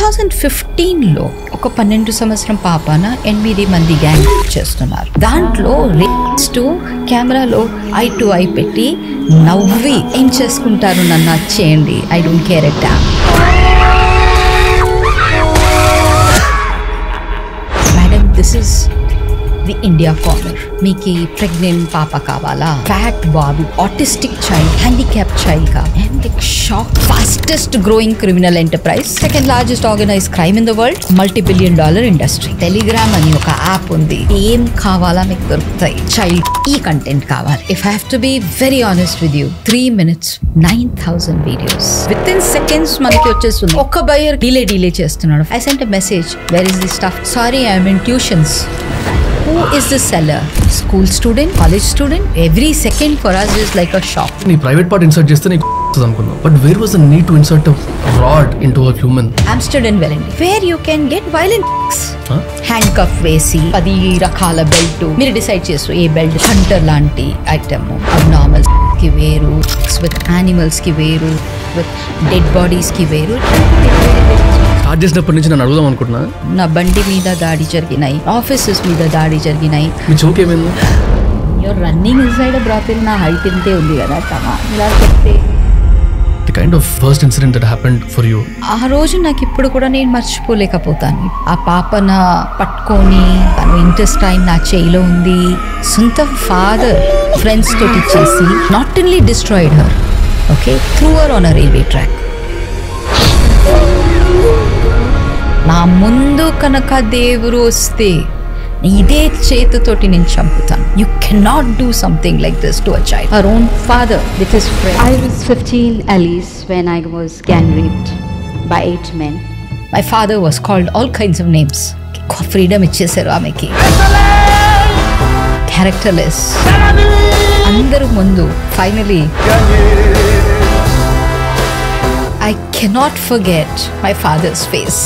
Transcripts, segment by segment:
2015లో ఒక 12 సంవత్సరం పాపన 8 మంది గ్యాంగ్ చేస్తున్నారు. దాంట్లో కెమెరాలో ఐ టు ఐ పెట్టి నవ్వి ఏం చేసుకుంటారు నన్ను చేయండి, I don't care at. Madam, this is the India corner. మీకు ప్రెగ్నెంట్ పాప కావాలా, ఫ్యాట్ బాబు, ఆటిస్టిక్ చైల్డ్, హ్యాండిక్యాప్ చైల్డ్ కా, shock. Fastest growing criminal enterprise, second largest organised crime in the world, $multi-billion industry. Telegram అని ఒక app ఉంది. ఏం కావాలా మీకు దొరుకుతాయి. చైల్డ్ ఈ కంటెంట్ కావాలి. If I have to be very honest with you, 3 minutes 9,000 videos with in seconds మనకి వచ్చేస్తుంది. ఒక్క బయర్ డిలే చేస్తున్నాడు. I sent a message, where is the stuff? Sorry, I'm in tuitions. Who is the seller? School student, college student? Every second for us is like a shock. నీ private part insert చేస్తే నీకు అనుకున్నావు, but where was the need to insert a rod into a human? Amsterdam Welling, where you can get violent హ్యాండ్కఫ్ వేసి 10 రకాల belt మీరు decide చేస్తారు. ఏ belt, Hunter లాంటి item, abnormals కి వేరు, విత్ యానిమల్స్ కి వేరు, విత్ డెడ్ బాడీస్ కి వేరు. స్టార్ట్ చేసినప్పటి నుంచి నన్ను అడుగుదాం అనుకుంటున్నా. నా బండి మీద దాడి జరిగినాయి, ఆఫీసెస్ మీద దాడి జరిగినాయి. మీ చోక్ ఏమైంది? Your running inside brothel. నా హైట్ ఇంతే ఉంది కదా, ఇలా చెప్తే the kind of first incident that happened for you. ఆ రోజు నాకు ఇప్పుడు కూడా నేను మర్చిపోలేకపోతాను. ఆ పాపన పట్టుకొని తను ఇంటెస్టైన్ నా చేయిలో ఉంది. సొంత ఫాదర్ ఫ్రెండ్స్ తోటి చేసి not only destroyed her, okay, through her on a railway track. నా ముందు కనుక దేవుడు వస్తే ఇదే చేతితోటి నేను చంపుతాను. You cannot do something like this to a child, her own father with his friend. I was 15 Alice when I was gang raped by 8 men. My father was called all kinds of names. Freedom ఇచ్చేసారు ఆమెకి. Characterless అందరూ ముందు. Finally I cannot forget my father's face,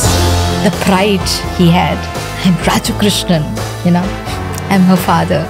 the pride he had. I'm Raju Krishnan, you know, I'm her father.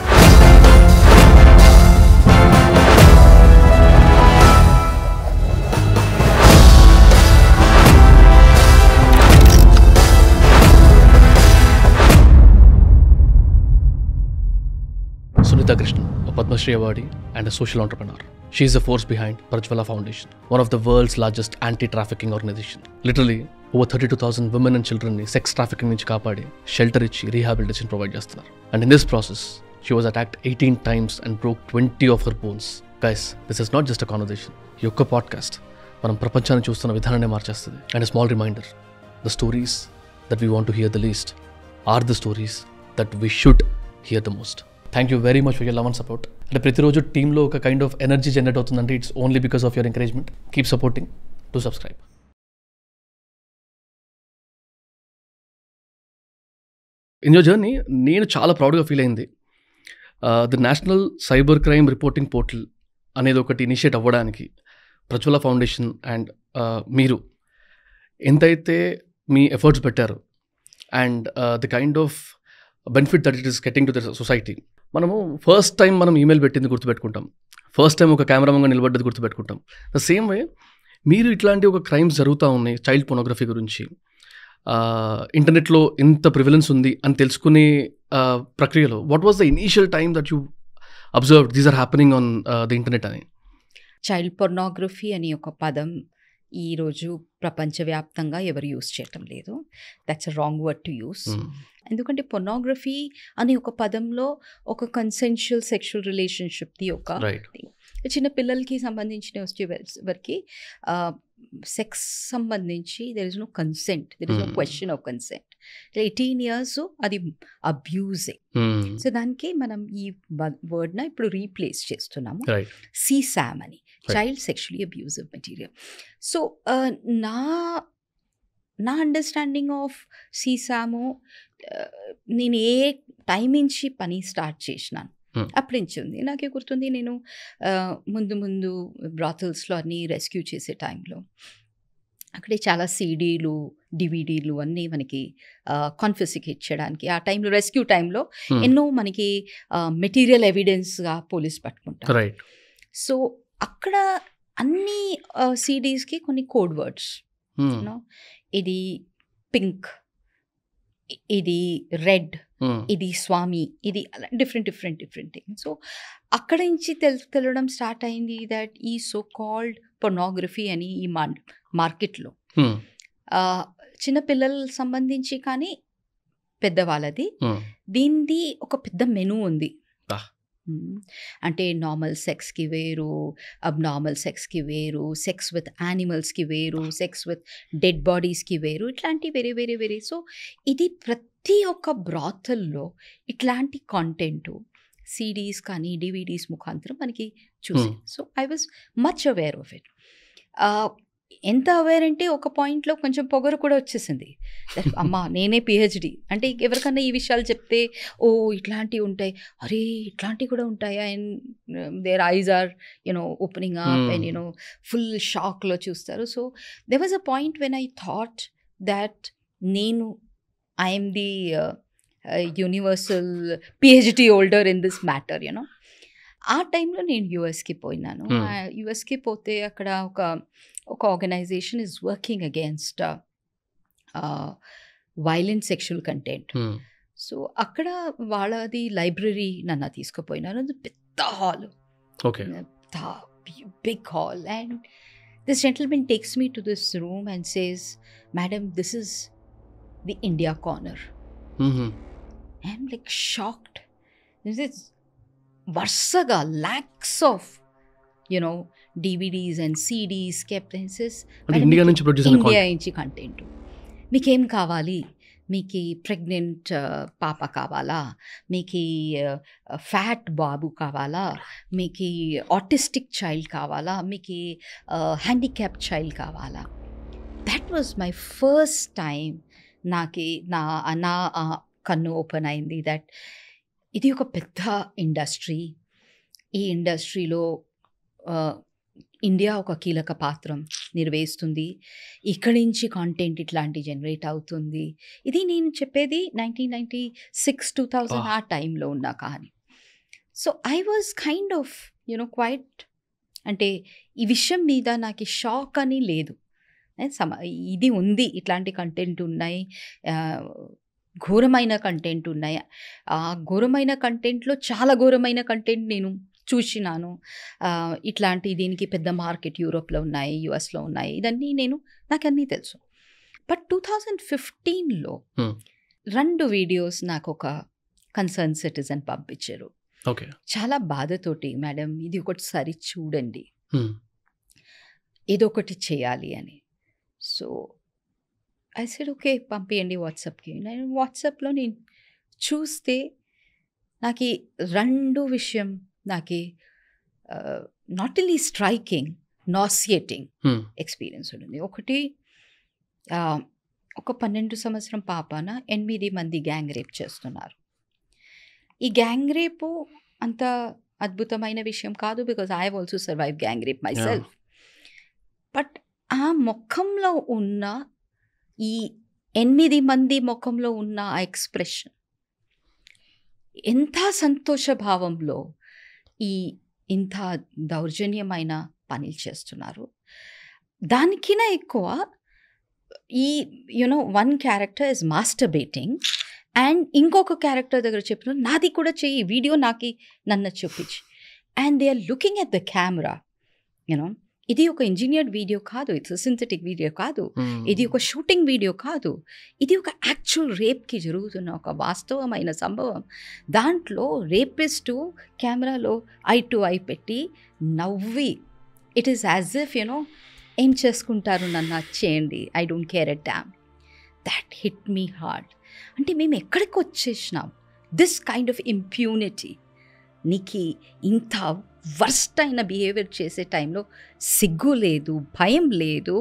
Sunita Krishnan, a Padma Shri awardee and a social entrepreneur. She is the force behind Prajwala Foundation, one of the world's largest anti-trafficking organization. Literally, over 32,000 women and children ni sex trafficking nunchi kaapadi, shelter ichi, rehabilitation provide chestunaru. And in this process, she was attacked 18 times and broke 20 of her bones. Guys, this is not just a conversation. Ee okka podcast manam prapanchanni chustunna vidhananne marchestadi. And a small reminder, the stories that we want to hear the least are the stories that we should hear the most. Thank you very much for your love and support. అంటే ప్రతిరోజు టీంలో ఒక kind of energy generate అవుతుందంటే it's only because of your encouragement. Keep supporting, to subscribe. In your journey నేను చాలా ప్రౌడ్గా feel అయింది. The national cyber crime reporting portal అనేది ఒకటి ఇనిషియేట్ అవ్వడానికి ప్రజ్వల ఫౌండేషన్ అండ్ మీరు ఎంతైతే మీ ఎఫర్ట్స్ పెట్టారు and the kind of benefit that it is getting to the society. మనము ఫస్ట్ టైం మనం ఈమెయిల్ పెట్టింది గుర్తుపెట్టుకుంటాం, ఫస్ట్ టైం ఒక కెమెరామన్గా నిలబడ్డది గుర్తుపెట్టుకుంటాం. ద సేమ్ వే మీరు ఇట్లాంటి ఒక క్రైమ్స్ జరుగుతూ ఉన్నాయి చైల్డ్ పోర్నోగ్రఫీ గురించి, ఇంటర్నెట్లో ఇంత ప్రివిలెన్స్ ఉంది అని తెలుసుకునే ప్రక్రియలో what was the initial time that you observed these are happening on the internet అని? చైల్డ్ పోర్నోగ్రఫీ అని ఒక పదం ఈరోజు ప్రపంచవ్యాప్తంగా ఎవరు యూస్ చేయటం లేదు. That's a wrong word to use. ఎందుకంటే పొర్నోగ్రఫీ అనే ఒక పదంలో ఒక కన్సెన్షువల్ సెక్షువల్ రిలేషన్షిప్ది ఒక చిన్న పిల్లలకి సంబంధించిన వచ్చే వరకు సెక్స్ సంబంధించి there is no consent, there is no question of consent. 18 years అది అబ్యూజింగ్. సో దానికి మనం ఈ వర్డ్న ఇప్పుడు రీప్లేస్ చేస్తున్నాము, CSAM అని, child sexually abusive material. So నా అండర్స్టాండింగ్ ఆఫ్ CSAM, నేను ఏ టైం నుంచి పని స్టార్ట్ చేసినాను అప్పటి నుంచి ఉంది. నాకే గుర్తుంది, నేను ముందు బ్రాథల్స్లో అన్నీ రెస్క్యూ చేసే టైంలో అక్కడే చాలా CDలు DVDలు అన్నీ మనకి కాన్ఫిస్కేట్ చేయడానికి ఆ టైంలో, రెస్క్యూ టైంలో ఎన్నో మనకి మెటీరియల్ ఎవిడెన్స్గా పోలీస్ పట్టుకుంటారు. సో అక్కడ అన్ని CDస్కి కొన్ని కోడ్ వర్డ్స్, ఇది పింక్, ఇది రెడ్, ఇది స్వామి, ఇది డిఫరెంట్ థింగ్. సో అక్కడ నుంచి తెలియడం స్టార్ట్ అయింది దట్ ఈ సో కాల్డ్ పొర్నోగ్రఫీ అని ఈ మార్కెట్లో చిన్నపిల్లల సంబంధించి కానీ పెద్దవాళ్ళది దీనిది ఒక పెద్ద మెనూ ఉంది. అంటే నార్మల్ సెక్స్కి వేరు, అబ్నార్మల్ సెక్స్కి వేరు, సెక్స్ విత్ యానిమల్స్కి వేరు, సెక్స్ విత్ డెడ్ బాడీస్కి వేరు, ఇట్లాంటి వేరే. సో ఇది ప్రతి ఒక్క బ్రాథల్లో ఇట్లాంటి కాంటెంట్ సిడీస్ కానీ డివిడీస్ ముఖాంతరం మనకి చూసి. So I was much aware of it. ఎంత అవేర్ అంటే ఒక పాయింట్లో కొంచెం పొగరు కూడా వచ్చేసింది. అమ్మా నేనే పిహెచ్డి అంటే ఎవరికన్నా ఈ విషయాలు చెప్తే ఓ ఇట్లాంటివి ఉంటాయి, అరే ఇట్లాంటివి కూడా ఉంటాయా, and there eyes are opening up and full షాక్లో చూస్తారు. So there was a point when I thought that నేను I'm the universal PhD holder in this matter. ఆ టైంలో నేను యుఎస్కి పోయినాను. యుఎస్కి పోతే అక్కడ ఒక organization is working against violent sexual content. So అక్కడ వాళ్ళది లైబ్రరీ నన్ను తీసుకుపోయినారు. అది పెద్ద hall, big hall, and this gentlemen takes me to this room and says, madam this is the India corner. I'm like shocked. This is వరుసగా lakhs of DVDs and CDs kept and says India నుంచి content. మీకేం కావాలి, మీకు pregnant పాప కావాలా, మీకు fat బాబు కావాలా, మీకు ఆటిస్టిక్ చైల్డ్ కావాలా, మీకు హ్యాండిక్యాప్ చైల్డ్ కావాలా. That was my first time నా కన్ను ఓపెన్ అయింది దట్ ఇది ఒక పెద్ద ఇండస్ట్రీ. ఈ ఇండస్ట్రీలో ఇండియా ఒక కీలక పాత్రం నిర్వహిస్తుంది. ఇక్కడి నుంచి కాంటెంట్ ఇట్లాంటి జనరేట్ అవుతుంది. ఇది నేను చెప్పేది 1996, 2000 ఆ టైంలో ఉన్న కహాని. So I was kind of quiet, అంటే ఈ విషయం మీద నాకు షాక్ అని లేదు. ఇది ఉంది, ఇట్లాంటి కంటెంట్ ఉన్నాయి, ఘోరమైన కంటెంట్ ఉన్నాయి. ఆ ఘోరమైన కంటెంట్లో చాలా ఘోరమైన కంటెంట్ నేను చూసినాను. ఇట్లాంటి దీనికి పెద్ద మార్కెట్ యూరోప్లో ఉన్నాయి, యుఎస్లో ఉన్నాయి, ఇదన్నీ నాకు అన్నీ తెలుసు. బట్ 2015లో 2 వీడియోస్ నాకు ఒక కన్సర్న్ సిటిజన్ పంపించారు. చాలా బాధతోటి, మేడం ఇది ఒకటిసారి చూడండి, ఏదో ఒకటి చేయాలి అని. సో ఐ సెడ్ ఓకే పంపించండి వాట్సాప్కి. నేను వాట్సాప్లో చూస్తే నాకు 2 విషయం నాకు not only striking, nauseating experience ఉంటుంది. ఒకటి, ఒక 12 సంవత్సరం పాపన 8 మంది గ్యాంగ్ రేప్ చేస్తున్నారు. ఈ గ్యాంగ్ రేపు అంత అద్భుతమైన విషయం కాదు, because I have also survive gang rape my self. But ఆ ముఖంలో ఉన్న ఈ 8 మంది ముఖంలో ఉన్న ఆ ఎక్స్ప్రెషన్, ఎంత సంతోషభావంలో ఇంత దౌర్జన్యమైన పనులు చేస్తున్నారు. దానికైనా ఎక్కువ ఈ one character is masturbating and ఇంకొక క్యారెక్టర్ దగ్గర చెప్పిన నాది కూడా చెయ్యి, వీడియో నన్ను చూపించి, and they are looking at the camera. ఇది ఒక ఇంజనీర్డ్ వీడియో కాదు, ఇట్స్ సింథటిక్ వీడియో కాదు, ఇది ఒక షూటింగ్ వీడియో కాదు, ఇది ఒక యాక్చువల్ రేప్కి జరుగుతున్న ఒక వాస్తవమైన సంభవం. దాంట్లో రేపిస్టు కెమెరాలో ఐ టు ఐ పెట్టి నవ్వి, ఇట్ ఈస్ యాజ్ ఇఫ్ ఏం చేసుకుంటారు, నన్ను చేయండి, I don't care a damn. That hit me hard. అంటే మేము ఎక్కడికి వచ్చేసినాం, దిస్ కైండ్ ఆఫ్ ఇంప్యూనిటీ. నీకు ఇంత వర్స్ట్ అయిన బిహేవియర్ చేసే టైంలో సిగ్గు లేదు, భయం లేదు.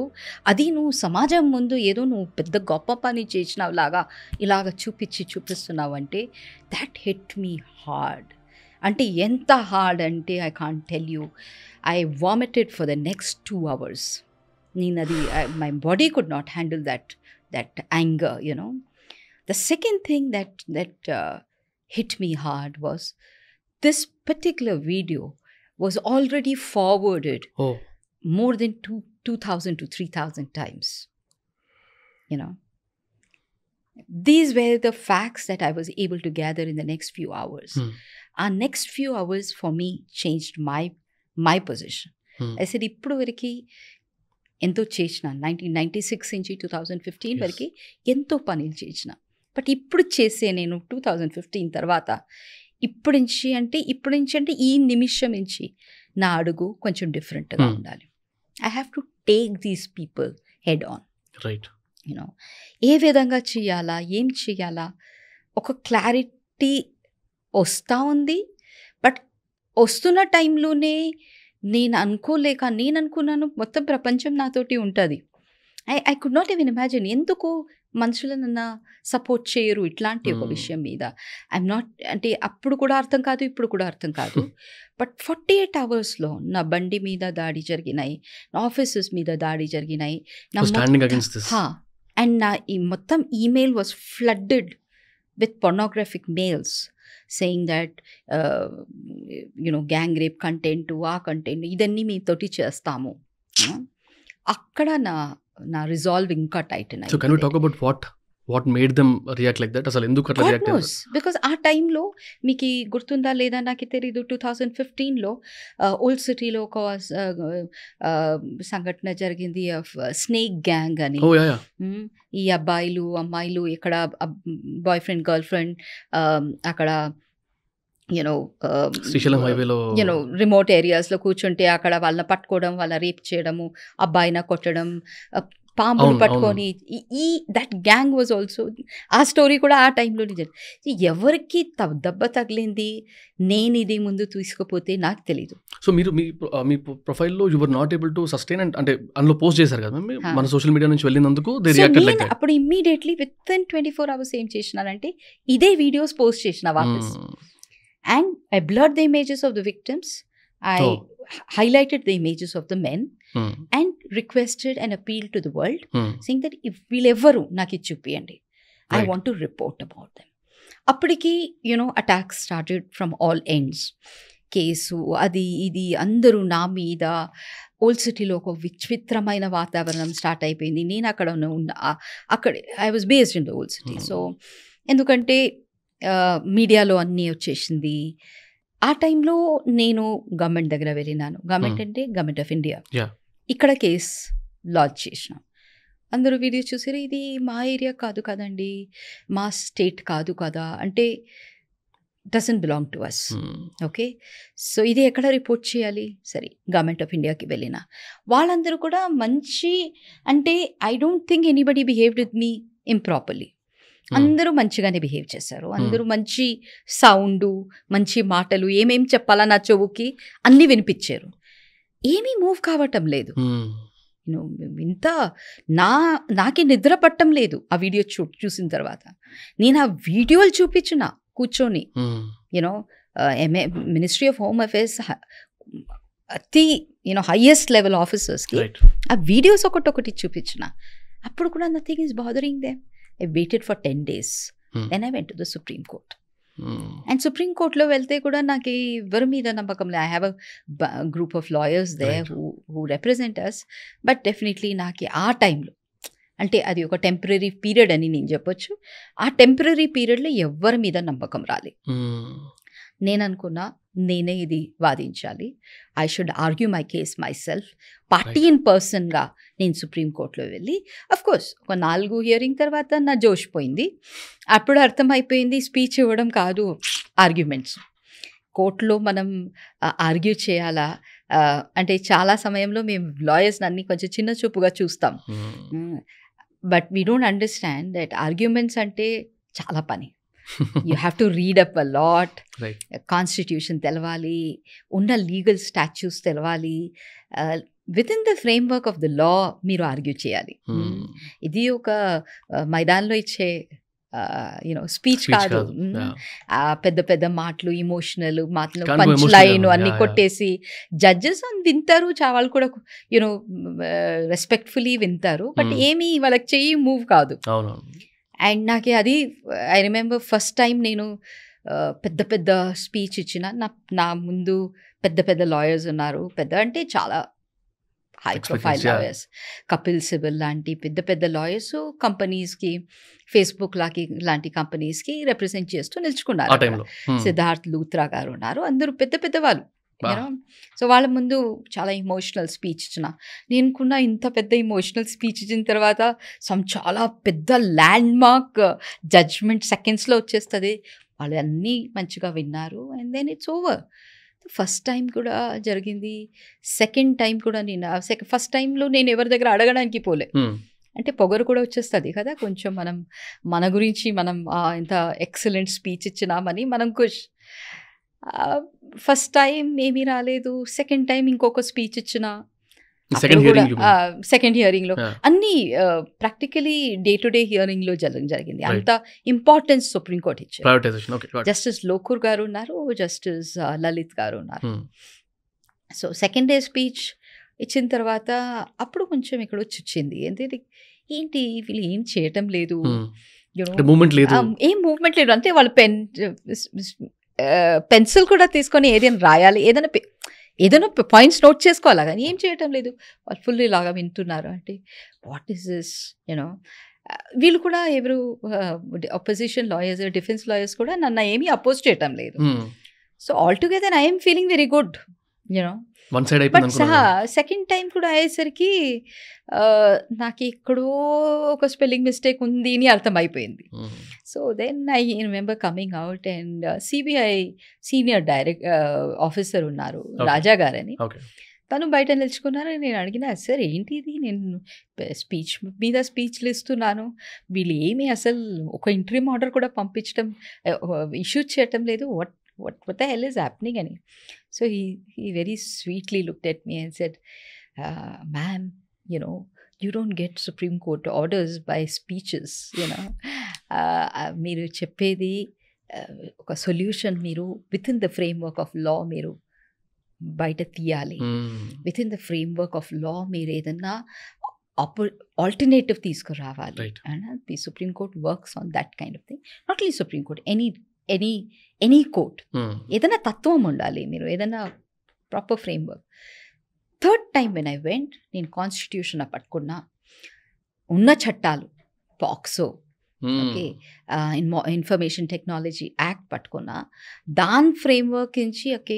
అది నువ్వు సమాజం ముందు ఏదో నువ్వు పెద్ద గొప్ప పని చేసినావు లాగా ఇలాగ చూపిస్తున్నావు అంటే దాట్ హిట్ మీ హార్డ్. అంటే ఎంత హార్డ్ అంటే I can't tell you. I vomited for the next 2 hours. నేను అది my body could not handle that anger. The second thing that hit me hard was this particular video was already forwarded more than 2,000 to 3,000 times. These were the facts that I was able to gather in the next few hours. Our next few hours for me changed my position. I said, ఇప్పుడు వరకు ఎంతో చేసిన 1996 నుంచి 2015 వరకు ఎంతో పనులు చేసిన, but ఇప్పుడు చేసే నేను 2015 తర్వాత ఇప్పటి నుంచి అంటే ఈ నిమిషం నుంచి నా అడుగు కొంచెం డిఫరెంట్గా ఉండాలి. I have to take these people head on. Right. You know ఏ విధంగా చేయాలా, ఏం చేయాలా, ఒక క్లారిటీ వస్తూ ఉంది. బట్ వస్తున్న టైంలోనే నేను అనుకున్నాను మొత్తం ప్రపంచం నాతోటి ఉంటుంది. I could not even imagine ఎందుకు మనుషులు నన్ను సపోర్ట్ చేయరు ఇట్లాంటి ఒక విషయం మీద. ఐఎమ్ నాట్ అంటే అప్పుడు కూడా అర్థం కాదు, ఇప్పుడు కూడా అర్థం కాదు. బట్ 48 అవర్స్లో నా బండి మీద దాడి జరిగినాయి, నా ఆఫీసెస్ మీద దాడి జరిగినాయి, అండ్ నా ఈ మొత్తం email was flooded with pornographic mails saying that gang rape content, ఆ కంటెంట్ ఇదన్నీ మీతోటి చేస్తాము. అక్కడ నా రిజాల్వ్ ఇంకా టైటన్ అయింది. So can we talk about what made them react like that? అసలు ఎందుకు అట్లా రియాక్ట్ అయ్యారు? బికాజ్ ఆ టైంలో మీకు గుర్తుందా లేదా నాకు తెలీదు, 2015లో ఓల్డ్ సిటీలో ఒక సంఘటన జరిగింది, స్నేక్ గ్యాంగ్ అని. ఈ అబ్బాయిలు అమ్మాయిలు ఇక్కడ బాయ్ ఫ్రెండ్ గర్ల్ ఫ్రెండ్ అక్కడ రిమోట్ ఏరియాస్లో కూర్చుంటే అక్కడ వాళ్ళని పట్టుకోవడం, వాళ్ళ రేప్ చేయడము, అబ్బాయిన కొట్టడం, పాంపులు పట్టుకొని దట్ గ్యాంగ్ వాజ్ ఆల్సో. ఆ స్టోరీ కూడా ఆ టైంలోనే జరిగింది. ఎవరికి దెబ్బ తగిలింది, నేను ఇది ముందు తీసుకుపోతే నాకు తెలీదు. సో మీరు మీ ప్రొఫైల్లో you were not able to sustain అంటే అందులో పోస్ట్ చేశారు కదా మన సోషల్ మీడియా నుంచి వెళ్ళినందుకు. అప్పుడు ఇమ్మీడియట్లీ విత్ ఇన్ 24 hours ఏం చేసినానంటే ఇదే వీడియోస్ పోస్ట్ చేసిన వాపస్. And I blurred the images of the victims. I highlighted the images of the men and requested an appeal to the world, saying that if వీళ్ళెవ్వరు నాకు ఇది చూపియండి, I want to report about them. అప్పటికి attacks started from all ends. Case అది ఇది అందరూ నా మీద. Old సిటీలో ఒక విచిత్రమైన వాతావరణం స్టార్ట్ అయిపోయింది. నేను అక్కడ అక్కడ I was based in the old city. So ఎందుకంటే మీడియాలో అన్నీ వచ్చేసింది. ఆ టైంలో నేను గవర్నమెంట్ దగ్గర వెళ్ళినాను. గవర్నమెంట్ అంటే గవర్నమెంట్ ఆఫ్ ఇండియా. ఇక్కడ కేస్ లాంచ్ చేసినాం. అందరూ వీడియో చూసారు, ఇది మా ఏరియా కాదు కదండి, మా స్టేట్ కాదు కదా, అంటే doesn't belong to us. Okay, so ఇది ఎక్కడ రిపోర్ట్ చేయాలి? సరే గవర్నమెంట్ ఆఫ్ ఇండియాకి వెళ్ళిన వాళ్ళందరూ కూడా మంచి, అంటే I don't think anybody behaved with me improperly. అందరూ మంచిగానే బిహేవ్ చేశారు. అందరూ మంచి సౌండు, మంచి మాటలు, ఏమేం చెప్పాలా నా చెవుకి అన్నీ వినిపించారు. ఏమీ మూవ్ కావటం లేదు. ఇంత నాకే నిద్ర పట్టం లేదు ఆ వీడియో చూసిన తర్వాత. నేను ఆ వీడియోలు చూపించిన కూర్చొని మినిస్ట్రీ ఆఫ్ హోమ్ అఫేర్స్ అతి హైయెస్ట్ లెవెల్ ఆఫీసర్స్కి ఆ వీడియోస్ ఒకటి చూపించిన. అప్పుడు కూడా nothing is bothering them. I waited for 10 days. Then I went to the Supreme Court. And Supreme Court lo velte kuda naki ఎవరి మీద నమ్మకం లేదు. I have a group of lawyers there who represent us. But definitely naki ఆ టైంలో అంటే అది ఒక temporary period అని నేను చెప్పొచ్చు. ఆ టెంపరీ పీరియడ్లో ఎవరి మీద నమ్మకం రాలి. నేను అనుకున్నా నేనే ఇది వాదించాలి. I should argue my case myself. Party in పర్సన్గా నేను సుప్రీంకోర్టులో వెళ్ళి, అఫ్కోర్స్ ఒక 4 హియరింగ్ తర్వాత నా జోష్ పోయింది. అప్పుడు అర్థమైపోయింది స్పీచ్ ఇవ్వడం కాదు ఆర్గ్యుమెంట్స్. కోర్టులో మనం ఆర్గ్యూ చేయాలా అంటే చాలా సమయంలో మేము లాయర్స్ అన్ని కొంచెం చిన్న చూపుగా చూస్తాం. But we don't understand that arguments అంటే చాలా పని. You have to read up a lot. Constitution తెలవాలి, ఉన్న లీగల్ స్టాచ్యూస్ తెలవాలి. With in the framework of the law మీరు ఆర్గ్యూ చేయాలి. ఇది ఒక మైదాన్లో ఇచ్చే స్పీచ్ కాదు. పెద్ద పెద్ద మాటలు, ఇమోషనల్ మాటలు, పంచ్ లైన్ అన్ని కొట్టేసి జడ్జెస్ వింటారు. వాళ్ళు కూడా రెస్పెక్ట్ఫుల్లీ వింటారు. బట్ ఏమీ వాళ్ళకి చెయ్యి మూవ్ కాదు. అండ్ నాకు అది ఐ రిమెంబర్ ఫస్ట్ టైం నేను పెద్ద పెద్ద స్పీచ్ ఇచ్చిన. నా ముందు పెద్ద పెద్ద లాయర్స్ ఉన్నారు. పెద్ద అంటే చాలా high profile lawyers, Kapil Sibal లాంటి పెద్ద పెద్ద లాయర్స్ కంపెనీస్కి, ఫేస్బుక్ లాంటి కంపెనీస్కి రిప్రజెంట్ చేస్తూ నిల్చుకున్నారు. సిద్ధార్థ్ లూత్రా గారు ఉన్నారు, అందరూ పెద్ద పెద్ద వాళ్ళు. సో వాళ్ళ ముందు చాలా ఇమోషనల్ స్పీచ్ ఇచ్చిన, నేనుకున్న ఇంత పెద్ద ఇమోషనల్ స్పీచ్ ఇచ్చిన తర్వాత చాలా పెద్ద ల్యాండ్ మార్క్ జడ్జ్మెంట్ సెకండ్స్లో వచ్చేస్తుంది. వాళ్ళు అన్నీ మంచిగా విన్నారు and then it's over. First time కూడా జరిగింది, సెకండ్ టైం కూడా నేను ఫస్ట్ టైంలో నేను ఎవరి దగ్గర అడగడానికి పోలే, అంటే పొగరు కూడా వచ్చేస్తుంది కదా కొంచెం, మన గురించి మనం ఇంత ఎక్సలెంట్ స్పీచ్ ఇచ్చినామని మనం ఖుష్. ఫస్ట్ టైం ఏమీ రాలేదు, సెకండ్ టైం ఇంకొక స్పీచ్ ఇచ్చిన, సెకండ్ హియరింగ్లో అన్నీ ప్రాక్టికలీ డే టు డే హియరింగ్లో జరిగింది. అంత ఇంపార్టెన్స్ సుప్రీంకోర్టు ఇచ్చారు. జస్టిస్ లోకూర్ గారు ఉన్నారు, జస్టిస్ లలిత్ గారు ఉన్నారు. సో సెకండ్ డే స్పీచ్ ఇచ్చిన తర్వాత అప్పుడు కొంచెం ఇక్కడ వచ్చి వచ్చింది, ఏంటి వీళ్ళు ఏం చేయటం లేదు, ఏం మూవ్మెంట్ లేదు, అంటే వాళ్ళు పెన్సిల్ కూడా తీసుకొని ఏదైనా రాయాలి, ఏదైనా పాయింట్స్ నోట్ చేసుకోవాలి, కానీ ఏం చేయటం లేదు, వాళ్ళు ఫుల్ లాగా వింటున్నారు. అంటే వాట్ ఈస్ దిస్ యూనో. వీళ్ళు కూడా ఎవరు అపోజిషన్ లాయర్స్, డిఫెన్స్ లాయర్స్ కూడా నన్ను ఏమీ అపోజ్ చేయటం లేదు. So all together I'm feeling very good you know. But second time కూడా అయ్యేసరికి నాకు ఎక్కడో ఒక స్పెల్లింగ్ మిస్టేక్ ఉంది అని అర్థమైపోయింది. So then I remember coming out and CBI senior officer ఉన్నారు రాజా గారని, తను బయట నిలుచుకున్నారు. నేను అడిగిన, సార్ ఏంటి ఇది, నేను స్పీచ్ మీద స్పీచ్లు ఇస్తున్నాను, వీళ్ళు ఏమి అసలు ఒక ఇంటర్వ్యూ ఆర్డర్ కూడా పంపించడం ఇష్యూ చేయటం లేదు, what the hell is happening? And so he very sweetly looked at me and said, ma'am, you know, you don't get Supreme Court orders by speeches, you know. మీరు చెప్పేది ఒక solution మీరు with in the framework of law మీరు బయట తీయాలి, with in the framework of law మీరు ఏదన్నా alternative తీసుకురావాలి. And the supreme court works on that kind of thing. Not only supreme court, any court, ఏదైనా తత్వం ఉండాలి, మీరు ఏదైనా proper framework. Third time when I went, నేను కాన్స్టిట్యూషన్ పట్టుకున్నా, ఉన్న చట్టాలు POCSO, okay, information technology act పట్టుకున్నా, దాని ఫ్రేమ్వర్క్ నుంచి ఓకే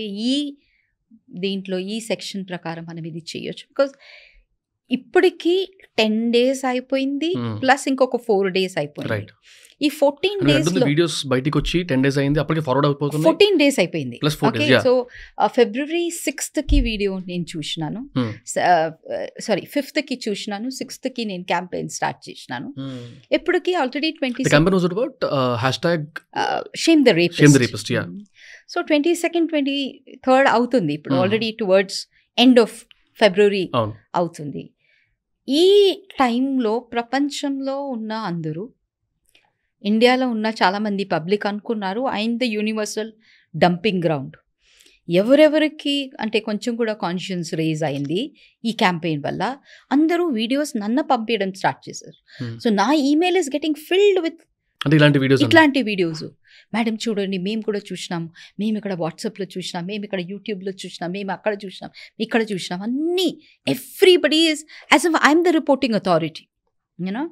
దీంట్లో ఈ సెక్షన్ ప్రకారం మనం ఇది చేయొచ్చు. బికాజ్ ఇప్పటికీ 10 days అయిపోయింది, ప్లస్ ఇంకొక 4 days అయిపోయింది. ఈ 14 days వీడియోస్ బయటికి వచ్చి 10 days అయింది, అప్పటికి ఫార్వర్డ్ అయిపోతుంది, 14 days అయిపోయింది. సో February 6th వీడియో నేను చూసినాను, సారీ 5th చూసినాను, 6th నేను క్యాంపెయిన్ స్టార్ట్ చేసినాను. ఎప్పటికీ already 22nd shame the rapist. So 22nd 23rd అవుతుంది ఇప్పుడు, already towards end of February అవుతుంది. ఈ టైంలో ప్రపంచంలో ఉన్న అందరూ, ఇండియాలో ఉన్న చాలామంది పబ్లిక్ అనుకున్నారు I'm the universal dumping ground. ఎవరెవరికి అంటే కొంచెం కూడా కాన్షియన్స్ రేజ్ అయింది ఈ క్యాంపెయిన్ వల్ల, అందరూ వీడియోస్ నన్ను పంపించడం స్టార్ట్ చేశారు. సో నా email is getting filled with ఇట్లాంటి వీడియోస్. మేడం చూడండి, మేము కూడా చూసినాం, మేము ఇక్కడ వాట్సాప్లో చూసినాం, మేము ఇక్కడ యూట్యూబ్లో చూసినాం, మేము అక్కడ చూసినాం, ఇక్కడ చూసినాం, అన్నీ everybody is as if I'm the reporting authority you know.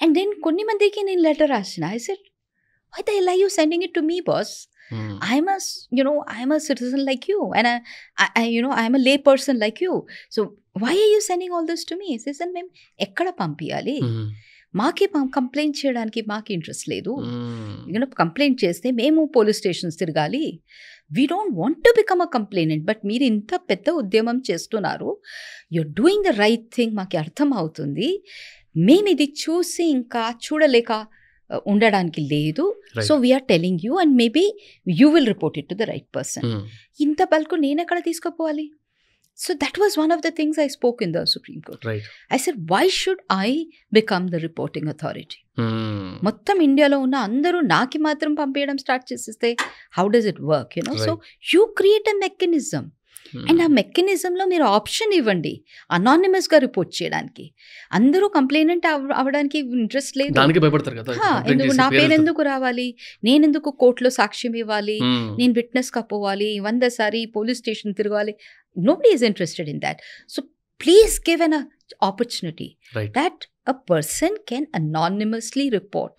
And then కొన్ని మందికి నేను లెటర్ రాసిన, I said why the hell are you sending it to me boss? I'm a citizen like you, and I'm a lay person like you. So why are you sending all this to me? Says, మేము ఎక్కడ పంపించాలి? మాకే complaint చేయడానికి మాకు interest లేదు. Complaint చేస్తే మేము police stations తిరగాలి. We don't want to become a complainant, but మీరు ఇంత పెద్ద ఉద్యమం చేస్తున్నారు, you're doing the right thing, మాకు అర్థం అవుతుంది. మేము ఇది చూసి ఇంకా చూడలేక ఉండడానికి లేదు. So we're telling you and maybe you will report it to the right person. ఇంత బల్కు నేను ఎక్కడ తీసుకుపోవాలి? So that was one of the things I spoke in the Supreme Court. Right. I said, why should I become the reporting authority? మొత్తం ఇండియాలో ఉన్న అందరూ నాకి మాత్రం పంపించడం స్టార్ట్ చేసేస్తే how does it work? So you create a mechanism. And ఆ మెకానిజంలో మీరు ఆప్షన్ ఇవ్వండి అనానిమస్గా రిపోర్ట్ చేయడానికి. అందరూ కంప్లైనెంట్ అవ్వడానికి ఇంట్రెస్ట్ లేదు, ఎందుకు నా పేరు ఎందుకు రావాలి, నేనెందుకు కోర్టులో సాక్ష్యం ఇవ్వాలి, నేను విట్నెస్గా పోవాలి, 100 సారి పోలీస్ స్టేషన్ తిరగాలి. Nobody is interested in that. So please give an opportunity right that a person can anonymously report.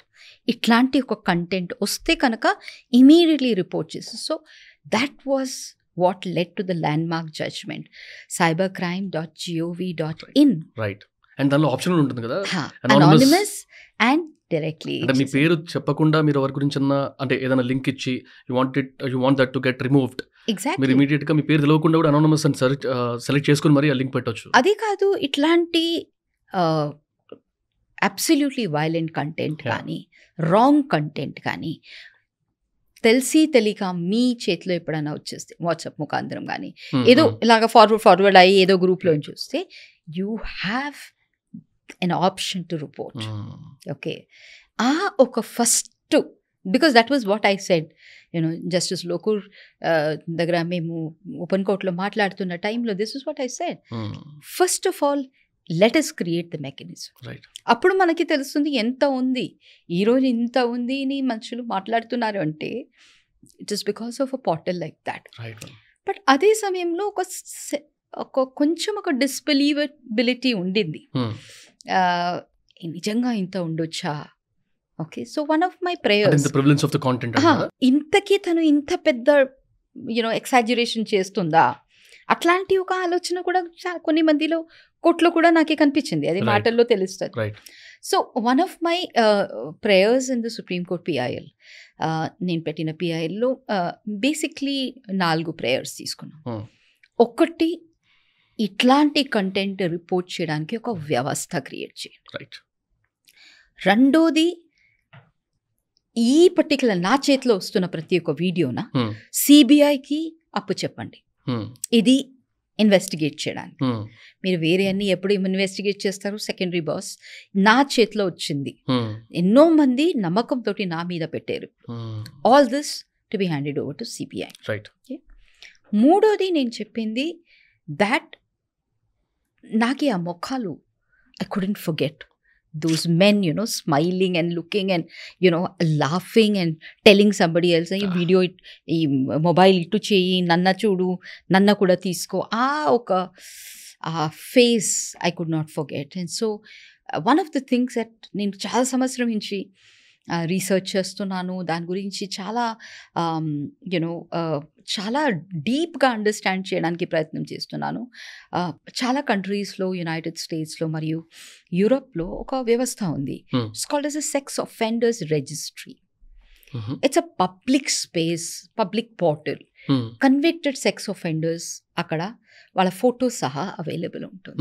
ఇట్లాంటి ఒక కంటెంట్ వస్తే కనుక ఇమీడియట్లీ రిపోర్ట్ చేసి. So that was what led to the landmark judgment, cybercrime.gov.in. Right. And దానిలో option ఉంటుంది కదా, anonymous and directly. అంటే మీ పేరు చెప్పకుండా మీరు ఎవరి గురించి అంటే ఏదైనా లింక్ ఇచ్చి you want that to get removed, మీరు ఎగ్జాక్ట్లీ. ఇమీడియట్ గా మీ పేరు తెలియకుండా కూడా అనోనమస్ అని సెలెక్ట్ చేసుకుని మరి ఆ లింక్ పెట్టొచ్చు. అదే కాదు, ఇట్లాంటి అబ్సల్యూట్లీ వైలెంట్ కంటెంట్ Yeah. కానీ రాంగ్ కంటెంట్ కానీ తెలిసి తెలియక మీ చేతిలో ఎప్పుడైనా వచ్చేస్తే వాట్సాప్ ముఖాంతరం కానీ ఏదో ఇలాగ ఫార్వర్డ్ అయ్యి ఏదో గ్రూప్లో చూస్తే you have an option to report. Okay, ఒక first, because that was what I said, you know justice Lokur దగ్గర మేము ఓపెన్ కోర్ట్లో మాట్లాడుతున్న టైంలో this is what I said. First of all let us create the mechanism. Right. అప్పుడు మనకి తెలుస్తుంది ఎంత ఉంది, ఈరోజు ఇంత ఉంది అని మనుషులు మాట్లాడుతున్నారు అంటే it is because of a portal like that. Right. But అదే సమయంలో కొంచెం ఒక డిస్బిలీవబిలిటీ ఉండింది. నిజంగా ఇంత ఉండొచ్చా? Okay, so one of my prayers, the prevalence of the content, ఇంతకీ తను ఇంత పెద్ద ఎక్సాజరేషన్ చేస్తుందా అట్లాంటి ఒక ఆలోచన కూడా కొన్ని మందిలో కోర్టులో కూడా నాకే కనిపించింది. అది Right. మాటల్లో తెలుస్తుంది. Right. So one of my prayers in the supreme court PIL, నేను పెట్టిన పిఐఎల్లో బేసిక్లీ 4 ప్రేయర్స్ తీసుకున్నాను. ఒకటి, ఇట్లాంటి కంటెంట్ రిపోర్ట్ చేయడానికి ఒక వ్యవస్థ క్రియేట్ చేయండి. రైట్. రెండోది, ఈ పర్టికులర్ నా చేతిలో వస్తున్న ప్రతి ఒక్క వీడియోన సిబిఐకి అప్పు చెప్పండి, ఇది ఇన్వెస్టిగేట్ చేయడానికి. మీరు వేరే అన్ని ఎప్పుడు ఇన్వెస్టిగేట్ చేస్తారు, సెకండరీ బాస్. నా చేతిలో వచ్చింది, ఎన్నో మంది నమ్మకంతో నా మీద పెట్టారు. All this to be handed over to CBI. Right. మూడోది నేను చెప్పింది దాట్ నాకు ఆ మొఖాలు I couldn't forget those men, smiling and looking and, laughing and telling somebody else, ఈ వీడియో ఈ మొబైల్ ఇటు చేయి, నన్న చూడు, నన్న కూడా తీసుకో, ఒక face I could not forget. And so one of the things that నేను చాలా సంవత్సరం నుంచి రీసెర్చ్ చేస్తున్నాను, దాని గురించి చాలా చాలా డీప్గా అండర్స్టాండ్ చేయడానికి ప్రయత్నం చేస్తున్నాను. చాలా కంట్రీస్లో, యునైటెడ్ స్టేట్స్లో మరియు యూరోప్లో ఒక వ్యవస్థ ఉంది. It's called as a sex offenders registry. It's a public space, public portal. Convicted sex offenders అక్కడ వాళ్ళ ఫోటో సహా అవైలబుల్ ఉంటుంది.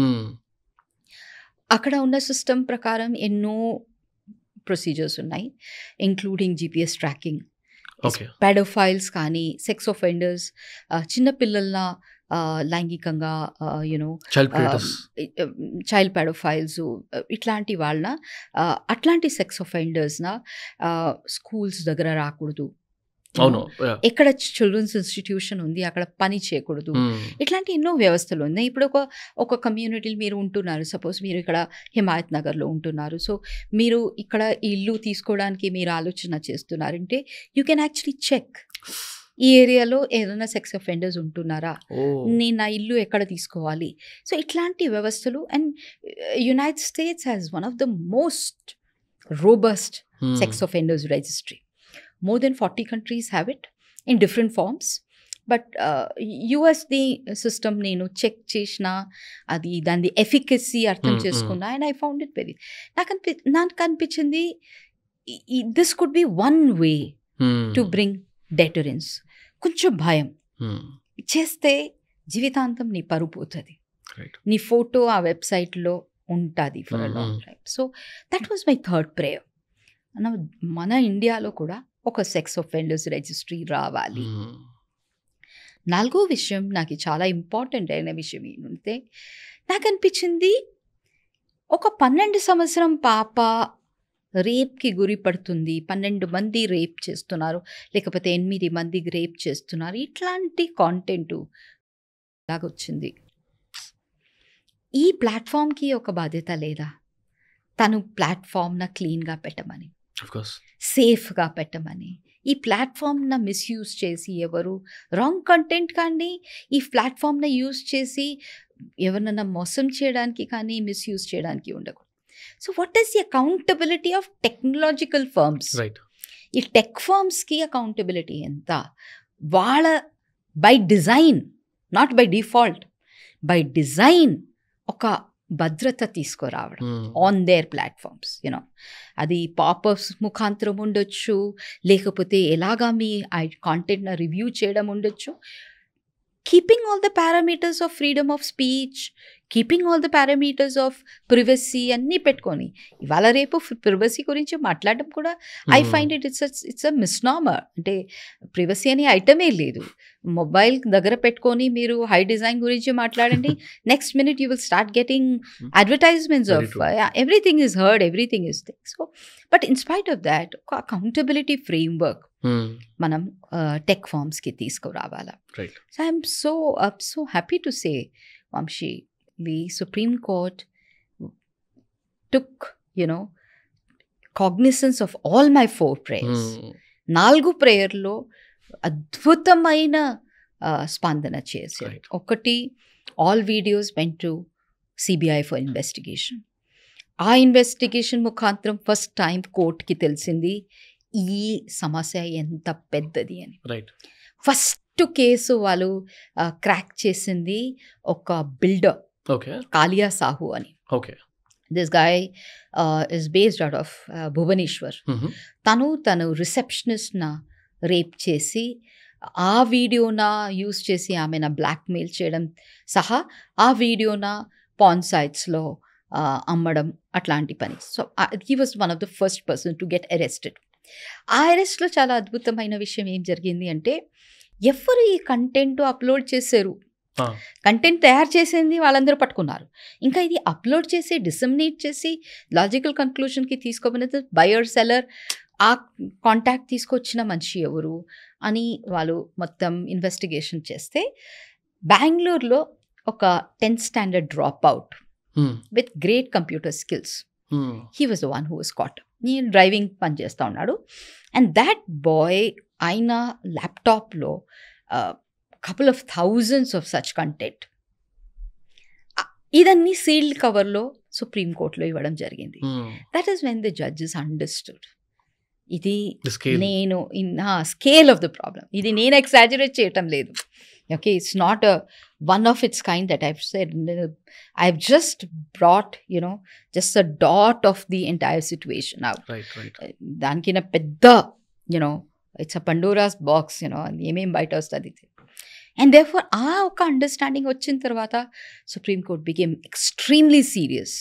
అక్కడ ఉన్న సిస్టమ్ ప్రకారం ఎన్నో ప్రొసీజర్స్ ఉన్నాయి, ఇంక్లూడింగ్ GPS ట్రాకింగ్, పెడోఫైల్స్ కానీ సెక్స్ అఫెండర్స్, చిన్నపిల్లల లైంగికంగా చైల్డ్ పెడోఫైల్స్, ఇట్లాంటి వాళ్ళ అట్లాంటి సెక్స్ అఫెండర్స్న స్కూల్స్ దగ్గర రాకూడదు, ఎక్కడ చిల్డ్రన్స్ ఇన్స్టిట్యూషన్ ఉంది అక్కడ పని చేయకూడదు, ఇట్లాంటి ఎన్నో వ్యవస్థలు ఉన్నాయి. ఇప్పుడు ఒక కమ్యూనిటీలు మీరు ఉంటున్నారు, సపోజ్ మీరు ఇక్కడ హిమాయత్ నగర్లో ఉంటున్నారు, సో మీరు ఇక్కడ ఇల్లు తీసుకోవడానికి మీరు ఆలోచన చేస్తున్నారంటే యూ కెన్ యాక్చువల్లీ చెక్ ఈ ఏరియాలో ఏదైనా సెక్స్ అఫెండర్స్ ఉంటున్నారా, నేను నా ఇల్లు ఎక్కడ తీసుకోవాలి. సో ఇట్లాంటి వ్యవస్థలు. And United states has one of the most robust sex offenders registry. More than 40 countries have it in different forms. But USD system నేను చెక్ చేసిన, అది దాని ఎఫికసీ అర్థం చేసుకున్నా, and I found it very, నాకు అనిపించింది this could be one way to bring deterrence. కొంచెం భయం చేస్తే జీవితాంతం నీ పరువు పోతుంది, నీ ఫోటో ఆ వెబ్సైట్లో ఉంటుంది for a long time. So that was my third prayer. మన ఇండియాలో కూడా ఒక సెక్స్ అఫెండర్స్ రిజిస్ట్రీ రావాలి. 4వ విషయం, నాకు చాలా ఇంపార్టెంట్ అయిన విషయం ఏంటంటే, నాకు అనిపించింది ఒక 12 సంవత్సరం పాప రేప్కి గురి పడుతుంది, 12 మంది రేప్ చేస్తున్నారు, లేకపోతే 8 మందికి రేప్ చేస్తున్నారు, ఇట్లాంటి కాంటెంట్ లాగొచ్చింది. ఈ ప్లాట్ఫామ్కి ఒక బాధ్యత లేదా? తను ప్లాట్ఫామ్న క్లీన్గా పెట్టమని, సేఫ్గా పెట్టమని. ఈ ప్లాట్ఫామ్న మిస్యూజ్ చేసి ఎవరు రాంగ్ కంటెంట్ కానీ ఈ ప్లాట్ఫామ్న యూజ్ చేసి ఎవరినన్నా మోసం చేయడానికి కానీ మిస్యూజ్ చేయడానికి ఉండకూడదు. So what is the accountability of technological firms? Right. ఈ టెక్ ఫర్మ్స్కి అకౌంటబిలిటీ ఎంత? వాళ్ళ by design, not by default, by design ఒక భద్రత తీసుకురావడం ఆన్ దేర్ ప్లాట్ఫామ్స్. యూనో, అది పాపప్స్ ముఖాంతరం ఉండొచ్చు, లేకపోతే ఎలాగా మీ కాంటెంట్ని రివ్యూ చేయడం ఉండొచ్చు. Keeping all the parameters of freedom of speech, keeping all the parameters of privacy అన్నీ పెట్టుకొని ఇవాళ రేపు ప్రివసీ గురించి మాట్లాడడం కూడా I find it's a misnomer. అంటే ప్రివసీ అనే ఐటమే లేదు. మొబైల్ దగ్గర పెట్టుకొని మీరు హై డిజైన్ గురించి మాట్లాడండి, next minute you will start getting advertisements of everything is heard, everything is thing. So but in spite of that ఒక అకౌంటబిలిటీ ఫ్రేమ్వర్క్ మనం టెక్ ఫార్మ్స్కి తీసుకురావాలా. So I'm so happy to say, Vamshi, the Supreme Court took, cognizance of all my 4 prayers. 4 ప్రేయర్లో అద్భుతమైన స్పందన చేశారు. ఒకటి, all videos went to CBI for investigation. ఆ investigation ముఖాంతరం first time కోర్టుకి తెలిసింది ఈ సమస్య ఎంత పెద్దది అని. ఫస్ట్ కేసు వాళ్ళు క్రాక్ చేసింది ఒక బిల్డర్, కాలియా సాహు అని. This guy is based out of Bhubaneswar. తను రిసెప్షనిస్ట్న రేప్ చేసి ఆ వీడియోన యూస్ చేసి ఆమెను బ్లాక్మెయిల్ చేయడం సహా ఆ వీడియోన పాన్ సైట్స్లో అమ్మడం అట్లాంటి పని. So he was one of the first person to get arrested. ఆ అరెస్ట్లో చాలా అద్భుతమైన విషయం ఏం జరిగింది అంటే, ఎవరు ఈ కంటెంట్ అప్లోడ్ చేశారు, కంటెంట్ తయారు చేసింది వాళ్ళందరూ పట్టుకున్నారు. ఇంకా ఇది అప్లోడ్ చేసి డిసెమినేట్ చేసి లాజికల్ కన్క్లూషన్కి తీసుకోబోయేది బయర్ సెల్లర్, ఆ కాంటాక్ట్ తీసుకొచ్చిన మనిషి ఎవరు అని వాళ్ళు మొత్తం ఇన్వెస్టిగేషన్ చేస్తే, బెంగళూరులో ఒక 10th standard drop out with great computer skills, he was the one who was caught. నేను డ్రైవింగ్ పని చేస్తూ ఉన్నాడు. అండ్ దాట్ బాయ్ ఆయన ల్యాప్టాప్లో couple of thousands of such content. ఇదన్నీ సీల్డ్ కవర్లో సుప్రీం కోర్టులో ఇవ్వడం జరిగింది. That is when the judges understood ఇది నేను స్కేల్ ఆఫ్ ద ప్రాబ్లమ్. ఇది నేను ఎక్సాజరేట్ చేయటం లేదు. Okay, it's not one of it's kind that I've said. I've just brought just a dot of the entire situation out. దానికి నా పెద్ద it's a పండోరాస్ box, ఏమేం బయట వస్తుంది. అండ్ దేర్ఫోర్ ఆ ఒక అండర్స్టాండింగ్ వచ్చిన తర్వాత supreme court became extremely serious.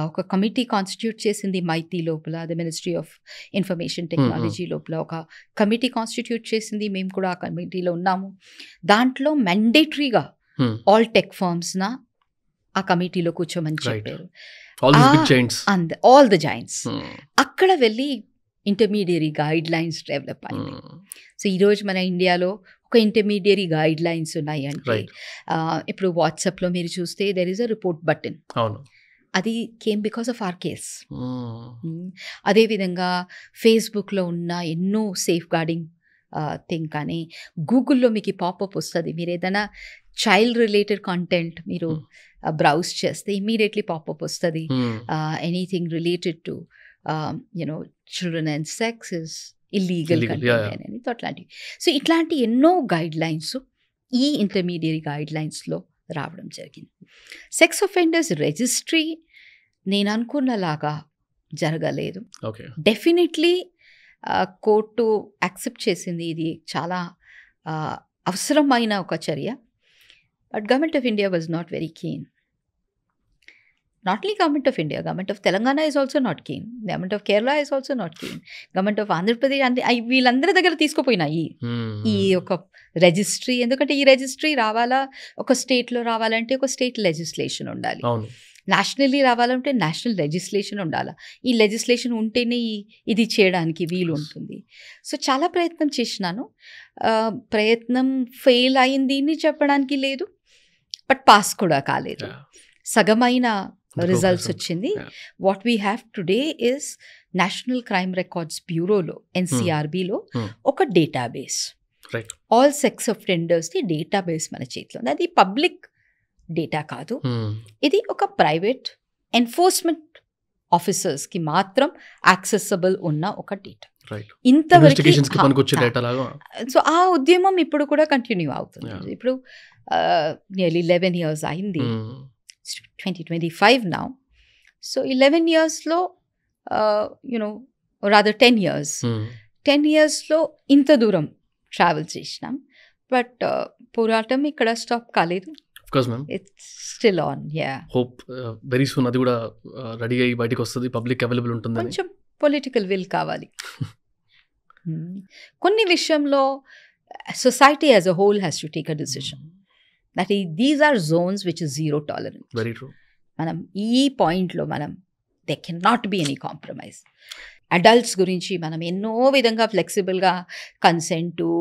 ఒక కమిటీ కాన్స్టిట్యూట్ చేసింది మైటీ లోపల, the ministry of information technology లోపల ఒక కమిటీ కాన్స్టిట్యూట్ చేసింది. మేము కూడా ఆ కమిటీలో ఉన్నాము. దాంట్లో మ్యాండేటరీగా ఆల్ టెక్ ఫర్మ్స్న ఆ కమిటీలో కూర్చోమని చెప్పారు. ఆల్ ద జైంట్స్ అక్కడ వెళ్ళి ఇంటర్మీడియరీ గైడ్ లైన్స్ డెవలప్ అయింది. సో ఈరోజు మన ఇండియాలో ఒక ఇంటర్మీడియరీ గైడ్ లైన్స్ ఉన్నాయి. అంటే ఇప్పుడు వాట్సాప్లో మీరు చూస్తే there is a report button. అది came because of our case. అదేవిధంగా ఫేస్బుక్లో ఉన్న ఎన్నో సేఫ్ గార్డింగ్ థింగ్, కానీ గూగుల్లో మీకు పాపప్ వస్తుంది. మీరు ఏదైనా చైల్డ్ రిలేటెడ్ కంటెంట్ మీరు బ్రౌజ్ చేస్తే ఇమ్మీడియట్లీ పాపప్ వస్తుంది. Anything related to children and sex is illegal content అని అట్లాంటివి. సో ఇట్లాంటి ఎన్నో గైడ్ లైన్స్ ఈ ఇంటర్మీడియరీ గైడ్ లైన్స్లో రావడం జరిగింది. సెక్స్ అఫెండర్స్ రిజిస్ట్రీ నేను అనుకున్నలాగా జరగలేదు. డెఫినెట్లీ కోర్టు యాక్సెప్ట్ చేసింది ఇది చాలా అవసరమైన ఒక చర్య. But government of India was not very keen. Not only government of India, government of Telangana is also not keen. Government of Kerala is also not keen. Government of Andhra Pradesh వీళ్ళందరి దగ్గర తీసుకుపోయినాయి ఈ ఒక registry. ఎందుకంటే ఈ registry రావాలా, ఒక స్టేట్లో రావాలంటే ఒక స్టేట్ లెజిస్లేషన్ ఉండాలి, నేషనల్లీ రావాలంటే నేషనల్ లెజిస్లేషన్ ఉండాలి. ఈ లెజిస్లేషన్ ఉంటేనే ఇది చేయడానికి వీలు ఉంటుంది. సో చాలా ప్రయత్నం చేసినాను. ప్రయత్నం ఫెయిల్ అయింది అని చెప్పడానికి లేదు, బట్ పాస్ కూడా కాలేదు. సగమైన రిజల్ట్స్ వచ్చింది. What we have today is national crime records బ్యూరోలో NCRBలో ఒక డేటాబేస్, ఆల్ సెక్స్ అఫెండర్స్ది డేటాబేస్ మన చేతిలో ఉంది. అది పబ్లిక్ డేటా కాదు. ఇది ఒక ప్రైవేట్ ఎన్ఫోర్స్మెంట్ ఆఫీసర్స్కి మాత్రం యాక్సెసబుల్ ఉన్న ఒక డేటా. ఇంతవరకు సో ఆ ఉద్యమం ఇప్పుడు కూడా కంటిన్యూ అవుతుంది. ఇప్పుడు నియర్లీ 11 years అయింది, 2025 నౌ. సో 11 yearsలో రాదర్ 10 years, 10 yearsలో ఇంత దూరం ట్రావెల్ చేసినాం. బట్ పోరాటం ఇక్కడ స్టాప్ కాలేదు. It's still on. Hope very soon అది కూడా రెడీ అయ్యి బయటకు వస్తుంది, పబ్లిక్ అవైలబుల్ ఉంటుంది. కొంచెం పొలిటికల్ విల్ కావాలి. కొన్ని విషయంలో society as a whole has to take a decision that these are zones which is zero tolerance. Very true. మనం ఈ పాయింట్లో మనం they can not be any compromise. Adults గురించి మనం ఎన్నో విధంగా ఫ్లెక్సిబుల్గా కన్సెంటు,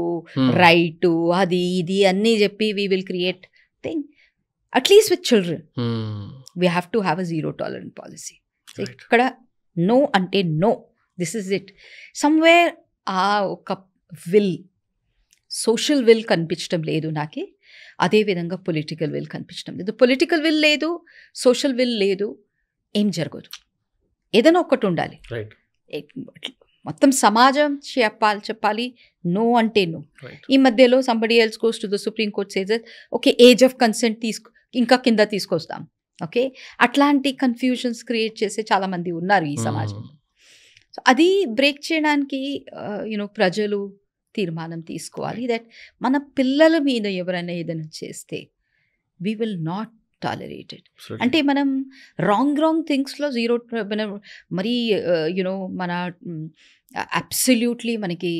రైటు, అది ఇది అన్నీ చెప్పి we will create thing. At least with children we have to have a zero tolerant policy. ఇక్కడ నో అంటే no, this is it. Somewhere ఆ ఒక విల్, సోషల్ విల్ కనిపించడం లేదు నాకు. అదేవిధంగా పొలిటికల్ విల్ కనిపించడం లేదు. పొలిటికల్ విల్ లేదు, సోషల్ విల్ లేదు, ఏం జరగదు. ఏదైనా ఒక్కటి ఉండాలి. మొత్తం సమాజం చెప్పాలి నో అంటే నో. ఈ మధ్యలో somebody else goes to the supreme court says okay age of consent ఇంకా కింద తీసుకొస్తాం. ఓకే, అట్లాంటి కన్ఫ్యూజన్స్ క్రియేట్ చేసే చాలామంది ఉన్నారు ఈ సమాజంలో. సో అది బ్రేక్ చేయడానికి ప్రజలు తీర్మానం తీసుకోవాలి దట్ మన పిల్లల మీద ఎవరైనా ఏదైనా చేస్తే వీ విల్ నాట్ టాలరేటెడ్. అంటే మనం రాంగ్ థింగ్స్లో జీరో, మరీ మన అబ్సల్యూట్లీ మనకి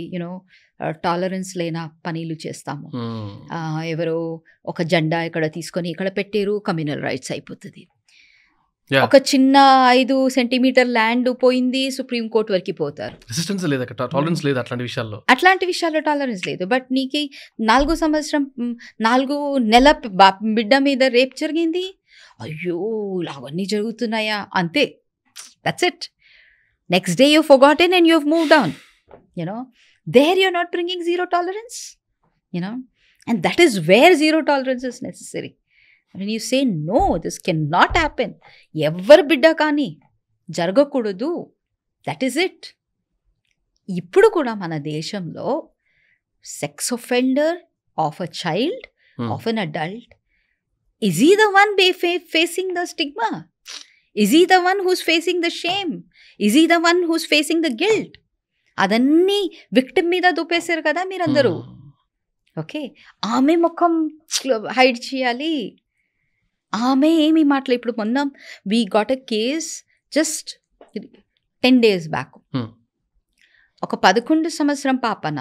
టాలరెన్స్ లేన పనులు చేస్తాము. ఎవరో ఒక జెండా ఇక్కడ తీసుకొని ఇక్కడ పెట్టారు, కమ్యూనల్ రైట్స్ అయిపోతుంది. ఒక చిన్న 5 centimeter ల్యాండ్ పోయింది, సుప్రీంకోర్టు వరకు పోతారు. అట్లాంటి విషయాల్లో టాలరెన్స్ లేదు. బట్ నీకు 4 నెల బిడ్డ మీద రేప్ జరిగింది, అయ్యో ఇలాగన్నీ జరుగుతున్నాయా, అంతే, that's it. Next day you forgotten and you have moved on. there you're not bringing zero tolerance, and that is where zero tolerance is necessary. When you say no, this cannot happen, ఎవరి బిడ్డ కానీ జరగకూడదు, that is it. ఇప్పుడు కూడా మన దేశంలో sex offender of a child, of an adult, is he the one facing the stigma? Is he the one who's facing the shame? Is he the one who's facing the guilt? అదన్నీ victim మీద దూపేశారు కదా మీరందరూ. Okay, ఆమె ముఖం hide చేయాలి, ఆమె ఏమి మాటలు. ఇప్పుడు మొన్న we got a case just 10 days back. ఒక 11 సంవత్సరం పాపన,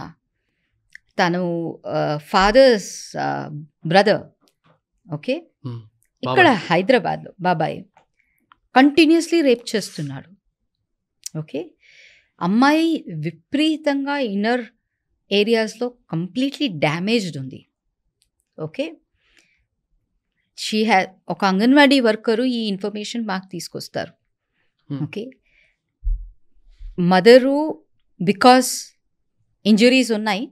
తను ఫాదర్స్ బ్రదర్, ఓకే, ఇక్కడ హైదరాబాద్లో బాబాయ్ కంటిన్యూస్లీ రేప్ చేస్తున్నాడు. ఓకే, అమ్మాయి విపరీతంగా ఇన్నర్ ఏరియాస్లో కంప్లీట్లీ డ్యామేజ్డ్ ఉంది. ఓకే, ఒక అంగన్వాడీ వర్కరు ఈ ఇన్ఫర్మేషన్ మాకు తీసుకొస్తారు. ఓకే, మదరు బికాస్ ఇంజరీస్ ఉన్నాయి,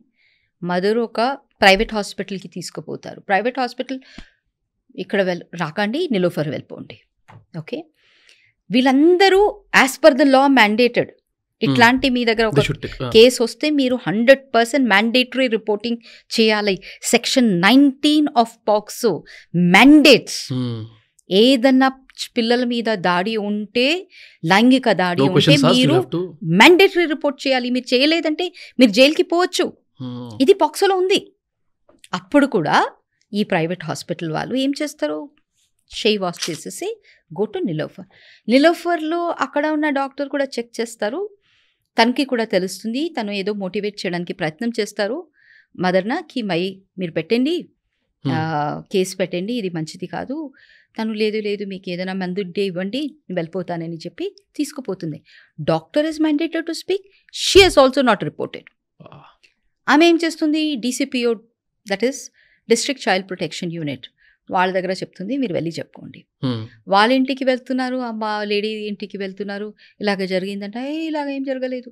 మదరు ఒక ప్రైవేట్ హాస్పిటల్కి తీసుకుపోతారు. ప్రైవేట్ హాస్పిటల్ ఇక్కడ రాకండి, నిలోఫర్ వెళ్ళిపోండి. ఓకే, వీళ్ళందరూ as per the law mandated. ఇట్లాంటి మీ దగ్గర ఒక కేసు వస్తే మీరు 100% మ్యాండేటరీ రిపోర్టింగ్ చేయాలి. Section 19 of POCSO mandates. ఏదన్నా పిల్లల మీద దాడి ఉంటే, లైంగిక దాడి ఉంటే మీరు మ్యాండేటరీ రిపోర్ట్ చేయాలి. మీరు చేయలేదంటే మీరు జైలుకి పోవచ్చు. ఇది పాక్సోలో ఉంది. అప్పుడు కూడా ఈ ప్రైవేట్ హాస్పిటల్ వాళ్ళు ఏం చేస్తారు, షేవ్ వాష్ చేసేసి గో టు నిలోఫర్లో అక్కడ ఉన్న డాక్టర్ కూడా చెక్ చేస్తారు. తనకి కూడా తెలుస్తుంది, తను ఏదో మోటివేట్ చేయడానికి ప్రయత్నం చేస్తారు మదర్న, కి మీరు పెట్టండి, కేసు పెట్టండి, ఇది మంచిది కాదు. తను లేదు మీకు ఏదైనా మందు ఉంటే ఇవ్వండి, వెళ్ళిపోతానని చెప్పి తీసుకుపోతుంది. Doctor is mandated to speak, she has also not reported. ఆమె ఏం చేస్తుంది, DCPO, that is district child protection unit, వాళ్ళ దగ్గర చెప్తుంది, మీరు వెళ్ళి చెప్పుకోండి. వాళ్ళ ఇంటికి వెళ్తున్నారు, అమ్మ లేడీ ఇంటికి వెళ్తున్నారు, ఇలాగ జరిగిందంట, ఇలాగ ఏం జరగలేదు.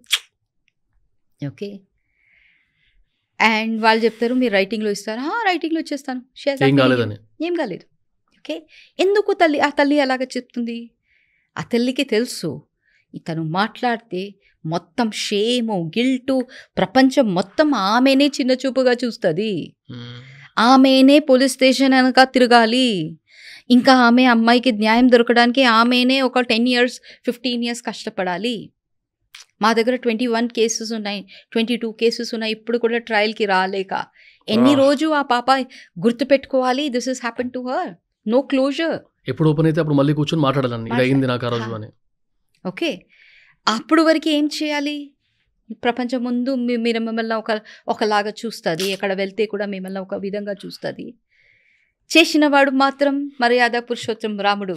ఓకే, అండ్ వాళ్ళు చెప్తారు మీరు రైటింగ్లో ఇస్తారా, రైటింగ్లో ఇచ్చేస్తాను, ఏం కాలేదు. ఓకే, ఎందుకు ఆ తల్లి అలాగ చెప్తుంది? ఆ తల్లికి తెలుసు ఇతను మాట్లాడితే మొత్తం షేము, గిల్టు, ప్రపంచం మొత్తం ఆమెనే చిన్న చూపుగా చూస్తుంది. ఆమెనే పోలీస్ స్టేషన్ వెనక తిరగాలి. ఇంకా ఆమె అమ్మాయికి న్యాయం దొరకడానికి ఆమెనే ఒక 10 years 15 years కష్టపడాలి. మా దగ్గర 21 కేసెస్ ఉన్నాయి, 22 కేసెస్ ఉన్నాయి. ఇప్పుడు కూడా ట్రయల్కి రాలేక ఎన్ని రోజు ఆ పాప గుర్తుపెట్టుకోవాలి, this is happen to her, no closure. ఎప్పుడు ఓపెన్ అయితే అప్పుడు మళ్ళీ కూర్చొని మాట్లాడాలని, ఇది అయింది నాకు ఆ రోజు అని. ఓకే, అప్పుడు వరకు ఏం చేయాలి? ప్రపంచం ముందు మీరు మిమ్మల్ని ఒకలాగా చూస్తుంది, ఎక్కడ వెళ్తే కూడా మిమ్మల్ని ఒక విధంగా చూస్తుంది. చేసిన వాడు మాత్రం మర్యాద పురుషోత్తం రాముడు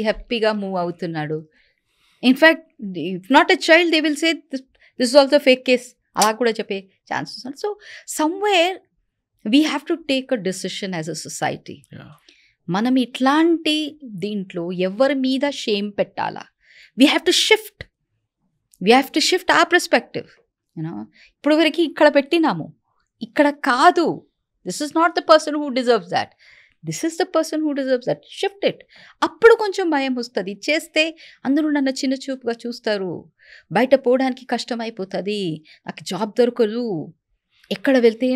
హ్యాపీగా మూవ్ అవుతున్నాడు. In fact if not a child they will say this is also fake case, అలా కూడా చెప్పే ఛాన్సెస్ ఉన్నాయి. So somewhere we have to take a decision as a society. మనం ఇట్లాంటి దీంట్లో ఎవరి మీద షేమ్ పెట్టాలా? వీ హ్యావ్ టు షిఫ్ట్ ఆ పర్స్పెక్టివ్. యూనో, ఇప్పుడు వరకు ఇక్కడ పెట్టినాము, ఇక్కడ కాదు. This is not the person who deserves that, this is the person who deserves that. Shift it. అప్పుడు కొంచెం భయం వస్తుంది. చేస్తే అందరూ నన్ను చిన్న చూపుగా చూస్తారు, బయట పోవడానికి కష్టం అయిపోతుంది, నాకు జాబ్ దొరకదు, ఎక్కడ వెళ్తే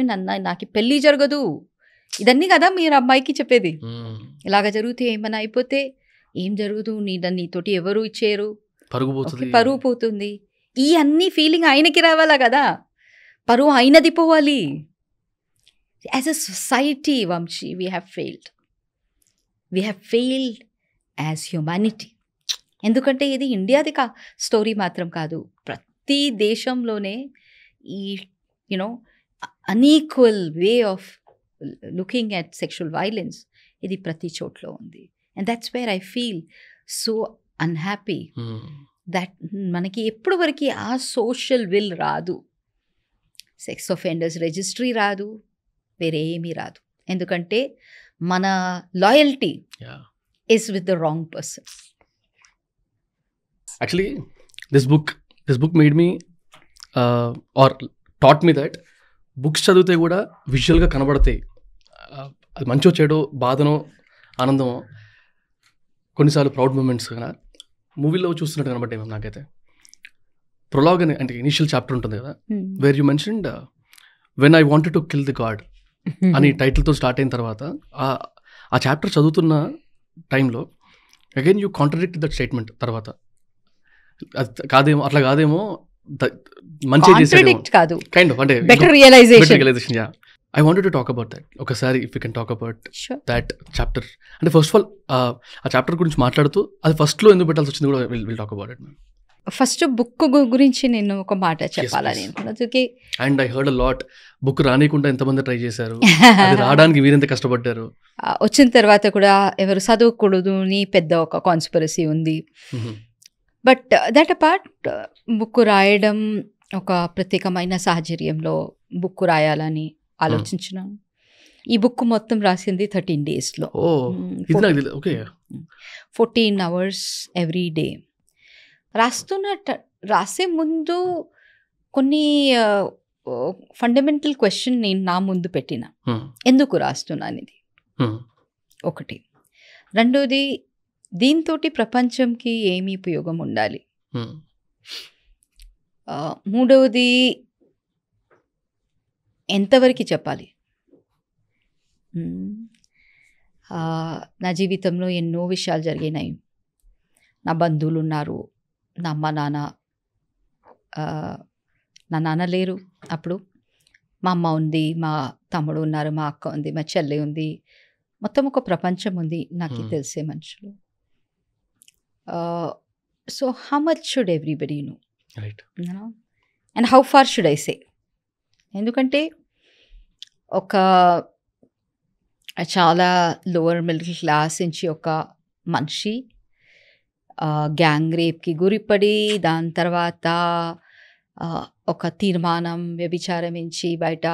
నాకు పెళ్ళి జరగదు. ఇదన్నీ కదా మీరు అమ్మాయికి చెప్పేది. ఇలాగ జరిగితే ఏమైనా అయిపోతే ఏం జరగదు, నీతోటి ఎవరు ఇచ్చేరు, పరువు పోతుంది. ఈ అన్ని ఫీలింగ్ ఆయనకి రావాలా కదా, పరువు అయినది పోవాలి. As a society Vamshi we have failed as humanity. ఎందుకంటే ఇది ఇండియాది స్టోరీ మాత్రం కాదు, ప్రతి దేశంలోనే ఈ you know unequal way of looking at sexual violence ఇది ప్రతి చోట్లో ఉంది. And that's where I feel so unhappy that మనకి ఎప్పుడు వరకు ఆ సోషల్ విల్ రాదు, సెక్స్ ఆఫెండర్స్ రిజిస్ట్రీ రాదు, వేరే ఏమీ రాదు. ఎందుకంటే మన loyalty is with the wrong person. Actually, this book made me or taught me that books చదివితే కూడా విజువల్గా కనబడతాయి. అది మంచో చెడో, బాధనో ఆనందమో, కొన్నిసార్లు ప్రౌడ్ మూమెంట్స్ కదా మూవీలో చూస్తున్నట్టు కనబడ్డాయి మ్యామ్ నాకైతే. ప్రొలాగ్ అని అంటే ఇనిషియల్ చాప్టర్ ఉంటుంది కదా, where you mentioned when I wanted to kill the god అని టైటిల్తో స్టార్ట్ అయిన తర్వాత ఆ చాప్టర్ చదువుతున్న టైంలో again you contradict that statement. తర్వాత కాదేమో, అట్లా కాదేమో, మంచి కాదు, కైండ్ ఆఫ్ అంటే better realisation. I wanted to talk about that. ఒకసారి if you can talk about that chapter. అంటే ఫస్ట్ ఆఫ్ ఆల్ ఆ చాప్టర్ గురించి మాట్లాడుతూ అది ఫస్ట్లో ఎందుకు పెట్టాల్సి వచ్చింది కూడా will talk about it. First book గురించి నేను ఒక మాట చెప్పాలని అనుకున్నాను. And I heard a lot, book రానికుండా ఎంతమంది ట్రై చేశారు, అది రావడానికి వీరెంత కష్టపడ్డారు. వచ్చిన తర్వాత కూడా ఎవరు చదవకూడదు అని పెద్ద ఒక కాన్స్పిరసీ ఉంది. బట్ దట్ అపార్ట్, బుక్ రాయడం ఒక ప్రత్యేకమైన సాహచర్యంలో బుక్ రాయాలని ఆలోచించినాను. ఈ బుక్ మొత్తం రాసింది 13 daysలో, 14 hours ఎవ్రీ డే. రాసే ముందు కొన్ని ఫండమెంటల్ క్వశ్చన్ నేను నా ముందు పెట్టిన, ఎందుకు రాస్తున్నాను ఇది ఒకటి. రెండోది, దీంతో ప్రపంచంకి ఏమి ఉపయోగం ఉండాలి. మూడవది, ఎంతవరకు చెప్పాలి. నా జీవితంలో ఎన్నో విషయాలు జరిగినాయి. నా బంధువులు ఉన్నారు, నా అమ్మ నాన్న, నా నాన్న లేరు అప్పుడు, మా అమ్మ ఉంది, మా తమ్ముడు ఉన్నారు, మా అక్క ఉంది, మా చెల్లి ఉంది, మొత్తం ఒక ప్రపంచం ఉంది నాకు తెలిసే మనుషులు. So how much should everybody know, and how far should I say. ఎందుకంటే ఒక చాలా లోవర్ మిడిల్ క్లాస్ నుంచి ఒక మనిషి గ్యాంగ్ రేప్కి గురిపడి, దాని తర్వాత ఒక తీర్మానం వ్యభిచారమించి బయట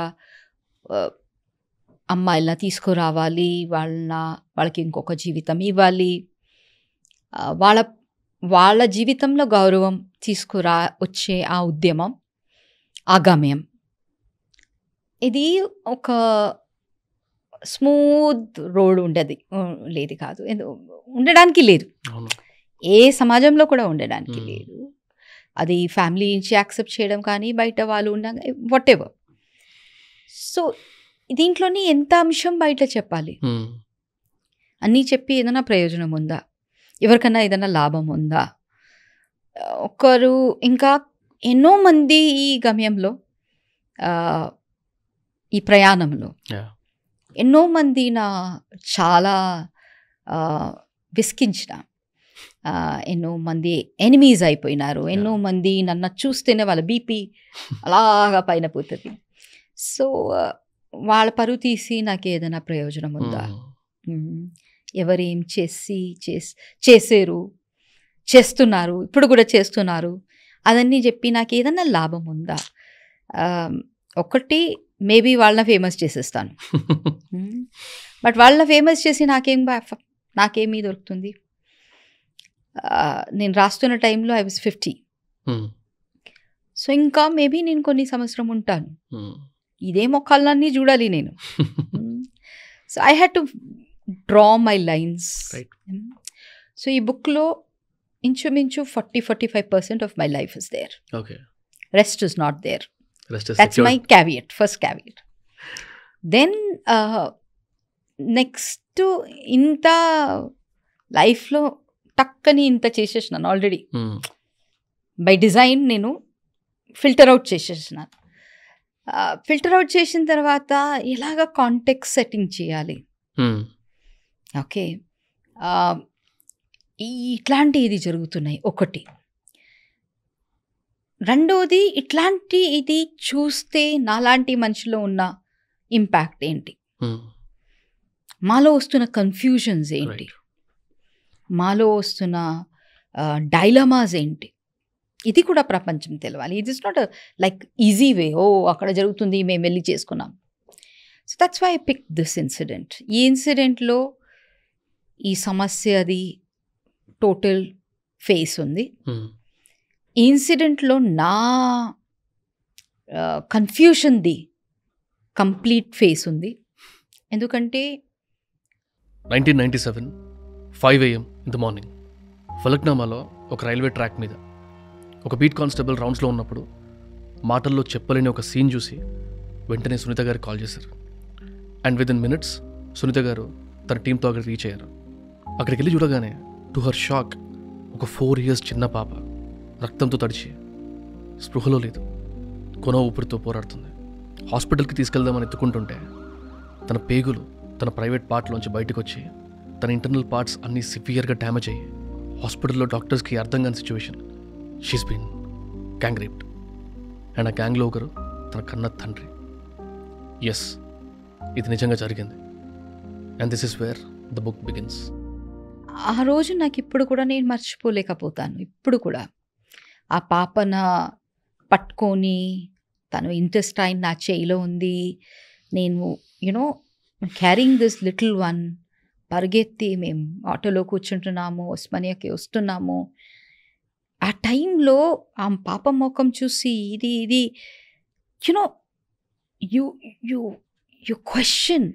అమ్మాయిలను తీసుకురావాలి, వాళ్ళకి ఇంకొక జీవితం ఇవ్వాలి, వాళ్ళ జీవితంలో గౌరవం వచ్చే ఆ ఉద్యమం, ఆ గమ్యం, ఇది ఒక స్మూత్ రోడ్ ఉండేది లేదు కాదు, ఉండడానికి లేదు, అవును. ఏ సమాజంలో కూడా ఉండడానికి లేదు. అది ఫ్యామిలీ నుంచి యాక్సెప్ట్ చేయడం కానీ, బయట వాళ్ళు ఉన్న వాట్ ఎవర్. సో దీంట్లోని ఎంత అంశం బయట చెప్పాలి? అన్నీ చెప్పి ఏదైనా ప్రయోజనం ఉందా? ఎవరికన్నా ఏదైనా లాభం ఉందా? ఒకరు ఇంకా ఎన్నో మంది ఈ గమ్యంలో, ఈ ప్రయాణంలో ఎన్నో మంది నా చాలా విసిగించిన, ఎన్నో మంది ఎనిమీస్ అయిపోయినారు. ఎన్నో మంది నన్ను చూస్తేనే వాళ్ళ బీపీ అలాగా పైన పోతుంది. సో వాళ్ళ పరువు తీసి నాకు ఏదైనా ప్రయోజనం ఉందా? ఎవరేం చేసారు, చేస్తున్నారు, ఇప్పుడు కూడా చేస్తున్నారు, అదన్నీ చెప్పి నాకు ఏదైనా లాభం ఉందా? ఒకటి మేబీ వాళ్ళని ఫేమస్ చేసేస్తాను, బట్ వాళ్ళని ఫేమస్ చేసి నాకేమీ దొరుకుతుంది? నేను రాస్తున్న టైంలో I was 50. సో ఇంకా మేబీ నేను కొన్ని సంవత్సరం ఉంటాను. ఇదే మొక్కలన్నీ చూడాలి నేను. So I had to draw my lines. So ఈ బుక్లో ఇంచుమించు 40-45% of my life is there. Rest is not there. That's my caveat, first caveat. Then next ఇంత లైఫ్లో టక్కని ఇంత చేసేసినాను ఆల్రెడీ. బై డిజైన్ నేను ఫిల్టర్ అవుట్ చేసేసినాను. ఫిల్టర్ అవుట్ చేసిన తర్వాత ఎలాగ కాంటెక్స్ట్ సెట్టింగ్ చేయాలి, ఓకే, ఇట్లాంటి ఇది జరుగుతున్నాయి ఒకటి. రెండోది, ఇట్లాంటి ఇది చూస్తే నాలాంటి మనిషిలో ఉన్న ఇంపాక్ట్ ఏంటి, మాలో వస్తున్న కన్ఫ్యూజన్స్ ఏంటి, మాలో వస్తున్న డైలమాస్ ఏంటి, ఇది కూడా ప్రపంచం తెలవాలి. It is not like easy way, అక్కడ జరుగుతుంది మేము వెళ్ళి చేసుకున్నాం. So that's why I pick this incident. ఈ ఇన్సిడెంట్లో ఈ సమస్యది టోటల్ ఫేస్ ఉంది. ఈ ఇన్సిడెంట్లో నా కన్ఫ్యూషన్ది కంప్లీట్ ఫేస్ ఉంది. ఎందుకంటే 1997 5 AM ఇన్ ద మార్నింగ్ ఫలక్నామాలో ఒక రైల్వే ట్రాక్ మీద ఒక బీట్ కానిస్టేబుల్ రౌండ్స్లో ఉన్నప్పుడు మాటల్లో చెప్పలేని ఒక సీన్ చూసి వెంటనే సునీత గారికి కాల్ చేశారు. అండ్ విదిన్ మినిట్స్ సునీత గారు తన టీంతో అక్కడికి రీచ్ అయ్యారు. అక్కడికి వెళ్ళి చూడగానే టు హర్ షాక్ ఒక 4 years చిన్న పాప రక్తంతో తడిచి స్పృహలో లేదు, కొన ఊపిరితో పోరాడుతుంది. హాస్పిటల్కి తీసుకెళ్దామని ఎత్తుకుంటుంటే తన పేగులు తన ప్రైవేట్ పార్ట్లోంచి బయటకు వచ్చి తన ఇంటర్నల్ పార్ట్స్ అన్నీ సివియర్గా డ్యామేజ్ అయ్యి హాస్పిటల్లో డాక్టర్స్కి అర్థం కాని situation. She's been gang raped. And ఆ గ్యాంగ్లో ఒకరు తన కన్న తండ్రి. ఎస్, ఇది నిజంగా జరిగింది. And this is where the book begins. ఆ రోజు నాకు ఇప్పుడు కూడా నేను మర్చిపోలేకపోతాను. ఇప్పుడు కూడా ఆ పాపన పట్టుకొని తను ఇంటెస్టైన్ నా చేయిలో ఉంది, నేను you know carrying this little one, పరిగెత్తి మేము ఆటోలో కూర్చుంటున్నాము, ఉస్మానియాకి వస్తున్నాము. ఆ టైంలో ఆ పాప ముఖం చూసి ఇది you know you question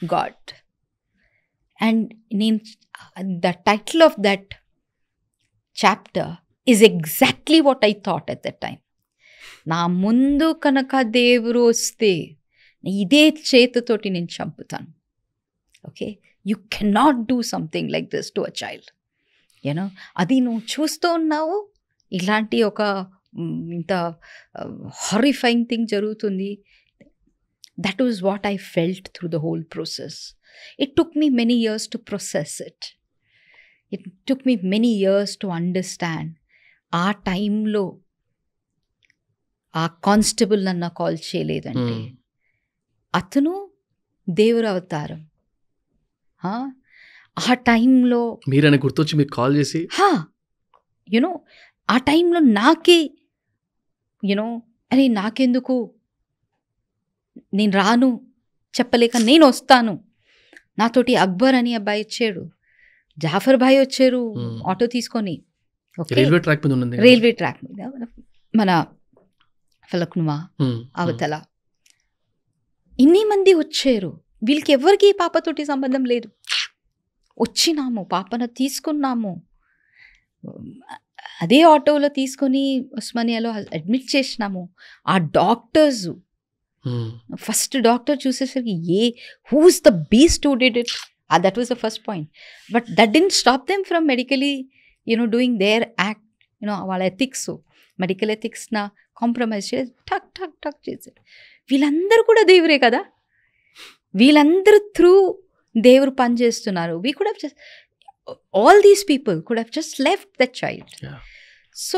God. And నేను the title of that chapter is exactly what I thought at that time. నా ముందు కనుక దేవుడు వస్తే ఇదే చేతితోటి నేను చంపుతాను. Okay, you cannot do something like this to a child. You know, అది నువ్వు చూస్తూ ఉన్నావు, ఇలాంటి ఒక ఇంత హారిఫైయింగ్ థింగ్ జరుగుతుంది. That was what I felt through the whole process. It took me many years to process it. It took me many years to understand. ఆ టైంలో ఆ కానిస్టేబుల్ నన్ను కాల్ చేయలేదంటే అతను దేవుడు అవతారం. ఆ టైంలో మీరని గుర్తొచ్చి మీకు కాల్ చేసి యునో ఆ టైంలో నాకే యునో అరే నాకెందుకు, నేను రాను చెప్పలేక నేను వస్తాను. నాతోటి అక్బర్ అని అబ్బాయి వచ్చాడు, జాఫర్ భాయ్ వచ్చారు ఆటో తీసుకొని. రైల్వే ట్రాక్ మీద ఉన్నది, రైల్వే ట్రాక్ మీద మన ఫలక్నుమా అవతల ఇన్ని మంది వచ్చారు. వీళ్ళకి ఎవరికి ఈ పాపతోటి సంబంధం లేదు. వచ్చినాము, పాపను తీసుకున్నాము, అదే ఆటోలో తీసుకొని ఉస్మానియాలో అడ్మిట్ చేసినాము. ఆ డాక్టర్స్ ఫస్ట్ డాక్టర్ చూసేసరికి who's the beast who did it, that was the first point. But that didn't stop them from medically doing their act. వాళ్ళ ఎథిక్స్, మెడికల్ ఎథిక్స్న కాంప్రమైజ్ చేసి టక్ టక్ టక్ చేశారు. వీళ్ళందరూ కూడా దేవురే కదా, వీళ్ళందరూ త్రూ దేవుడు పనిచేస్తున్నారు. We could have just all these people could have just left that child. Yeah. So,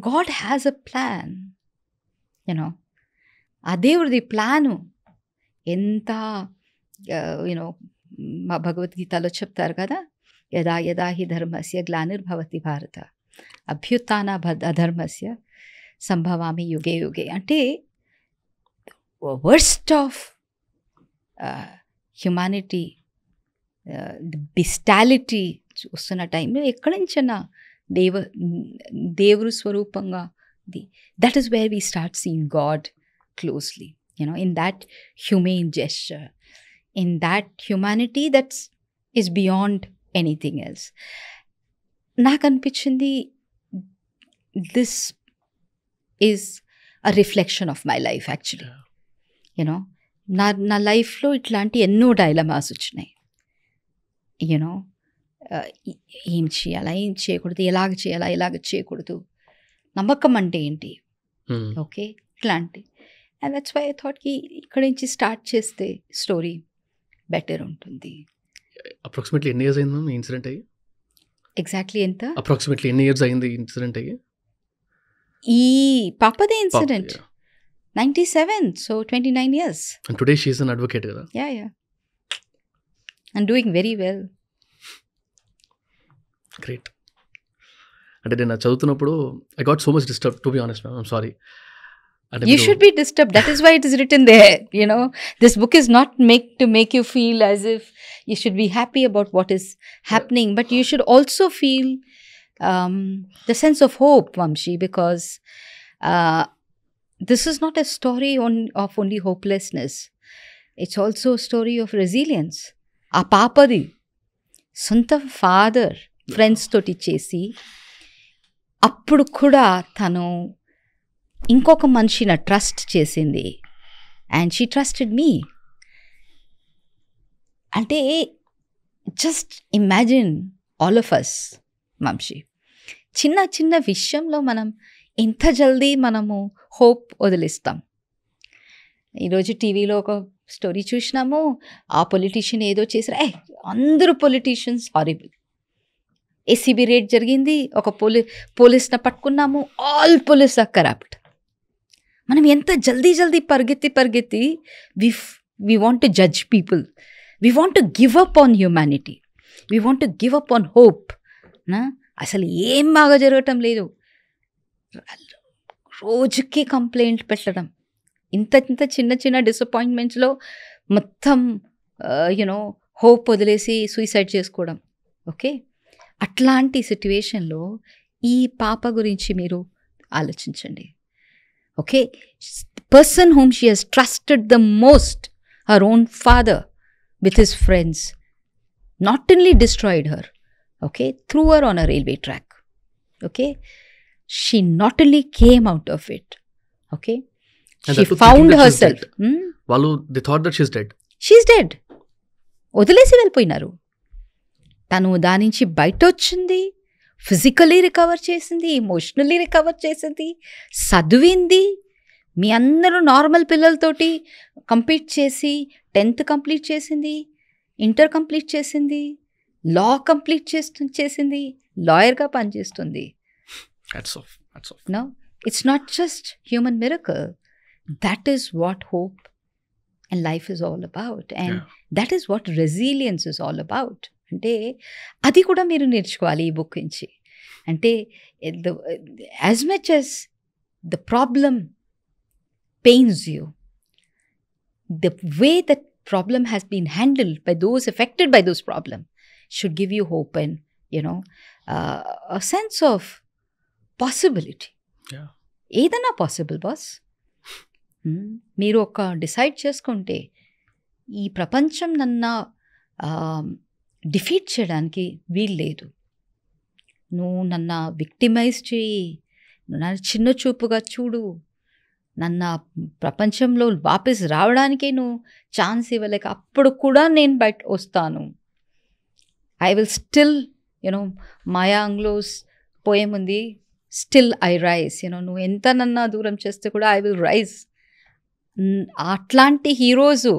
God has a plan. ఆ దేవుడిది ప్లాను ఎంత మా భగవద్గీతలో చెప్తారు కదా, యదా యదా హి ధర్మస్య గ్లానిర్భవతి భారత అభ్యుత్థాన అధర్మస్య సంభవామి యుగే యుగే. అంటే వర్స్ట్ ఆఫ్ హ్యుమానిటీ, బిస్టాలిటీ వస్తున్న టైంలో ఎక్కడి నుంచైనా దేవుడు స్వరూపంగా that is where we start seeing God closely, in that human gesture, in that humanity that's is beyond anything else. నాకు అనిపించింది this is a reflection of my life actually. నా లైఫ్లో ఇట్లాంటి ఎన్నో డైలమాస్ వచ్చినాయి. ఏం చేయాలా, ఏం చేయకూడదు, ఎలాగ చేయాలా, ఎలాగ చేయకూడదు, నమ్మకం అంటే ఏంటి, ఓకే, ఇట్లాంటి. అండ్ దట్స్ వై ఐ థాట్కి ఇక్కడి నుంచి స్టార్ట్ చేస్తే స్టోరీ బెటర్ ఉంటుంది. అప్రాక్సిమేట్లీ ఎన్ని ఇయర్స్ అయింది ఇన్సిడెంట్ అయ్యి? ఎగ్జాక్ట్లీ ఎంత? అప్రాక్సిమేట్లీ ఎన్ని ఇయర్స్ అయింది ఇన్సిడెంట్ అయ్యి? ఈ పాపదే incident 97, so 29 years. And today she is an advocate కదా? Yeah. And doing very well. Great. అంటే నేను చదువుతున్నప్పుడు I got so much disturbed, to be honest, ma'am. I'm sorry. You should be disturbed. That is why it is written there. This book is not to make you feel as if you should be happy about what is happening, but you should also feel the sense of hope, Vamshi, because this is not a story of only hopelessness. It's also a story of resilience. ఆ పాపది సొంత father friends తోటి చేసి అప్పుడు కూడా తను ఇంకొక మనిషిని ట్రస్ట్ చేసింది. And she trusted me. అంటే just imagine all of us Vamshi, చిన్న చిన్న విషయంలో మనం ఎంత జల్దీ మనము హోప్ వదిలిస్తాం. ఈరోజు టీవీలో ఒక స్టోరీ చూసినాము, ఆ పొలిటీషియన్ ఏదో చేశారు, అందరూ పొలిటీషియన్స్ హారిబుల్, ఏసీబీ రేడ్ జరిగింది, ఒక పోలీస్ని పట్టుకున్నాము, ఆల్ పోలీస్ ఆర్ కరప్ట్. మనం ఎంత జల్దీ పరిగెత్తి we want to judge people, we want to give up on humanity, we want to give up on hope. అసలు ఏం బాగా జరగటం లేదు, రోజుకి కంప్లైంట్ పెట్టడం, ఇంత చిన్న డిసప్పాయింట్మెంట్స్లో మొత్తం హోప్ వదిలేసి సూసైడ్ చేసుకోవడం. ఓకే, అట్లాంటి సిట్యువేషన్లో ఈ పాప గురించి మీరు ఆలోచించండి. Okay, person whom she has trusted the most, her own father with his friends, not only destroyed her, okay, threw her on a railway track. Okay, she not only came out of it, okay, and she found herself. They thought that she's dead. She's dead. వదిలేసి వెళ్ళిపోయినారు. తను దాని నుంచి బయట వచ్చింది, physically recover చేసింది, emotionally recover చేసింది, చదివింది. మీ అందరూ నార్మల్ పిల్లలతోటి కంప్లీట్ చేసి 10th కంప్లీట్ చేసింది, ఇంటర్ కంప్లీట్ చేసింది, లా కంప్లీట్ చేసింది, లాయర్గా పనిచేస్తుంది. No, it's not just human miracle. That is what hope and life is all about. And that is what resilience is all about. అంటే అది కూడా మీరు నేర్చుకోవాలి ఈ బుక్ నుంచి. అంటే as much as the problem pains you, the way that problem has been handled by those affected by those problem should give you hope and a sense of possibility. ఏదైనా possible boss. మీరు ఒక decide చేసుకుంటే ఈ ప్రపంచం నన్ను defeat చేయడానికి వీల్లేదు. నువ్వు నన్ను విక్టిమైజ్ చేయి, నువ్వు నన్ను చిన్న చూపుగా చూడు, నన్ను ప్రపంచంలో వాపస్ రావడానికే నువ్వు ఛాన్స్ ఇవ్వలేక అప్పుడు కూడా నేను బయట వస్తాను. I will still Maya Angelou's poem ఉంది, స్టిల్ ఐ రైజ్. నువ్వు ఎంత నన్ను దూరం చేస్తే కూడా ఐ విల్ రైజ్. అట్లాంటి హీరోసు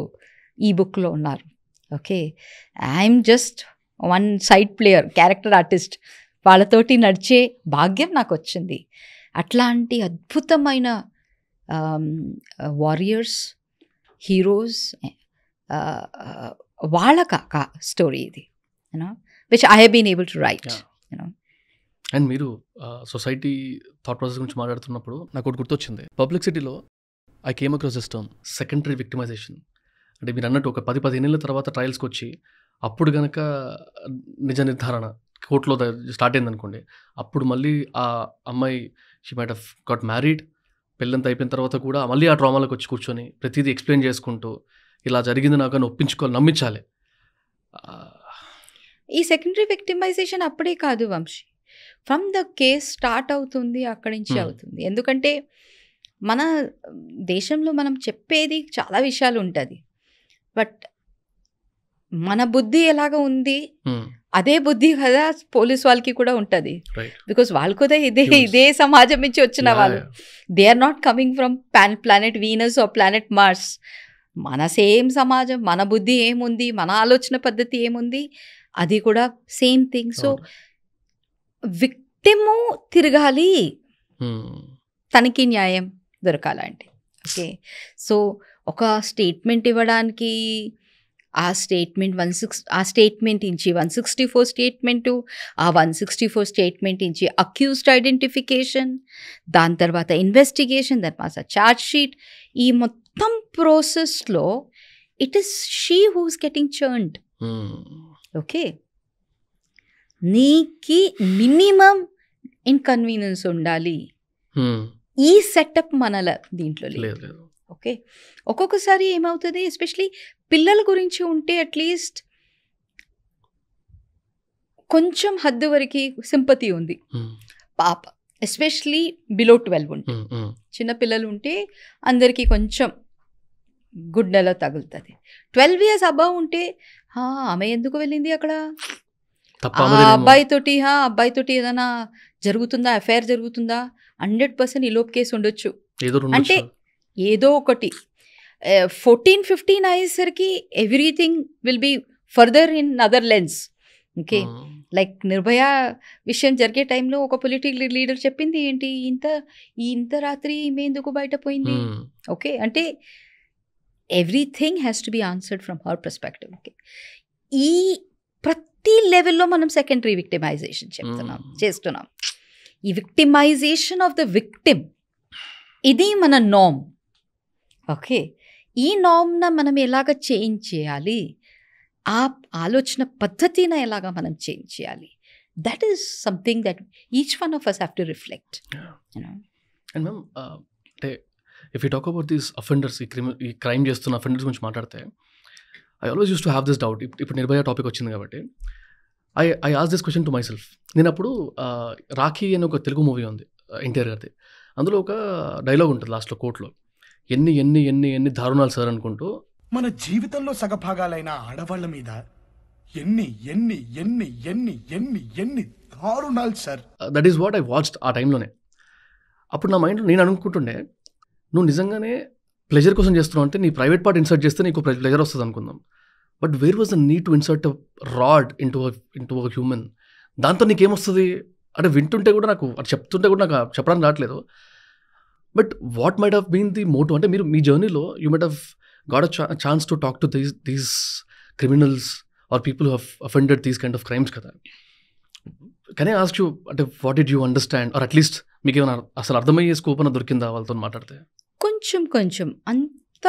ఈ బుక్లో ఉన్నారు. Okay, I'm just one side player, character artist. వాళ్ళతోటి నడిచే భాగ్యం నాకు వచ్చింది. అట్లాంటి అద్భుతమైన వారియర్స్, హీరోస్, వాళ్ళ స్టోరీ ఇది, which I have been able to write. And మీరు సొసైటీ థాట్ ప్రాసెస్ గురించి మాట్లాడుతున్నప్పుడు నాకు ఒకటి గుర్తొచ్చింది. పబ్లిసిటీలో I came across this term secondary victimisation. అంటే మీరు అన్నట్టు ఒక 10-15 ఏళ్ళ తర్వాత ట్రయల్స్కి వచ్చి అప్పుడు కనుక నిజ నిర్ధారణ కోర్టులో స్టార్ట్ అయిందనుకోండి, అప్పుడు మళ్ళీ ఆ అమ్మాయి she might have got married, పెళ్ళంతా అయిపోయిన తర్వాత కూడా మళ్ళీ ఆ ట్రామాలకు వచ్చి కూర్చొని ప్రతిదీ ఎక్స్ప్లెయిన్ చేసుకుంటూ ఇలా జరిగింది నాకు అని ఒప్పించుకోవాలి, నమ్మించాలి. ఈ సెకండరీ విక్టిమైజేషన్ అప్పుడే కాదు Vamshi, from the case start అవుతుంది, అక్కడి నుంచి అవుతుంది. ఎందుకంటే మన దేశంలో మనం చెప్పేది చాలా విషయాలు ఉంటుంది, బట్ మన బుద్ధి ఎలాగ ఉంది అదే బుద్ధి కదా పోలీస్ వాళ్ళకి కూడా ఉంటుంది. బికాస్ వాళ్ళు కూడా ఇదే సమాజం నుంచి వచ్చిన వాళ్ళు. They are not coming from planet Venus or planet Mars. మన సేమ్ సమాజం, మన బుద్ధి ఏముంది, మన ఆలోచన పద్ధతి ఏముంది, అది కూడా సేమ్ థింగ్. సో విక్టిము తిరగాలి, తనకి న్యాయం దొరకాలంటే. ఓకే, సో ఒక స్టేట్మెంట్ ఇవ్వడానికి ఆ స్టేట్మెంట్ నుంచి 164 స్టేట్మెంటు, ఆ 164 స్టేట్మెంట్ నుంచి అక్యూజ్డ్ ఐడెంటిఫికేషన్, దాని తర్వాత ఇన్వెస్టిగేషన్, దాని తర్వాత ఛార్జ్ షీట్, ఈ మొత్తం ప్రాసెస్లో it is she who's getting churned. Okay, నీకి మినిమం ఇన్కన్వీనియన్స్ ఉండాలి. ఈ సెటప్ మనల దీంట్లో లేదు. ఓకే, ఒక్కొక్కసారి ఏమవుతుంది, ఎస్పెషలీ పిల్లల గురించి ఉంటే అట్లీస్ట్ కొంచెం హద్దు వరకు సింపతి ఉంది. పాప ఎస్పెషలీ బిలో 12 ఉంటే, చిన్న పిల్లలు ఉంటే అందరికీ కొంచెం గుడ్డలో తగులుతుంది. 12 years అబ్బాయి ఉంటే ఆమె ఎందుకు వెళ్ళింది అక్కడ, అబ్బాయితోటి ఏదైనా జరుగుతుందా, అఫైర్ జరుగుతుందా, 100% ఈలోపు కేసు ఉండొచ్చు. అంటే ఏదో ఒకటి 14-15 అయ్యేసరికి everything will be further in other lens. Okay, like Nirbhaya విషయం జరిగే టైంలో ఒక పొలిటికల్ లీడర్ చెప్పింది ఏంటి, ఇంత రాత్రి ఈమె ఎందుకు బయట పోయింది. ఓకే, అంటే everything has to be answered from her perspective. Okay, ఈ ప్రతి లెవెల్లో మనం సెకండరీ విక్టిమైజేషన్ చేస్తున్నాం. ఈ విక్టిమైజేషన్ ఆఫ్ ద విక్టిమ్, ఇది మన నార్మ్. ఓకే, ఈ నార్మ్న మనం ఎలాగ చేంజ్ చేయాలి, ఆ ఆలోచన పద్ధతిని ఎలాగ మనం చేంజ్ చేయాలి, that is something that each one of us have to reflect. And ma'am, అంటే if you talk about these offenders, ఈ క్రైమ్ చేస్తున్న అఫెండర్స్ గురించి మాట్లాడితే I always use to have this doubt. ఇప్పుడు నిర్భయ టాపిక్ వచ్చింది కాబట్టి I ask this question to myself. నేను అప్పుడు రాఖీ అని ఒక తెలుగు మూవీ ఉంది ఎన్టీఆర్ గారిది, అందులో ఒక డైలాగ్ ఉంటుంది లాస్ట్లో కోర్టులో, ఎన్ని ఎన్ని ఎన్ని ఎన్ని దారుణాలు సార్ అనుకుంటూ, మన జీవితంలో సగభాగాలైన ఆడవాళ్ళ మీద ఎన్ని ఎన్ని ఎన్ని ఎన్ని ఎన్ని ఎన్ని దారుణాలు sir. That is what I watched ఆ టైంలోనే. అప్పుడు నా మైండ్లో నేను అనుకుంటుండే, నువ్వు నిజంగానే ప్లెజర్ కోసం చేస్తున్నావు అంటే నీ ప్రైవేట్ పార్ట్ ఇన్సర్ట్ చేస్తే నీకు ప్లెజర్ వస్తుంది అనుకుందాం. But where was the need to insert rod into ఒక హ్యూమన్? దాంతో నీకేమొస్తుంది అంటే వింటుంటే కూడా నాకు, అది చెప్తుంటే కూడా నాకు చెప్పడానికి రావట్లేదు. But what might have been the motive? అంటే మీరు మీ జర్నీలో you might have got a chance to talk to these criminals or people who have offended these kind of crimes కదా. కెన్ ఐ ఆస్క్ యూ, అంటే what did you understand, or at least మీకు ఏమైనా అసలు అర్థమయ్యే స్కోప్ అన్న దొరికిందా వాళ్ళతో మాట్లాడితే? కొంచెం అంత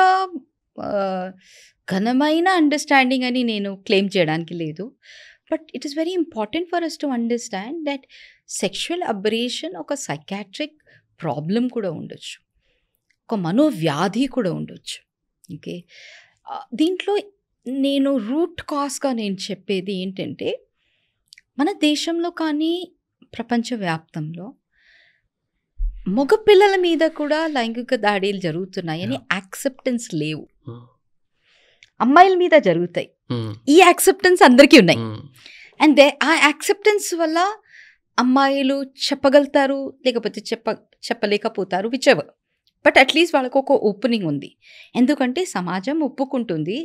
ఘనమైన అండర్స్టాండింగ్ అని నేను క్లెయిమ్ చేయడానికి లేదు. But it is very important for us to understand that sexual aberration ఒక సైకాట్రిక్ ప్రాబ్లం కూడా ఉండొచ్చు, ఒక మనోవ్యాధి కూడా ఉండొచ్చు. ఓకే, దీంట్లో నేను రూట్ కాజ్గా నేను చెప్పేది ఏంటంటే, మన దేశంలో కానీ ప్రపంచవ్యాప్తంలో మగపిల్లల మీద కూడా లైంగిక దాడులు జరుగుతున్నాయని యాక్సెప్టెన్స్ లేవు. అమ్మాయిల మీద జరుగుతాయి, ఈ యాక్సెప్టెన్స్ అందరికీ ఉన్నాయి. అండ్ ఆ యాక్సెప్టెన్స్ వల్ల అమ్మాయిలు చెప్పగలుగుతారు, లేకపోతే చెప్పలేకపోతారు, విచెవర్. బట్ అట్లీస్ట్ వాళ్ళకు ఒక ఓపెనింగ్ ఉంది. ఎందుకంటే సమాజం ఒప్పుకుంటుంది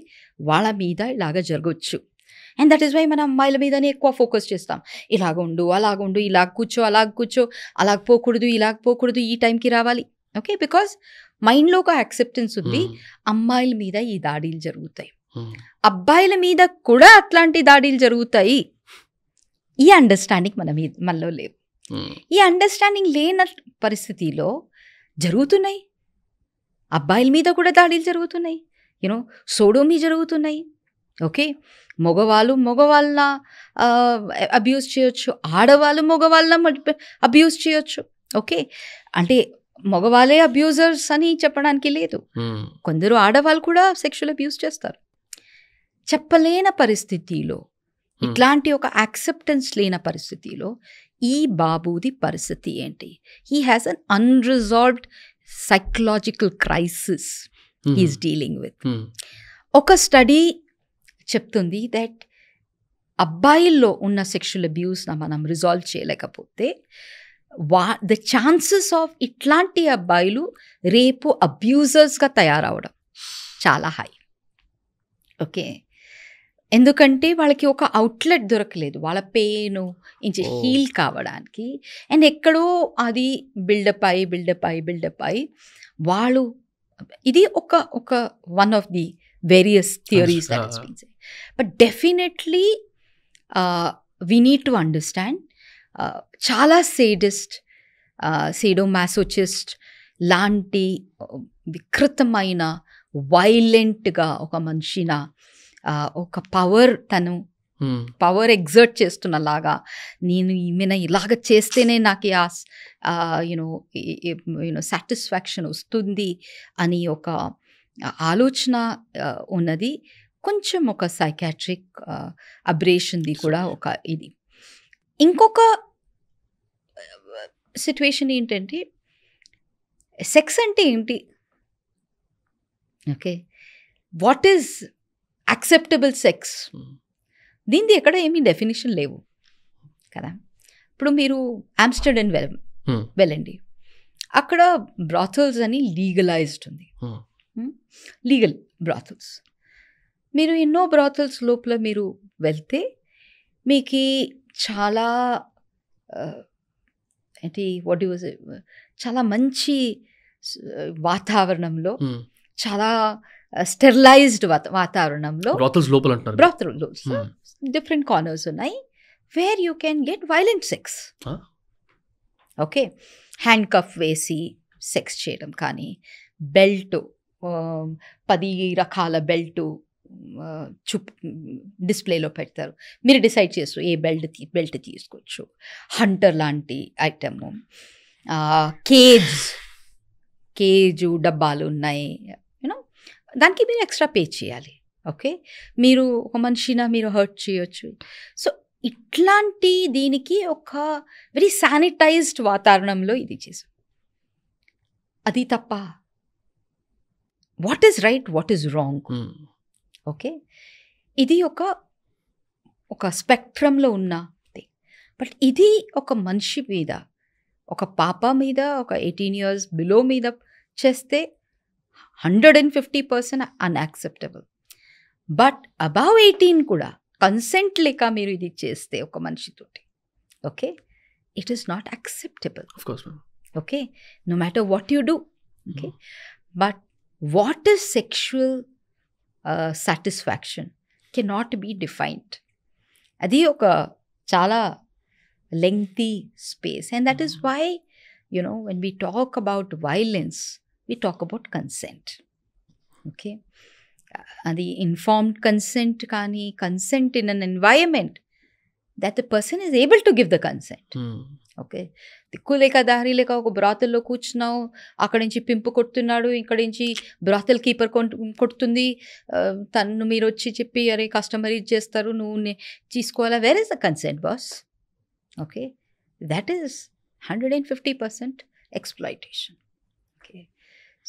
వాళ్ళ మీద ఇలాగ జరగవచ్చు. అండ్ దట్ ఈస్ వై మన అమ్మాయిల మీదనే ఎక్కువ ఫోకస్ చేస్తాం. ఇలాగుండు, అలాగుండు, ఇలాగ కూర్చో, అలాగ పోకూడదు, ఇలాగ పోకూడదు, ఈ టైంకి రావాలి. ఓకే, బికాస్ మైండ్లో ఒక యాక్సెప్టెన్స్ ఉంది, అమ్మాయిల మీద ఈ దాడులు జరుగుతాయి, అబ్బాయిల మీద కూడా అట్లాంటి దాడులు జరుగుతాయి. ఈ అండర్స్టాండింగ్ మనలో లేవు. ఈ అండర్స్టాండింగ్ లేని పరిస్థితిలో జరుగుతున్నాయి, అబ్బాయిల మీద కూడా దాడులు జరుగుతున్నాయి, సోడోమీ జరుగుతున్నాయి. ఓకే, మగవాళ్ళ అబ్యూస్ చేయొచ్చు, ఆడవాళ్ళు మగవాళ్ళ అబ్యూస్ చేయొచ్చు. ఓకే, అంటే మగవాళ్ళే అబ్యూజర్స్ అని చెప్పడానికి లేదు, కొందరు ఆడవాళ్ళు కూడా సెక్షువల్ అబ్యూస్ చేస్తారు. చెప్పలేని పరిస్థితిలో, ఇట్లాంటి ఒక యాక్సెప్టెన్స్ లేని పరిస్థితిలో ఈ బాబుది పరిస్థితి ఏంటి? He has an unresolved psychological crisis he's dealing with. ఒక స్టడీ చెప్తుంది దట్ అబ్బాయిల్లో ఉన్న సెక్షువల్ అబ్యూస్ని మనం రిజాల్వ్ చేయలేకపోతే ద ఛాన్సెస్ ఆఫ్ ఇట్లాంటి అబ్బాయిలు రేపు అబ్యూజర్స్గా తయారవడం చాలా హై. ఓకే, ఎందుకంటే వాళ్ళకి ఒక అవుట్లెట్ దొరకలేదు వాళ్ళ పెయిన్ ఇంచి హీల్ కావడానికి. అండ్ ఎక్కడో అది బిల్డప్ అయి వాళ్ళు, ఇది ఒక one of the various theories that has been said. But definitely we need to understand, చాలా సేడోమాసోచిస్ట్ లాంటి వికృతమైన వైలెంట్గా ఒక మనిషిన ఒక తను పవర్ ఎగ్జర్ట్ చేస్తున్నలాగా, నేను ఈమెన ఇలాగ చేస్తేనే నాకు సాటిస్ఫాక్షన్ వస్తుంది అని ఒక ఆలోచన ఉన్నది. కొంచెం ఒక సైకాట్రిక్ అబ్రేషన్ది కూడా ఒక ఇది. ఇంకొక సిచ్యువేషన్ ఏంటంటే, సెక్స్ అంటే ఏంటి? Okay, what is acceptable sex? దీనిది ఎక్కడ ఏమీ డెఫినేషన్ లేవు కదా. ఇప్పుడు మీరు ఆమ్స్టర్డామ్ వెళ్ళండి, అక్కడ బ్రాథల్స్ అని లీగలైజ్డ్ ఉంది, లీగల్ బ్రాథల్స్. మీరు ఎన్నో బ్రాథల్స్ లోపల మీరు వెళ్తే మీకు చాలా చాలా మంచి వాతావరణంలో, చాలా స్టెరిలైజ్డ్ వాతావరణంలో బ్రాథల్స్ డిఫరెంట్ కార్నర్స్ ఉన్నాయి where you can get violent sex. Okay, handcuff వేసి సెక్స్ చేయడం కానీ, బెల్ట్ 10 రకాల బెల్ట్ డిస్ప్లేలో పెడతారు, మీరు డిసైడ్ చేస్తారు ఏ బెల్ట్ తీసుకోవచ్చు. హంటర్ లాంటి ఐటమ్, కేజు డబ్బాలు ఉన్నాయి, దానికి మీరు ఎక్స్ట్రా పే చేయాలి. ఓకే, మీరు ఒక మనిషిన మీరు హర్ట్ చేయొచ్చు. సో ఇట్లాంటి దీనికి ఒక వెరీ శానిటైజ్డ్ వాతావరణంలో ఇది చేసాం. అది తప్ప what is right, what is wrong? Okay, ఇది ఒక స్పెక్ట్రంలో ఉన్నది. బట్ ఇది ఒక మనిషి మీద, ఒక పాప మీద, ఒక 18 years బిలో మీద చేస్తే 150% అన్యాక్సెప్టబుల్. బట్ అబౌవ్ 18 కూడా కన్సెంట్ లేక మీరు ఇది చేస్తే ఒక మనిషితోటి, okay, it is not acceptable. Okay, no matter what you do. Okay, but what is sexual satisfaction cannot be defined. అది ఒక చాలా lengthy space, and that is why when we talk about violence we talk about consent. Okay, the informed consent kani consent in an environment that the person is able to give the consent. Okay, దిక్కు లేక దారి లేక ఒక బ్రాతల్లో కూర్చున్నావు, అక్కడి నుంచి pimp కొడుతున్నాడు, ఇక్కడి నుంచి బ్రాతల్ కీపర్ కొడుతుంది, తను మీరు వచ్చి చెప్పి అరే కస్టమర్ ఇది చేస్తారు నువ్వు తీసుకోవాలా, where is the consent boss? Okay, that is 150% exploitation. Okay,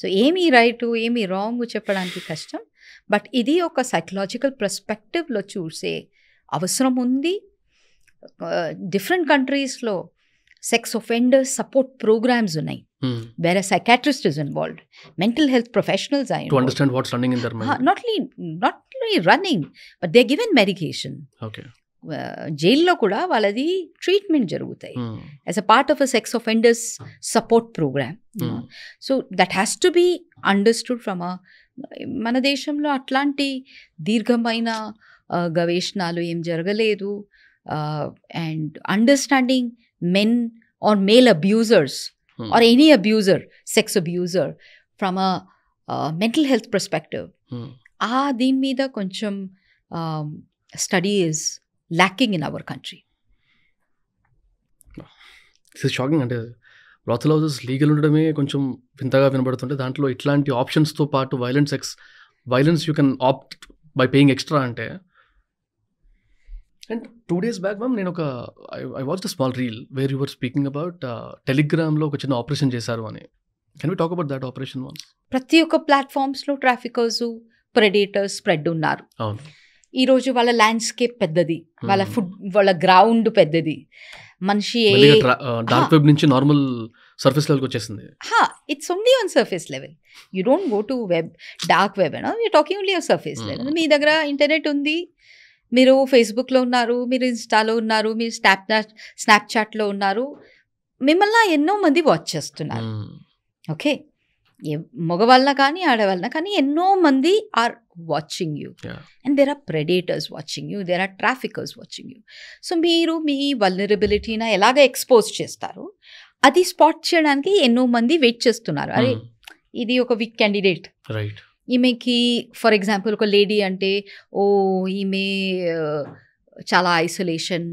so ఏమీ రైట్ ఏమీ రాంగ్ చెప్పడానికి కష్టం, బట్ ఇది ఒక సైకలాజికల్ పర్స్పెక్టివ్లో చూసే అవసరం ఉంది. డిఫరెంట్ కంట్రీస్లో సెక్స్ ఒఫెండర్స్ సపోర్ట్ ప్రోగ్రామ్స్ ఉన్నాయి, వేరే psychiatrist is involved, mental health professionals to understand what's running in their mind. not only running but they're given medication. Okay. జైల్లో కూడా వాళ్ళది ట్రీట్మెంట్ జరుగుతాయి as a part of a sex offenders support program. So that has to be understood from మన దేశంలో అట్లాంటి దీర్ఘమైన గవేషణాలు ఏం జరగలేదు. And understanding men or male abusers or any abuser, sex abuser from a mental health perspective, దీని మీద కొంచెం study is lacking in our country. This is shocking. అంటే బ్రాతల్ హౌసెస్ లీగల్ ఉండడమే కొంచెం వింతగా వినబడుతుంటే దాంట్లో ఇట్లాంటి ఆప్షన్స్తో పాటు violence you can opt by paying extra అంటే. అండ్ 2 days బ్యాక్ మ్యామ్ నేను I watch the small reel where you were speaking about టెలిగ్రామ్లో ఒక చిన్న ఆపరేషన్ చేశారు అని. Can we talk about that operation once? ప్రతి ఒక్క ప్లాట్ఫామ్స్లో ట్రాఫికర్స్ ప్రెడేటర్స్ స్ప్రెడ్ ఉన్నారు. అవును, ఈరోజు వాళ్ళ ల్యాండ్స్కేప్ పెద్దది, వాళ్ళ గ్రౌండ్ పెద్దది, మనిషి డార్క్ వెబ్ నుంచి నార్మల్ సర్ఫేస్ లెవెల్కి వచ్చేసింది. It's only on surface level, you don't go to web, dark web you talking only on surface level. మీ దగ్గర ఇంటర్నెట్ ఉంది, మీరు ఫేస్బుక్లో ఉన్నారు, మీరు ఇన్స్టాలో ఉన్నారు, మీరు స్నాప్చాట్లో ఉన్నారు, మిమ్మల్ని ఎన్నో మంది వాచ్ చేస్తున్నారు. ఓకే, మగవాళ్ళ కానీ ఆడవాళ్ళ కానీ ఎన్నో మంది are watching you, and there are predators watching you, there are traffickers watching you. So మీరు మీ వల్నరబిలిటీని ఎలాగ ఎక్స్పోజ్ చేస్తారు అది స్పాట్ చేయడానికి ఎన్నో మంది వెయిట్ చేస్తున్నారు. అరే ఇది ఒక వీక్ క్యాండిడేట్, రైట్, ఈమెకి ఫర్ ఎగ్జాంపుల్ ఒక లేడీ అంటే ఈమె చాలా ఐసోలేషన్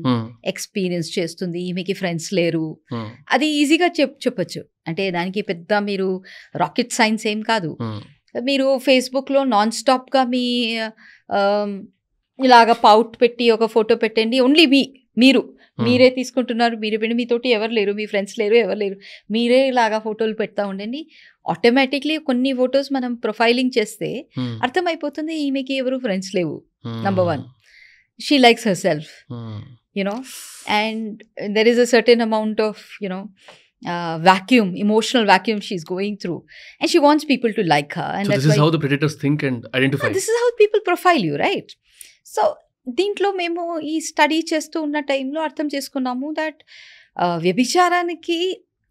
ఎక్స్పీరియన్స్ చేస్తుంది, ఈమెకి ఫ్రెండ్స్ లేరు, అది ఈజీగా చెప్పచ్చు. అంటే దానికి పెద్ద మీరు రాకెట్ సైన్స్ ఏం కాదు. మీరు ఫేస్బుక్లో నాన్ స్టాప్గా ఇలాగ పౌట్ పెట్టి ఒక ఫోటో పెట్టండి, ఓన్లీ మీరే తీసుకుంటున్నారు, మీతోటి ఎవరు లేరు, మీ ఫ్రెండ్స్ లేరు, ఎవరు లేరు, మీరే ఇలాగా ఫోటోలు పెడతా ఉండండి. ఆటోమేటిక్లీ కొన్ని ఫొటోస్ మనం ప్రొఫైలింగ్ చేస్తే అర్థమైపోతుంది ఈమెకి ఎవరు ఫ్రెండ్స్ లేవు. Number 1, she likes herself, and there is a certain amount of vacuum, emotional vacuum she's going through, and she wants people to like her, and so that's this is how the predators think and identify. This is how people profile you, right? So దీంట్లో మేము ఈ study చేస్తూ ఉన్న టైంలో అర్థం చేసుకున్నాము that వ్యభిచారానికి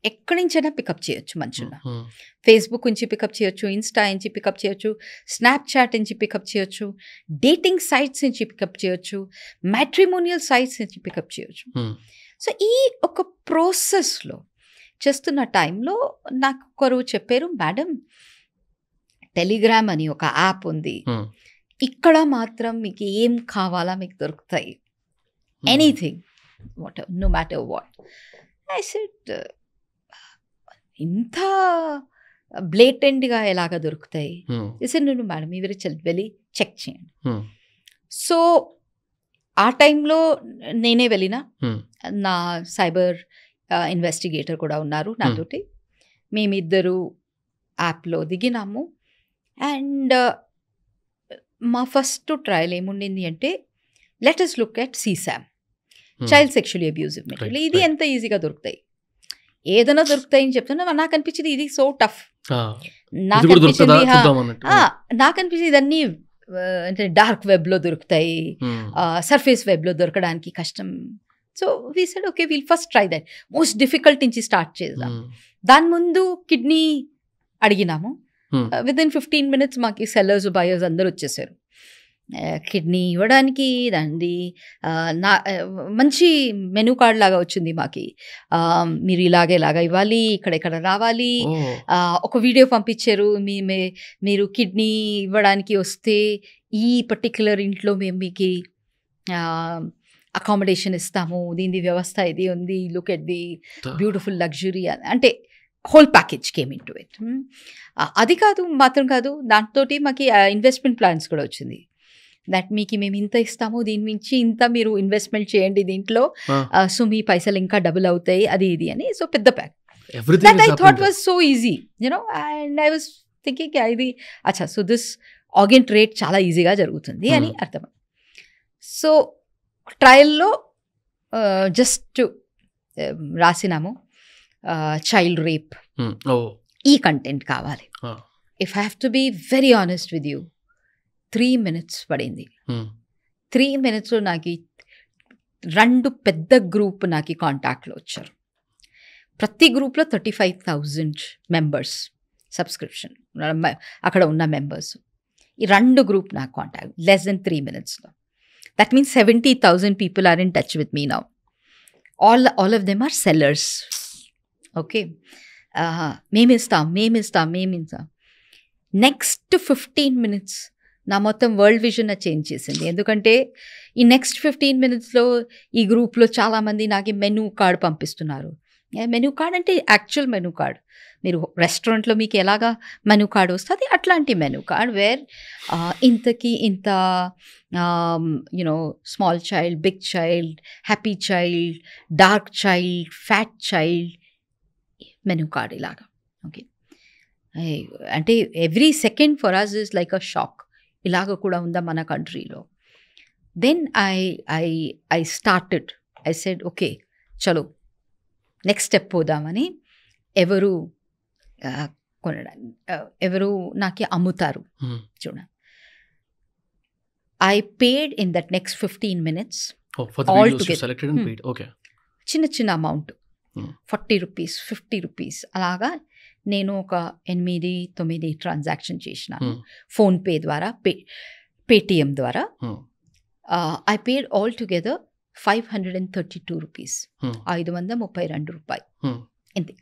ఎక్కడి నుంచైనా పికప్ చేయొచ్చు మనుషులు. ఫేస్బుక్ నుంచి పికప్ చేయొచ్చు, ఇన్స్టా నుంచి పికప్ చేయొచ్చు, స్నాప్చాట్ నుంచి పికప్ చేయొచ్చు, డేటింగ్ సైట్స్ నుంచి పికప్ చేయొచ్చు, మ్యాట్రిమోనియల్ సైట్స్ నుంచి పికప్ చేయొచ్చు. సో ఈ ఒక ప్రాసెస్లో చేస్తున్న టైంలో నాకు ఒకరు చెప్పారు, మేడం టెలిగ్రామ్ అని ఒక యాప్ ఉంది, ఇక్కడ మాత్రం మీకు ఏం కావాలా మీకు దొరుకుతాయి, anything, what no matter what. I said ఇంత బ్లేటెంట్గా ఎలాగ దొరుకుతాయి? నేను మేడం మీరు వెళ్ళి చెక్ చేయండి. సో ఆ టైంలో నేనే వెళ్ళిన, నా సైబర్ ఇన్వెస్టిగేటర్ కూడా ఉన్నారు నాతోటి, మేమిద్దరు యాప్లో దిగినాము. అండ్ మా ఫస్ట్ ట్రయల్ ఏముండింది అంటే let us look at CSAM, child sexually abusive material. ఇది ఎంత ఈజీగా దొరుకుతాయి, ఏదైనా దొరుకుతాయని చెప్తున్నా. నాకు అనిపించింది ఇది సో టఫ్. నాకు అనిపించింది ఇదన్నీ అంటే డార్క్ వెబ్లో దొరుకుతాయి, సర్ఫేస్ వెబ్లో దొరకడానికి కష్టం. So we said okay will first try that, most difficult నుంచి స్టార్ట్ చేద్దాం. దాని ముందు కిడ్నీ అడిగినాము, విదిన్ 15 minutes మాకు సెల్లర్స్ బయర్స్ అందరూ వచ్చేసారు. కిడ్నీ ఇవ్వడానికి దాన్ని మంచి మెనూ కార్డ్ లాగా వచ్చింది మాకి. మీరు ఇలాగా ఇవ్వాలి, ఇక్కడ రావాలి. ఒక వీడియో పంపించారు, మీరు కిడ్నీ ఇవ్వడానికి వస్తే ఈ పర్టిక్యులర్ ఇంట్లో మేము మీకు అకామిడేషన్ ఇస్తాము, దీని వ్యవస్థ ఇది ఉంది, look at the beautiful luxury అంటే whole package came into it. అది మాత్రం కాదు, దాంతో మాకు ఇన్వెస్ట్మెంట్ ప్లాన్స్ కూడా వచ్చింది. దట్ మీకు మేము ఇంత ఇస్తాము, దీని నుంచి ఇంత మీరు ఇన్వెస్ట్మెంట్ చేయండి దీంట్లో, సో మీ పైసలు ఇంకా డబుల్ అవుతాయి, అది ఇది అని. సో పెద్ద pack. That I thought was so easy, you know, and I was thinking ఇది అచ్చా, సో దిస్ ఆర్గన్ ట్రేడ్ చాలా ఈజీగా జరుగుతుంది అని అర్థం. సో ట్రయల్లో జస్ట్ రాసినాము చైల్డ్ రేప్, ఈ కంటెంట్ కావాలి. If I have to be very honest with you, 3 minutes పడింది. 3 minutesలో నాకు 2 పెద్ద గ్రూప్ నాకు కాంటాక్ట్లో వచ్చారు. ప్రతి గ్రూప్లో 35,000 మెంబర్స్ సబ్స్క్రిప్షన్ అక్కడ ఉన్న మెంబర్స్. ఈ 2 గ్రూప్ నాకు కాంటాక్ట్ లెస్ దెన్ 3 minutesలో. That means 70,000 people are in touch with me now. All of them are sellers. Okay, మేమిస్తాం. నెక్స్ట్ 15 minutes నా మొత్తం వరల్డ్ విజన్ చేంజ్ చేసింది. ఎందుకంటే ఈ నెక్స్ట్ 15 minutesలో ఈ గ్రూప్లో చాలామంది నాకు మెనూ కార్డ్ పంపిస్తున్నారు. మెనూ కార్డ్ అంటే యాక్చువల్ మెనూ కార్డ్, మీరు రెస్టారెంట్లో మీకు ఎలాగా మెనూ కార్డ్ వస్తుంది అట్లాంటి మెనూ కార్డ్, వేర్ ఇంతకి ఇంత you know small child, big child, happy child, dark child, fat child menu card ఇలాగా. ఓకే, అంటే every second for us is like a shock. ఇలాగ కూడా ఉందా మన కంట్రీలో? Then I started, I said okay చలో నెక్స్ట్ స్టెప్ పోదామని. ఎవరు కొనడానికి, ఎవరు నాకు అమ్ముతారు చూడ. I paid in that next 15 minutes all together. చిన్న అమౌంట్, 40 rupees, 50 rupees అలాగా నేను ఒక 8-9 ట్రాన్సాక్షన్ చేసినాను ఫోన్పే ద్వారా, పేటిఎం ద్వారా. I paid all together 532 rupees, 532 రూపాయలు. ఇంతే.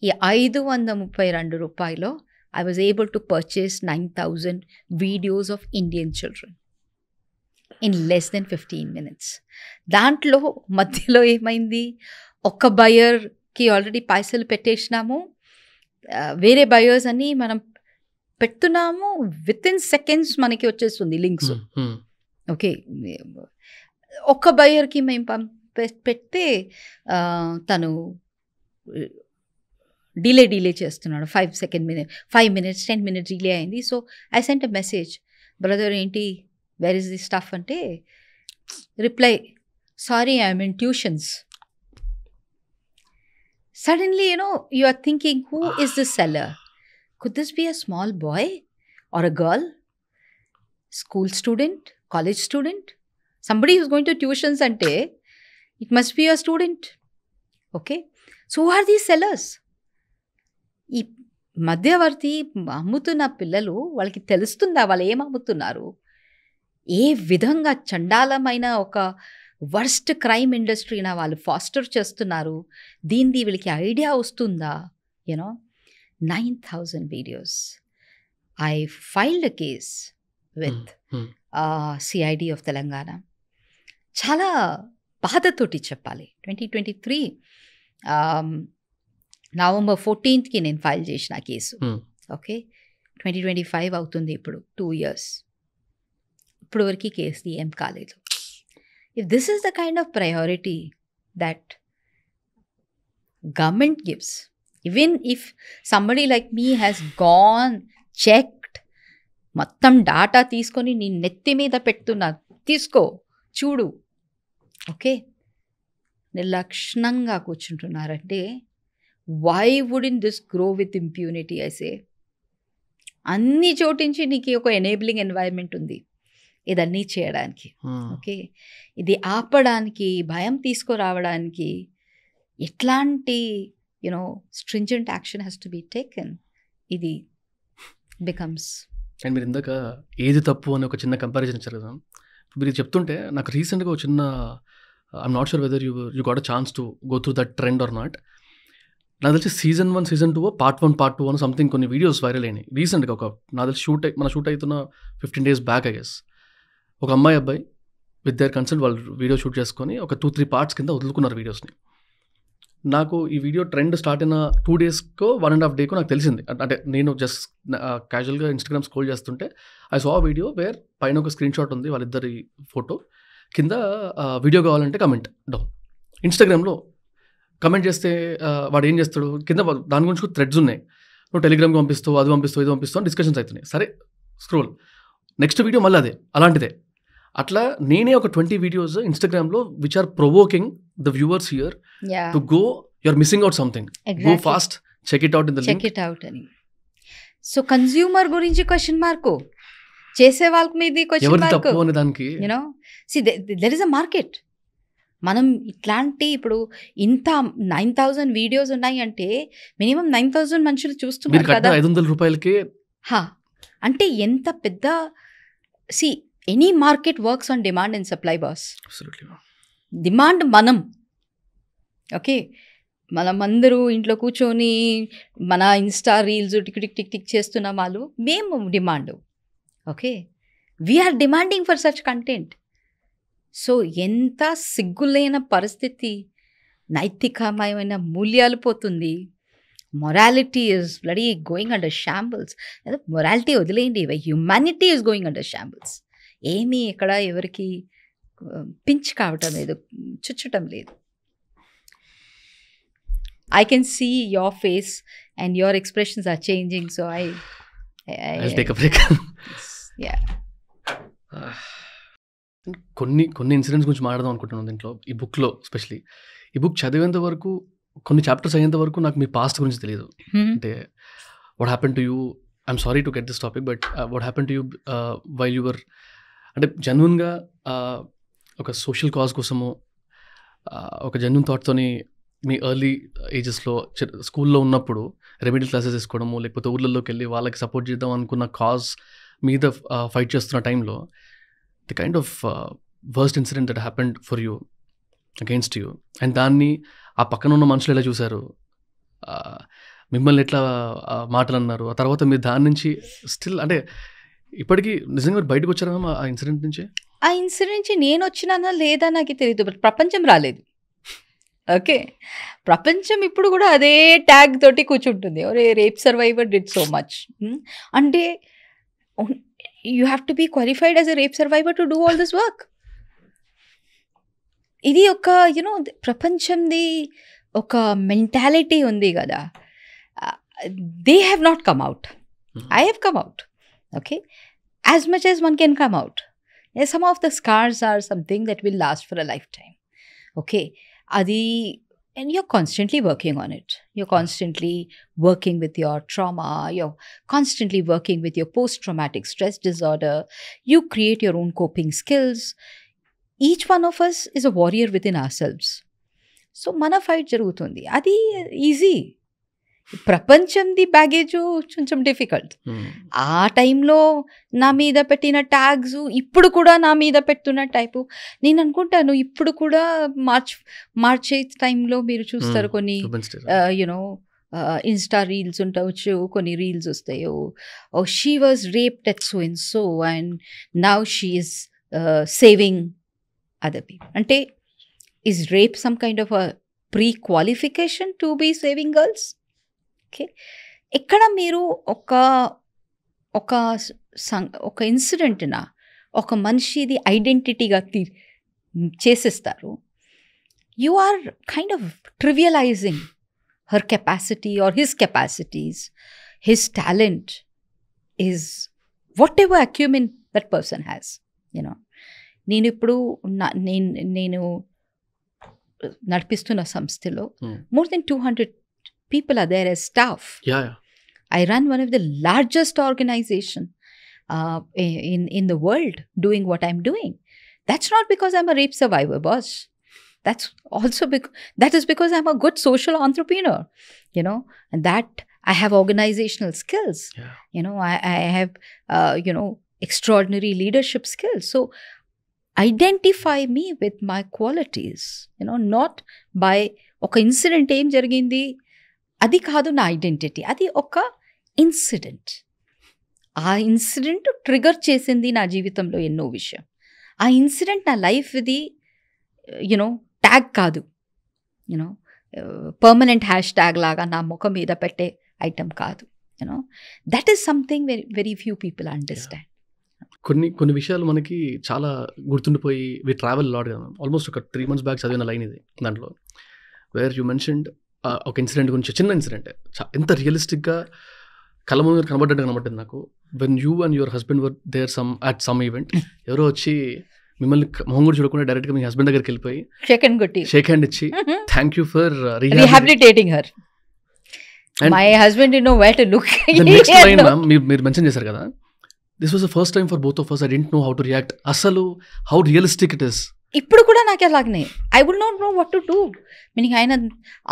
ఈ 532 రూపాయలో I was able to purchase 9,000 videos of Indian children in less than 15 minutes. దాంట్లో మధ్యలో ఏమైంది, ఒక్క బయర్కి ఆల్రెడీ పైసలు పెట్టేసినాము, వేరే బయర్స్ అని మనం పెడుతున్నాము, విత్ ఇన్ సెకండ్స్ మనకి వచ్చేస్తుంది లింక్స్. ఓకే, ఒక్క బయర్కి మేము పెడితే తను డిలే చేస్తున్నాడు. 5 minutes 10 minutes డిలే అయింది. So I sent a message, brother ఏంటి వేర్ ఇస్ ది స్టఫ్ అంటే, reply sorry I'm in tuitions. Suddenly, you are thinking, who is the seller? Could this be a small boy or a girl? School student? College student? Somebody who's going to tuitions ante, it must be a student. Okay? So who are these sellers? ఈ మధ్యవర్తి అమ్ముతున్న పిల్లలు వాళ్ళకి తెలుస్తుందా వాళ్ళు ఏం అమ్ముతున్నారు? ఏ విధంగా చండాలమైన ఒక వర్స్ట్ క్రైమ్ ఇండస్ట్రీనా వాళ్ళు ఫాస్టర్ చేస్తున్నారు? దీనిది వీళ్ళకి ఐడియా వస్తుందా? 9,000 videos. I filed a case with CID of Telangana. చాలా బాధతోటి చెప్పాలి, 2023 November 14th నేను ఫైల్ చేసిన కేసు. ఓకే, 2025 అవుతుంది ఇప్పుడు, 2 years. ఇప్పుడు వరకు కేసు ఏం కాలేదు. If this is the kind of priority that government gives, even if somebody like me has gone, checked, మొత్తం డాటా తీసుకొని నీ నెత్తి మీద పెడుతున్నా, తీసుకో చూడు, okay, నిర్లక్షణంగా కూర్చుంటున్నారంటే why wouldn't this grow with impunity? I say అన్ని చోటించి నీకు ఒక ఎనేబులింగ్ ఎన్వైర్న్మెంట్ ఉంది ఇదన్నీ చేయడానికి. ఓకే, ఇది ఆపడానికి, భయం తీసుకురావడానికి ఎట్లాంటి stringent action has to be taken. ఇది బికమ్స్. అండ్ మీరు ఇందాక ఏది తప్పు అని ఒక చిన్న కంపారిజన్ ఇచ్చారు కదా, మీరు చెప్తుంటే నాకు రీసెంట్గా ఒక చిన్న, I'm not sure whether you got a chance to go through that trend or not. నాకు తెలిసి Season 1 Season 2 Part 1 Part 2 అని సంథింగ్ కొన్ని వీడియోస్ వైరల్ అయినాయి రీసెంట్గా. నాకు తెలిసి మన షూట్ అవుతున్న 15 days బ్యాక్ ఐ గెస్. ఒక అబ్బాయి విత్ దేర్ కన్సెంట్ వాళ్ళు వీడియో షూట్ చేసుకొని ఒక 2-3 పార్ట్స్ కింద వదులుకున్నారు వీడియోస్ని. నాకు ఈ వీడియో ట్రెండ్ స్టార్ట్ అయిన 2 డేస్కో 1.5 డేకో నాకు తెలిసింది. అంటే నేను జస్ట్ క్యాజువల్గా ఇన్స్టాగ్రామ్ స్క్రోల్ చేస్తుంటే ఐ సా వీడియో వేర్ పైన ఒక స్క్రీన్ షాట్ ఉంది వాళ్ళిద్దరి ఫోటో, కింద వీడియో కావాలంటే కమెంట్ డౌన్. ఇన్స్టాగ్రామ్లో కమెంట్ చేస్తే వాడు ఏం చేస్తాడు, కింద దాని గురించి థ్రెడ్స్ ఉన్నాయి, నువ్వు టెలిగ్రామ్కి పంపిస్తావు, అది పంపిస్తావు, ఇది పంపిస్తావు అని డిస్కషన్స్ అవుతున్నాయి. సరే స్క్రోల్, నెక్స్ట్ వీడియో మళ్ళీ అదే అలాంటిదే. అట్లా నేనే ఒక 20 వీడియోస్ ఇన్స్టాగ్రామ్లో which are provoking the viewers here to go, you are missing out something, go fast, check it out in the link. Check it out అని. సో కన్స్యూమర్ గురించి క్వశ్చన్ మార్కు, చేసే వాళ్ళకి మీది క్వశ్చన్ మార్కు. తప్పు అనే దానికి you know see there is a market. మనం ఇట్లాంటి ఇప్పుడు ఇంత 9,000 వీడియోస్ ఉన్నాయి అంటే మినిమం 9,000 మనుషులు చూస్తున్నారు కదా. 500 రూపాయలకి అంటే ఎంత పెద్ద. See any market works on demand and supply boss. Demand మనం ఓకే, మనమందరూ ఇంట్లో కూర్చొని మన Insta reels tick tick tick tick చేస్తున్న వాళ్ళు మేము demand. Okay, we're demanding for such content. So ఎంత సిగ్గులేని పరిస్థితి, నైతికమైన మూల్యాలు పోతుంది. Morality is bloody going under shambles. Morality వదిలేయండి, humanity is going under shambles. ఏమీ ఇక్కడ ఎవరికి పించ్ కావటం లేదు, చుచ్చటం లేదు. I can see your face and your expressions are changing, so I'll take a break. Yeah. కొన్ని ఇన్సిడెంట్స్ గురించి మాట్లాడదాం అనుకుంటున్నాను దీంట్లో, ఈ బుక్లో స్పెషలీ. ఈ బుక్ చదివేంత వరకు, కొన్ని చాప్టర్స్ అయ్యేంత వరకు నాకు మీ పాస్ట్ గురించి తెలియదు. అంటే what happen to you, I'm sorry to get this topic, but what happen to you while your, అంటే జెన్యున్గా ఒక సోషల్ కాజ్ కోసము ఒక జెన్యున్ థాట్తోని మీ ఎర్లీ ఏజెస్లో స్కూల్లో ఉన్నప్పుడు రెమెడియల్ క్లాసెస్ తీసుకోవడము, లేకపోతే ఊళ్ళల్లోకి వెళ్ళి వాళ్ళకి సపోర్ట్ చేద్దాం అనుకున్న కాజ్ మీద ఫైట్ చేస్తున్న టైంలో the kind of worst incident that happened for you, against you, and దాన్ని ఆ పక్కన ఉన్న మనుషులు ఎలా చూశారు, మిమ్మల్ని ఎట్లా మాటలు అన్నారు, ఆ తర్వాత మీరు దాని నుంచి స్టిల్ అంటే ఇప్పటికీ నిజంగా బయటకు వచ్చారా ఆ ఇన్సిడెంట్ నుంచి? ఆ ఇన్సిడెంట్ నుంచి నేను వచ్చినానా లేదా నాకు తెలియదు, బట్ ప్రపంచం రాలేదు. ఓకే, ప్రపంచం ఇప్పుడు కూడా అదే ట్యాగ్ తోటి కూర్చుంటుంది, ఒరే rape survivor did so much. అంటే you have to be qualified as a rape survivor to do all this work. ఇది ఒక యూనో ప్రపంచంది ఒక మెంటాలిటీ ఉంది కదా. They have not come out, I have come out. Okay, as much as one can come out. Some of the scars are something that will last for a lifetime. Okay, అది, and you're constantly working on it. You're constantly working with your trauma. You're constantly working with your post-traumatic stress disorder. You create your own coping skills. Each one of us is a warrior within ourselves. So, mana fight jarugutundi. Adi easy. ప్రపంచంది baggage కొంచెం difficult. ఆ టైంలో నా మీద పెట్టిన tags ఇప్పుడు కూడా నా మీద పెడుతున్న టైపు నేను అనుకుంటాను. ఇప్పుడు కూడా మార్చే టైంలో మీరు చూస్తారు కొన్ని యునో ఇన్స్టా రీల్స్ ఉండవచ్చు, కొన్ని రీల్స్ వస్తాయి, oh she was raped at so and so and now she is saving other people. అంటే is rape some kind of a prequalification to be saving girls? Okay, ఎక్కడ మీరు ఒక ఇన్సిడెంట్న ఒక మనిషిది ఐడెంటిటీగా చేసేస్తారు. You are kind of trivialising her capacity or his capacities, his talent is whatever acumen that person has. You know నేను ఇప్పుడు నేను నడిపిస్తున్న సంస్థలో more than 200 people are there as staff. Yeah. I run one of the largest organization in the world doing what I'm doing. That's not because I'm a rape survivor, boss. That's also that is because I'm a good social entrepreneur, you know, and that I have organizational skills. Yeah. You know, I have you know, extraordinary leadership skills. So identify me with my qualities, you know, not by oka incident em jarigindi అది కాదు నా identity, అది ఒక incident. ఆ incident trigger చేసింది నా జీవితంలో ఎన్నో విషయం. ఆ ఇన్సిడెంట్ నా లైఫ్ ఇది యునో ట్యాగ్ కాదు, యునో పర్మనెంట్ హ్యాష్ ట్యాగ్ లాగా నా ముఖం మీద పెట్టే ఐటమ్ కాదు. You know that is something very very few people understand. కొన్ని విషయాలు మనకి చాలా గుర్తుండిపోయి వి ట్రావెల్ లాడ్ కదా. ఆల్మోస్ట్ ఒక 3 months బ్యాక్ చదివిన లైన్ ఇది దాంట్లో, వేర్ యూ మెన్షన్డ్ ఒక ఇన్సిడెంట్ గురించి, చిన్న ఇన్సిడెంట్ ఎంత రియలిస్టిక్గా కళ్ళ ముందు కనబడ్డట్టు కనబడ్డది నాకు. When you and your husband were there at some event, ఎవరో వచ్చి మిమ్మల్ని మొహం కూడా చూడకుండా డైరెక్ట్గా మీ హస్బెండ్ దగ్గరికి వెళ్ళిపోయి షేక్ హ్యాండ్ ఇచ్చి thank you for rehabilitating her. My husband you know where to look. Next line మీరు మెన్షన్ చేశారు కదా, this was the first time for both of us. I didn't know how to react. అసలు how realistic it is. ఇప్పుడు కూడా నాకు అలాగనే I would not know what to do. Meaning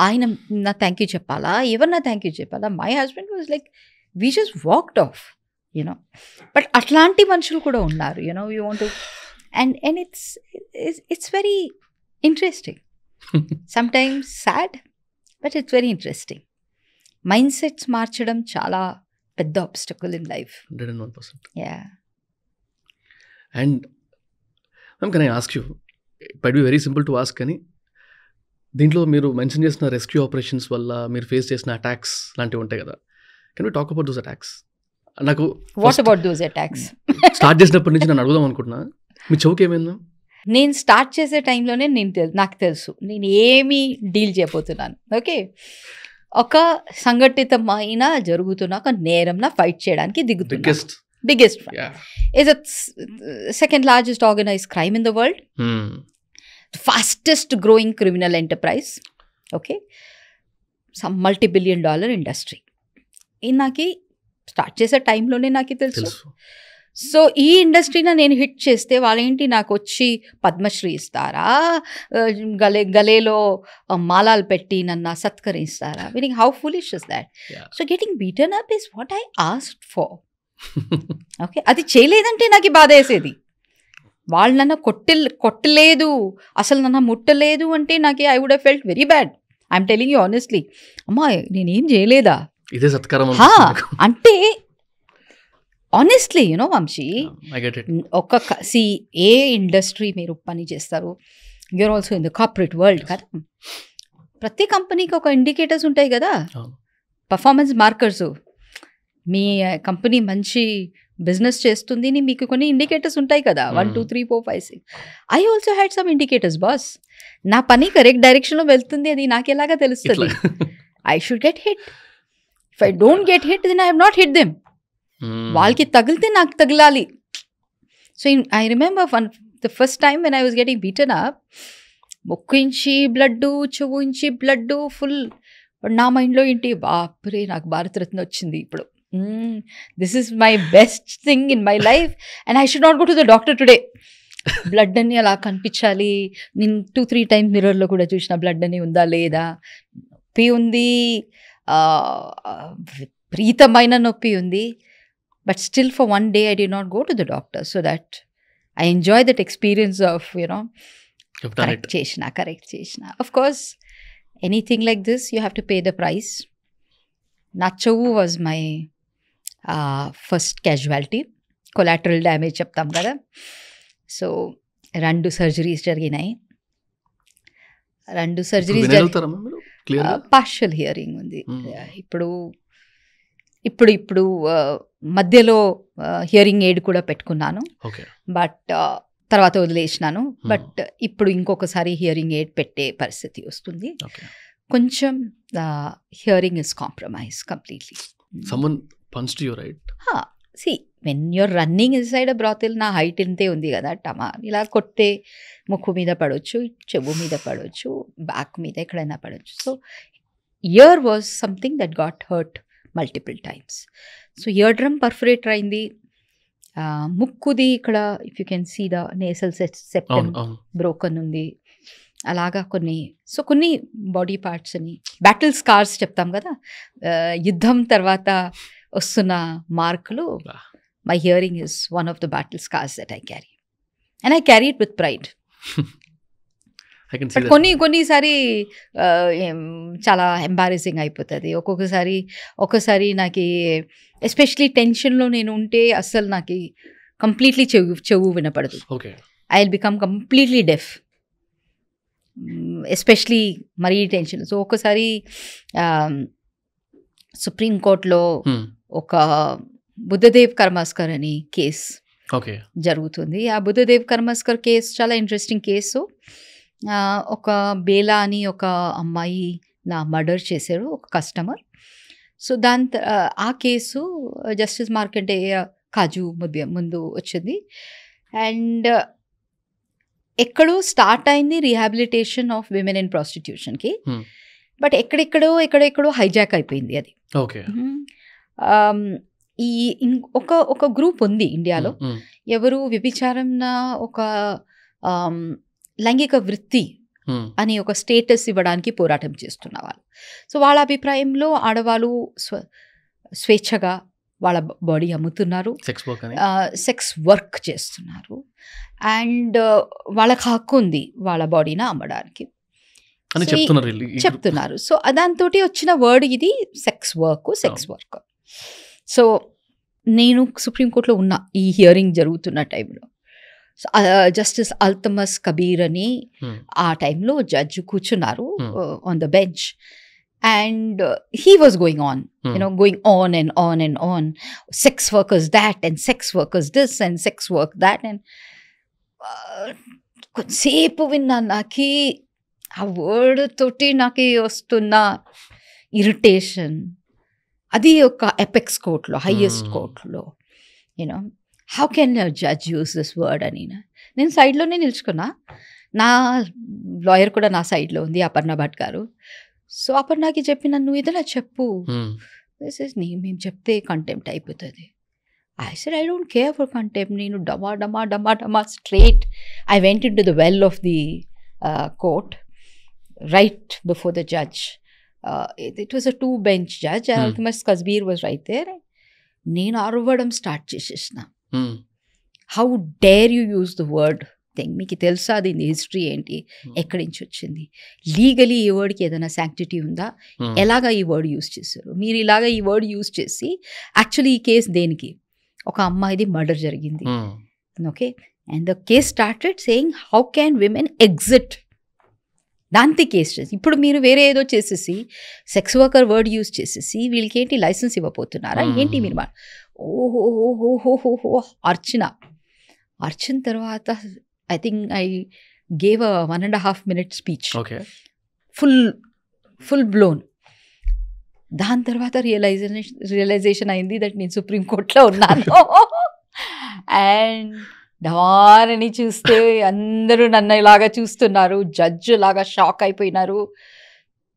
ఆయన నా థ్యాంక్ యూ చెప్పాలా, ఎవరు నా థ్యాంక్ యూ చెప్పాలా. My husband was like we just walked off, you know. But అట్లాంటి మనుషులు కూడా ఉన్నారు, యునో. You want to and it's very interesting, sometimes sad, but it's very interesting. Mind sets మార్చడం చాలా పెద్ద obstacle in life. 101%. Yeah. And ma'am, can I ask you, it might be very simple to ask, కానీ దీంట్లో మీరు mention చేసిన rescue operations వల్ల మీరు face చేసిన అటాక్స్ లాంటివి ఉంటాయి కదా, can we talk about those attacks? నాకు what about those attacks start చేసినప్పటి నుంచి నన్ను అడుగుదాం అనుకుంటున్నా, మీ చౌకి ఏమైందా? నేను స్టార్ట్ చేసే టైంలోనే నాకు తెలుసు నేను ఏమి డీల్ చేయబోతున్నాను. ఓకే, ఒక సంఘటితమైన జరుగుతున్న ఒక నేరంన ఫైట్ చేయడానికి దిగుతున్నాను. Biggest is a second largest organized crime in the world, fastest growing criminal enterprise, okay, some multi-billion-dollar industry. నాకు స్టార్ట్ చేసే టైంలోనే నాకు తెలుసు. సో ఈ ఇండస్ట్రీని నేను హిట్ చేస్తే వాళ్ళేంటి నాకు వచ్చి పద్మశ్రీ ఇస్తారా, గలేలో మాలాలు పెట్టి నన్ను సత్కరిస్తారా? Meaning how foolish is that? So getting beaten up is what I asked for. Okay, అది చేయలేదంటే నాకు బాధ వేసేది. వాళ్ళు నన్ను కొట్టలేదు, అసలు నన్ను ముట్టలేదు అంటే నాకు I would have felt very bad. I'm telling you honestly. అమ్మా నేనేం చేయలేదా ఇదే సత్కారం అంటే ఆనెస్ట్లీ, యూనో వంశీ, ఏ ఇండస్ట్రీ మీరు పని చేస్తారు, you're also in the corporate world కదా. ప్రతి కంపెనీకి ఒక ఇండికేటర్స్ ఉంటాయి కదా, పర్ఫార్మెన్స్ మార్కర్స్. మీ కంపెనీ మంచి బిజినెస్ చేస్తుంది అని మీకు కొన్ని ఇండికేటర్స్ ఉంటాయి కదా, 1 2 3 4 5 6. I also had some indicators boss. నా పని కరెక్ట్ డైరెక్షన్లో వెళ్తుంది అది నాకు ఎలాగా తెలుస్తుంది? I should get hit. If I don't get hit then I have not hit them. వాళ్ళకి తగిలితే నాకు తగలాలి. So I remember the first time when I was getting beaten up, ముక్కు ఇంచి బ్లడ్, చెవు ఇంచి బ్లడ్ ఫుల్. నా మైండ్లో ఏంటి, బాప్రే నాకు భారతరత్న వచ్చింది ఇప్పుడు, this is my best thing in my life and I should not go to the doctor today. Blood అని అలా కనిపించాలి. నేను 2-3 times మిర్రర్లో కూడా చూసిన బ్లడ్ అని ఉందా లేదా. నొప్పి ఉంది, విపరీతమైన నొప్పి ఉంది. But still for one day I did not go to the doctor so that I enjoy that experience of, you know, correct cheshna. Of course, anything like this, you have to pay the price. Nachavu was my first casualty. Collateral damage cheptam kada. So, 2 surgeries jariginayi. 2 surgeries partial hearing undi. ఇప్పుడు మధ్యలో hearing aid కూడా పెట్టుకున్నాను, but తర్వాత వదిలేసినాను. But ఇప్పుడు ఇంకొకసారి hearing aid పెట్టే పరిస్థితి వస్తుంది. కొంచెం hearing is compromise completely. See when you're running inside a brothel, నా హైట్ ఇంతే ఉంది కదా, టమా ఇలా కొట్టే ముక్కు మీద పడవచ్చు, చెవు మీద పడవచ్చు, బ్యాక్ మీద ఎక్కడైనా పడవచ్చు. So ear was something that got hurt multiple times. So eardrum perforated అయింది, ముక్కుది ఇక్కడ if you can see the nasal septum broken ఉంది, అలాగా కొన్ని బాడీ పార్ట్స్ అని బ్యాటిల్ స్కార్స్ చెప్తాం కదా, యుద్ధం తర్వాత వస్తున్న మార్కులు. My hearing is one of the battle scars that I carry and I carry it with pride. కొన్నిసారి చాలా ఎంబారెసింగ్ అయిపోతుంది. ఒక్కొక్కసారి నాకు ఎస్పెషలీ టెన్షన్లో నేను ఉంటే అస్సలు నాకు కంప్లీట్లీ చెవు వినపడదు. I will become completely deaf, especially మరీ టెన్షన్. సో ఒకసారి సుప్రీంకోర్టులో ఒక బుద్ధదేవ్ కర్మాస్కర్ అని కేసు జరుగుతుంది. ఆ బుద్ధదేవ్ కర్మాస్కర్ కేసు చాలా ఇంట్రెస్టింగ్ కేసు. ఒక బేలా అని ఒక అమ్మాయి నా మర్డర్ చేశారు ఒక కస్టమర్. సో ఆ కేసు జస్టిస్ మార్కండేయ కాజు ముందు వచ్చింది. అండ్ ఎక్కడో స్టార్ట్ అయింది రిహాబిలిటేషన్ ఆఫ్ విమెన్ ఇన్ ప్రాస్టిట్యూషన్కి, బట్ ఎక్కడెక్కడో హైజాక్ అయిపోయింది అది. ఈ ఒక గ్రూప్ ఉంది ఇండియాలో, ఎవరు వ్యభిచారణ ఒక లైంగిక వృత్తి అని ఒక స్టేటస్ ఇవ్వడానికి పోరాటం చేస్తున్న వాళ్ళు. సో వాళ్ళ అభిప్రాయంలో ఆడవాళ్ళు స్వేచ్ఛగా వాళ్ళ బాడీ అమ్ముతున్నారు, సెక్స్ వర్క్ చేస్తున్నారు, అండ్ వాళ్ళకి హక్కు ఉంది వాళ్ళ బాడీని అమ్మడానికి చెప్తున్నారు. సో దాంతో వచ్చిన వర్డ్ ఇది సెక్స్ వర్క్. సో నేను సుప్రీంకోర్టులో ఉన్న ఈ హియరింగ్ జరుగుతున్న టైంలో జస్టిస్ అల్తమస్ కబీర్ అని ఆ టైంలో జడ్జ్ కూర్చున్నారు on the bench. And he was going on, going on and on and on. Sex workers that, and sex workers this, and sex work that. And కొంతసేపు విన్నా నాకు ఆ వర్డ్ తోటి నాకు వస్తున్న ఇరిటేషన్. అది ఒక ఎపెక్స్ కోర్టులో, హైయెస్ట్ కోర్టులో, how can judge use this word అని. నేను సైడ్లోనే నిల్చుకున్నా. నా లాయర్ కూడా నా సైడ్లో ఉంది, అపర్ణ భట్ గారు. సో అపర్ణకి చెప్పిన, నువ్వు ఏదైనా చెప్పు, మేము చెప్తే కంటెంప్ట్ అయిపోతుంది. I said, I don't care for contempt. నేను డమా straight. I went into the well of the court right before the judge. It was a 2-bench judge. Altamas Kasbir was right there. నేను అరవడం start చేసేసిన. How dare you use the word thing? మీకు తెలుసా దీని history ఏంటి, ఎక్కడి నుంచి వచ్చింది, లీగలీ ఈ వర్డ్కి ఏదైనా శాంక్టిటీ ఉందా, ఎలాగా ఈ వర్డ్ యూజ్ చేశారు మీరు, ఇలాగా ఈ వర్డ్ యూజ్ చేసి. యాక్చువల్లీ ఈ కేసు దేనికి, ఒక అమ్మాయిది మర్డర్ జరిగింది, okay, and the case started saying how can women exit, దాంతో కేసు చేసి. ఇప్పుడు మీరు వేరే ఏదో చేసేసి సెక్స్ వర్కర్ వర్డ్ యూజ్ చేసేసి వీళ్ళకి ఏంటి లైసెన్స్ ఇవ్వబోతున్నారా ఏంటి మీరు? ఓహోహోహోహోహో అర్చిన తర్వాత I think I gave a 1.5 minute speech. Okay. Full blown. దాని తర్వాత రియలైజేషన్ అయింది దట్ నేను సుప్రీంకోర్టులో ఉన్నాను. అండ్ డవారని చూస్తే అందరూ నన్ను ఇలాగా చూస్తున్నారు, జడ్జ్ లాగా షాక్ అయిపోయినారు.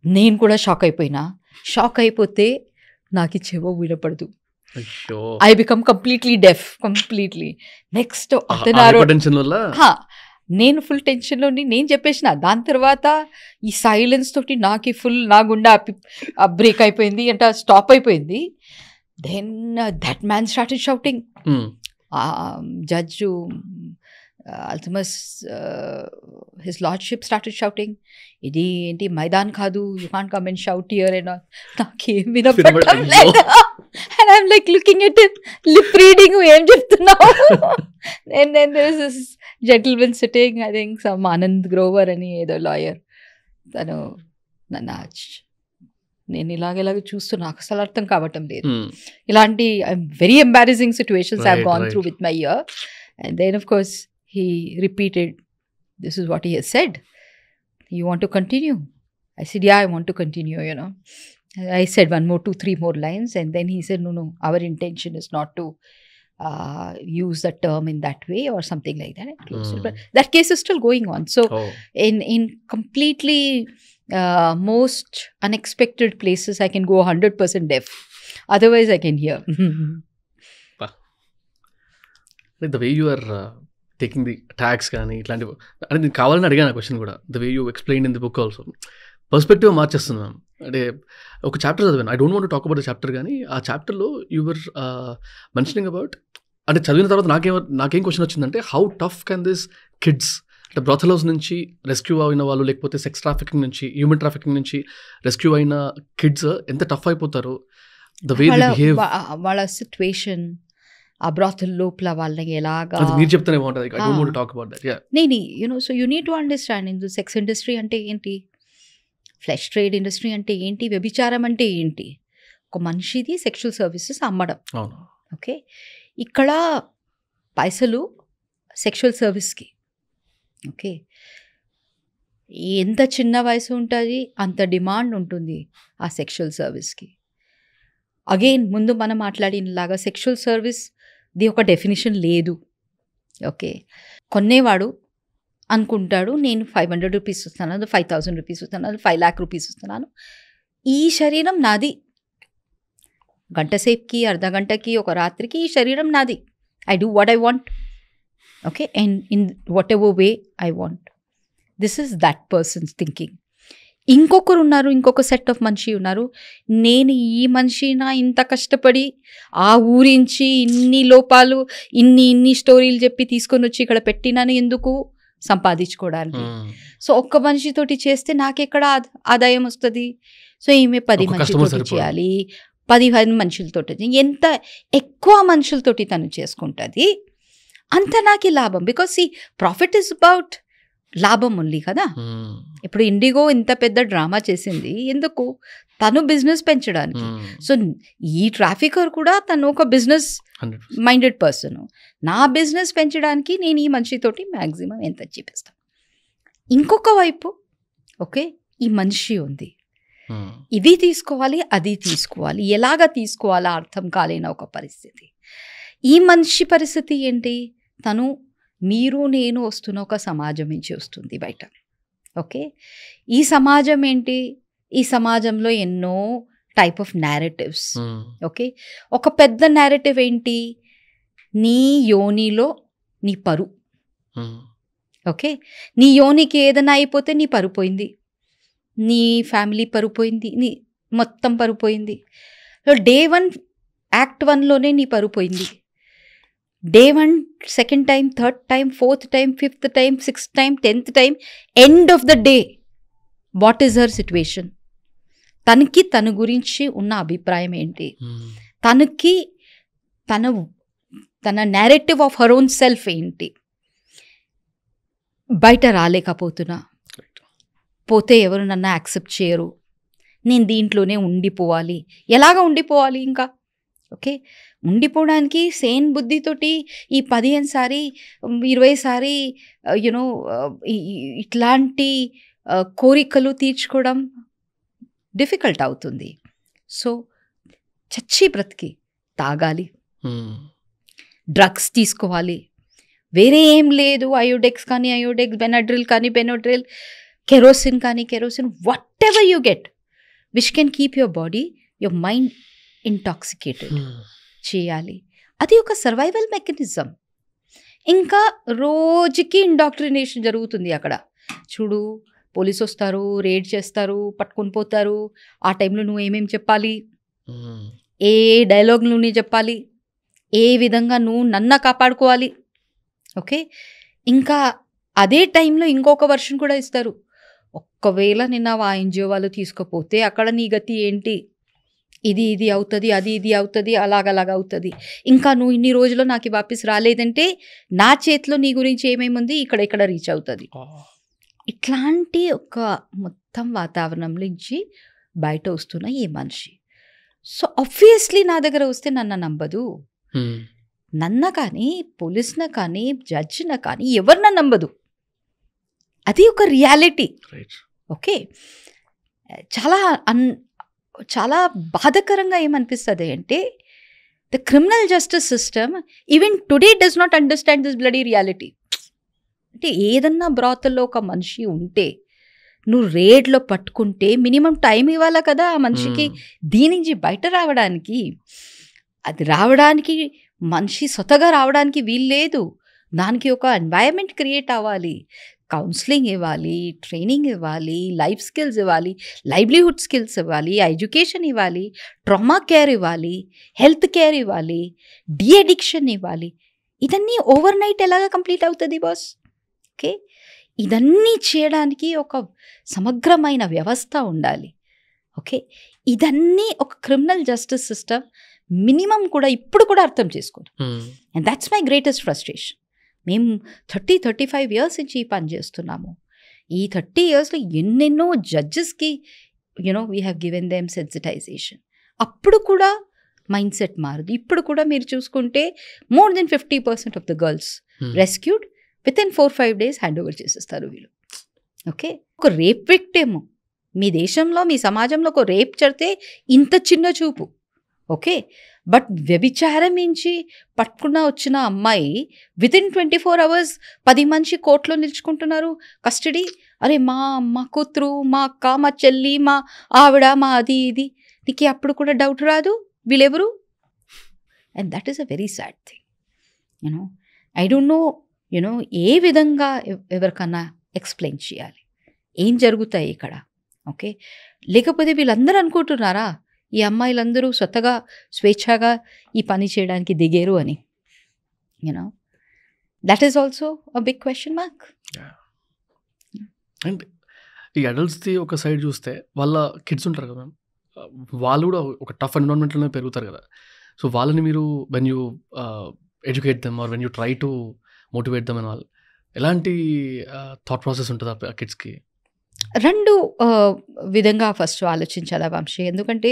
నేను కూడా షాక్ అయిపోయినా. షాక్ అయిపోతే నాకు చెవు వినపడదు. I become completely deaf, completely. Next నేను ఫుల్ టెన్షన్లోని నేను చెప్పేసిన. దాని తర్వాత ఈ సైలెన్స్ తోటి నాకు ఫుల్ నా గుండె బ్రేక్ అయిపోయింది, అంటే స్టాప్ అయిపోయింది. Then that man started shouting. Judge Altamas his lordship started shouting, ఇది ఏంటి మైదాన్ కాదు, you can't come and shout here and నాకేం వినపడటం లేదు. And I'm like looking at him, lip reading, ఏం చెప్తున్నావు? And then there is this gentleman sitting, I think some Anand Grover అని ఏదో లాయర్, తను నేను ఇలాగ చూస్తూ నాకు అసలు అర్థం కావటం లేదు. ఇలాంటి very embarrassing situations I have gone through with my year. And then of course he repeated, this is what he has said, you want to continue? I said, yeah, I want to continue, I said 2-3 more lines, and then he said, no, our intention is not to use the term in that way or something like that. But that case is still going on. So in completely most unexpected places I can go 100% deaf, otherwise I can hear. Like the way you are taking the tags కానీ ఇట్లాంటివి అంటే నేను కావాలని అడిగాను ఆ question కూడా. The way you explain in the book also perspective మార్చేస్తున్నాం. అంటే ఒక చాప్టర్ చదివాను, I don't want to talk about the chapter, కానీ ఆ చాప్టర్లో యువర్ మెన్షనింగ్ అబౌట్, అంటే చదివిన తర్వాత నాకేం క్వశ్చన్ వచ్చిందంటే, how tough can this kids, అంటే బ్రోథల్ హౌస్ నుంచి రెస్క్యూ అయిన వాళ్ళు, లేకపోతే సెక్స్ ట్రాఫికింగ్ నుంచి, హ్యూమన్ ట్రాఫికింగ్ నుంచి రెస్క్యూ అయిన కిడ్స్ ఎంత టఫ్ అయిపోతారు, ద వే దే బిహేవ్, వాళ్ళ సిచ్యువేషన్, ఆ బ్రాతల్ లోపల వాళ్ళని ఎలాగా మీరు చెప్తేనే బాగుంటుంది. I don't want to talk about that. Yeah. నేను so you need to understand in sex industry అంటే ఏంటి, ఫ్లెష్ ట్రేడ్ ఇండస్ట్రీ అంటే ఏంటి, వ్యభిచారం అంటే ఏంటి, ఒక మనిషిది సెక్షువల్ సర్వీసెస్ అమ్మడం. అవును. ఓకే, ఇక్కడ పైసలు సెక్షువల్ సర్వీస్కి. ఓకే, ఎంత చిన్న వయసు ఉంటుంది అంత డిమాండ్ ఉంటుంది ఆ సెక్షువల్ సర్వీస్కి. అగైన్ ముందు మనం మాట్లాడినలాగా సెక్షువల్ సర్వీస్ది ఒక డెఫినేషన్ లేదు. ఓకే, కొనేవాడు అనుకుంటాడు నేను 500 రూపీస్ ఇస్తున్నాను, 5000 రూపీస్ ఇస్తున్నాను, 5 lakh రూపీస్ ఇస్తున్నాను, ఈ శరీరం నాది, గంట సేపుకి అర్ధ గంటకి ఒక రాత్రికి ఈ శరీరం నాది, I do what I want. Okay, and in what ever way I want. This is that persons thinking. ఇంకొకరు ఉన్నారు, ఇంకొక సెట్ ఆఫ్ మనిషి ఉన్నారు, నేను ఈ మనిషి నా ఇంత కష్టపడి ఆ ఊరించి ఇన్ని లోపాలు ఇన్ని స్టోరీలు చెప్పి తీసుకొని వచ్చి ఇక్కడ పెట్టినాను ఎందుకు, సంపాదించుకోవడానికి. సో ఒక్క మనిషితోటి చేస్తే నాకెక్కడ ఆదాయం వస్తుంది. సో ఈమె 10 మనుషులతోటి చేయాలి, 15 మనుషులతోటి, ఎంత ఎక్కువ మనుషులతోటి తను చేసుకుంటుంది అంత నాకు లాభం. బికాస్ ఈ ప్రాఫిట్ ఇస్ అబౌట్ లాభం ఉంది కదా. ఇప్పుడు ఇండిగో ఇంత పెద్ద డ్రామా చేసింది ఎందుకు, తను బిజినెస్ పెంచడానికి. సో ఈ ట్రాఫికర్ కూడా తను ఒక బిజినెస్ మైండెడ్ పర్సన్, నా బిజినెస్ పెంచడానికి నేను ఈ మనిషితోటి మ్యాక్సిమం ఎంత చూపిస్తాను. ఇంకొక వైపు ఓకే ఈ మనిషి ఉంది, ఇది తీసుకోవాలి అది తీసుకోవాలి, ఎలాగ తీసుకోవాలా అర్థం కాలేని ఒక పరిస్థితి. ఈ మనిషి పరిస్థితి ఏంటి, తను మీరు నేను వస్తున్న ఒక సమాజం నుంచి వస్తుంది బయట. ఓకే, ఈ సమాజం ఏంటి, ఈ సమాజంలో ఎన్నో టైప్ ఆఫ్ నేరేటివ్స్. ఓకే, ఒక పెద్ద నేరేటివ్ ఏంటి, నీ యోనిలో నీ పరు. ఓకే, నీ యోనికి ఏదైనా అయిపోతే నీ పరు పోయింది, నీ ఫ్యామిలీ పరు పోయింది, నీ మొత్తం పరు పోయింది. డే 1 యాక్ట్ 1లోనే నీ పరు పోయింది. Day 1 second time, third time, fourth time, fifth time, sixth time, 10th time, end of the day what is her situation, తనకి తన గురించి ఉన్న అభిప్రాయం ఏంటి, తనకి తన narrative of her own self ఏంటి. బయట రాలేకపోతున్నా, పోతే ఎవరు నన్ను యాక్సెప్ట్ చేయరు, నేను దీంట్లోనే ఉండిపోవాలి, ఎలాగ ఉండిపోవాలి ఇంకా. ఓకే, ఉండిపోవడానికి సేన్ బుద్ధితోటి ఈ 15 సారి 20 సారి యునో ఇట్లాంటి కోరికలు తీర్చుకోవడం డిఫికల్ట్ అవుతుంది. సో చచ్చి బ్రతికి తాగాలి, డ్రగ్స్ తీసుకోవాలి, వేరే ఏం లేదు. అయోడెక్స్ కానీ అయోడెక్స్, బెనడ్రిల్ కానీ బెనోడ్రిల్, కెరోసిన్ కానీ kerosene, what ever you get which can keep your body your mind intoxicated చేయాలి. అది ఒక సర్వైవల్ మెకానిజం. ఇంకా రోజుకి ఇండాక్ట్రినేషన్ జరుగుతుంది అక్కడ. చూడు, పోలీసు వస్తారు, రేడ్ చేస్తారు, పట్టుకొని పోతారు, ఆ టైంలో నువ్వు ఏమేమి చెప్పాలి, ఏ డైలాగ్ నువ్వు చెప్పాలి, ఏ విధంగా నువ్వు నన్ను కాపాడుకోవాలి. ఓకే, ఇంకా అదే టైంలో ఇంకొక వర్షన్ కూడా ఇస్తారు, ఒక్కవేళ నిన్న వాయించే వాళ్ళు తీసుకుపోతే అక్కడ నీ గతి ఏంటి, ఇది అవుతుంది, ఇది అవుతుంది, అలాగ అవుతుంది. ఇంకా నువ్వు ఇన్ని రోజులు నాకు వాపస్ రాలేదంటే నా చేతిలో నీ గురించి ఏమేమి ఉంది ఇక్కడ రీచ్ అవుతుంది. ఇట్లాంటి ఒక మొత్తం వాతావరణం నుంచి బయట వస్తున్న ఈ మనిషి. సో ఆబ్వియస్లీ నా దగ్గర వస్తే నన్ను నమ్మదు, నన్న కానీ పోలీస్న కానీ జడ్జిన కానీ ఎవరిన నమ్మదు. అది ఒక రియాలిటీ. ఓకే, చాలా బాధాకరంగా ఏమనిపిస్తుంది అంటే the criminal justice system even today does not understand this bloody reality. అంటే ఏదన్నా బ్రాతల్లో ఒక మనిషి ఉంటే నువ్వు రేడ్లో పట్టుకుంటే మినిమం టైం ఇవ్వాలి కదా ఆ మనిషికి దీని నుంచి బయట రావడానికి. అది రావడానికి మనిషి స్వతగా రావడానికి వీల్లేదు, దానికి ఒక ఎన్వైరన్మెంట్ క్రియేట్ అవ్వాలి, కౌన్సిలింగ్ ఇవ్వాలి, ట్రైనింగ్ ఇవ్వాలి, లైఫ్ స్కిల్స్ ఇవ్వాలి, లైవ్లీహుడ్ స్కిల్స్ ఇవ్వాలి, ఎడ్యుకేషన్ ఇవ్వాలి, ట్రామా కేర్ ఇవ్వాలి, హెల్త్ కేర్ ఇవ్వాలి, డి అడిక్షన్ ఇవ్వాలి. ఇదన్నీ ఓవర్ నైట్ ఎలాగా కంప్లీట్ అవుతుంది బాస్? ఓకే, ఇదన్నీ చేయడానికి ఒక సమగ్రమైన వ్యవస్థ ఉండాలి. ఓకే, ఇదన్నీ ఒక క్రిమినల్ జస్టిస్ సిస్టమ్ మినిమం కూడా ఇప్పుడు కూడా అర్థం చేసుకోండి. And that's my greatest frustration. మేము 35 ఇయర్స్ నుంచి ఈ పని చేస్తున్నాము. ఈ 30 ఇయర్స్లో ఎన్నెన్నో జడ్జెస్కి we have given them sensitisation. అప్పుడు కూడా మైండ్ సెట్ మారదు. ఇప్పుడు కూడా మీరు చూసుకుంటే more than 50% of the girls rescued within 4-5 days hand over చేసేస్తారు వీళ్ళు. ఓకే, ఒక రేప్ విక్టిమ్ మీ దేశంలో మీ సమాజంలో ఒక రేప్ జరిగితే ఇంత చిన్న చూపు. ఓకే, బట్ వ్యభిచారమించి పట్టుకున్న వచ్చిన అమ్మాయి విత్ ఇన్ 24 hours 10 మంది కోర్టులో నిలుచుకుంటున్నారు కస్టడీ. అరే మా కూతురు, మా అక్క, మా చెల్లి, మా ఆవిడ, మా అది ఇది. నీకు అప్పుడు కూడా డౌట్ రాదు వీళ్ళెవరు? And that is a very sad thing. I don't know ఏ విధంగా ఎవరికన్నా ఎక్స్ప్లెయిన్ చేయాలి ఏం జరుగుతాయి ఇక్కడ. ఓకే, లేకపోతే వీళ్ళందరూ అనుకుంటున్నారా ఈ అమ్మాయిలందరూ స్వతగా స్వేచ్ఛగా ఈ పని చేయడానికి దిగేరు అని? That is also a big question mark. And ఈ అడల్ట్స్ది ఒక సైడ్ చూస్తే వాళ్ళ కిడ్స్ ఉంటారు కదా మ్యామ్, వాళ్ళు కూడా ఒక టఫ్ ఎన్విరాన్మెంట్లోనే పెరుగుతారు కదా. సో వాళ్ళని మీరు when you educate them or when you try to motivate them అని వాళ్ళు ఎలాంటి థాట్ ప్రాసెస్ ఉంటుంది ఆ కిడ్స్కి? 2 విధంగా ఫస్ట్ ఆలోచించాలా వంశీ. ఎందుకంటే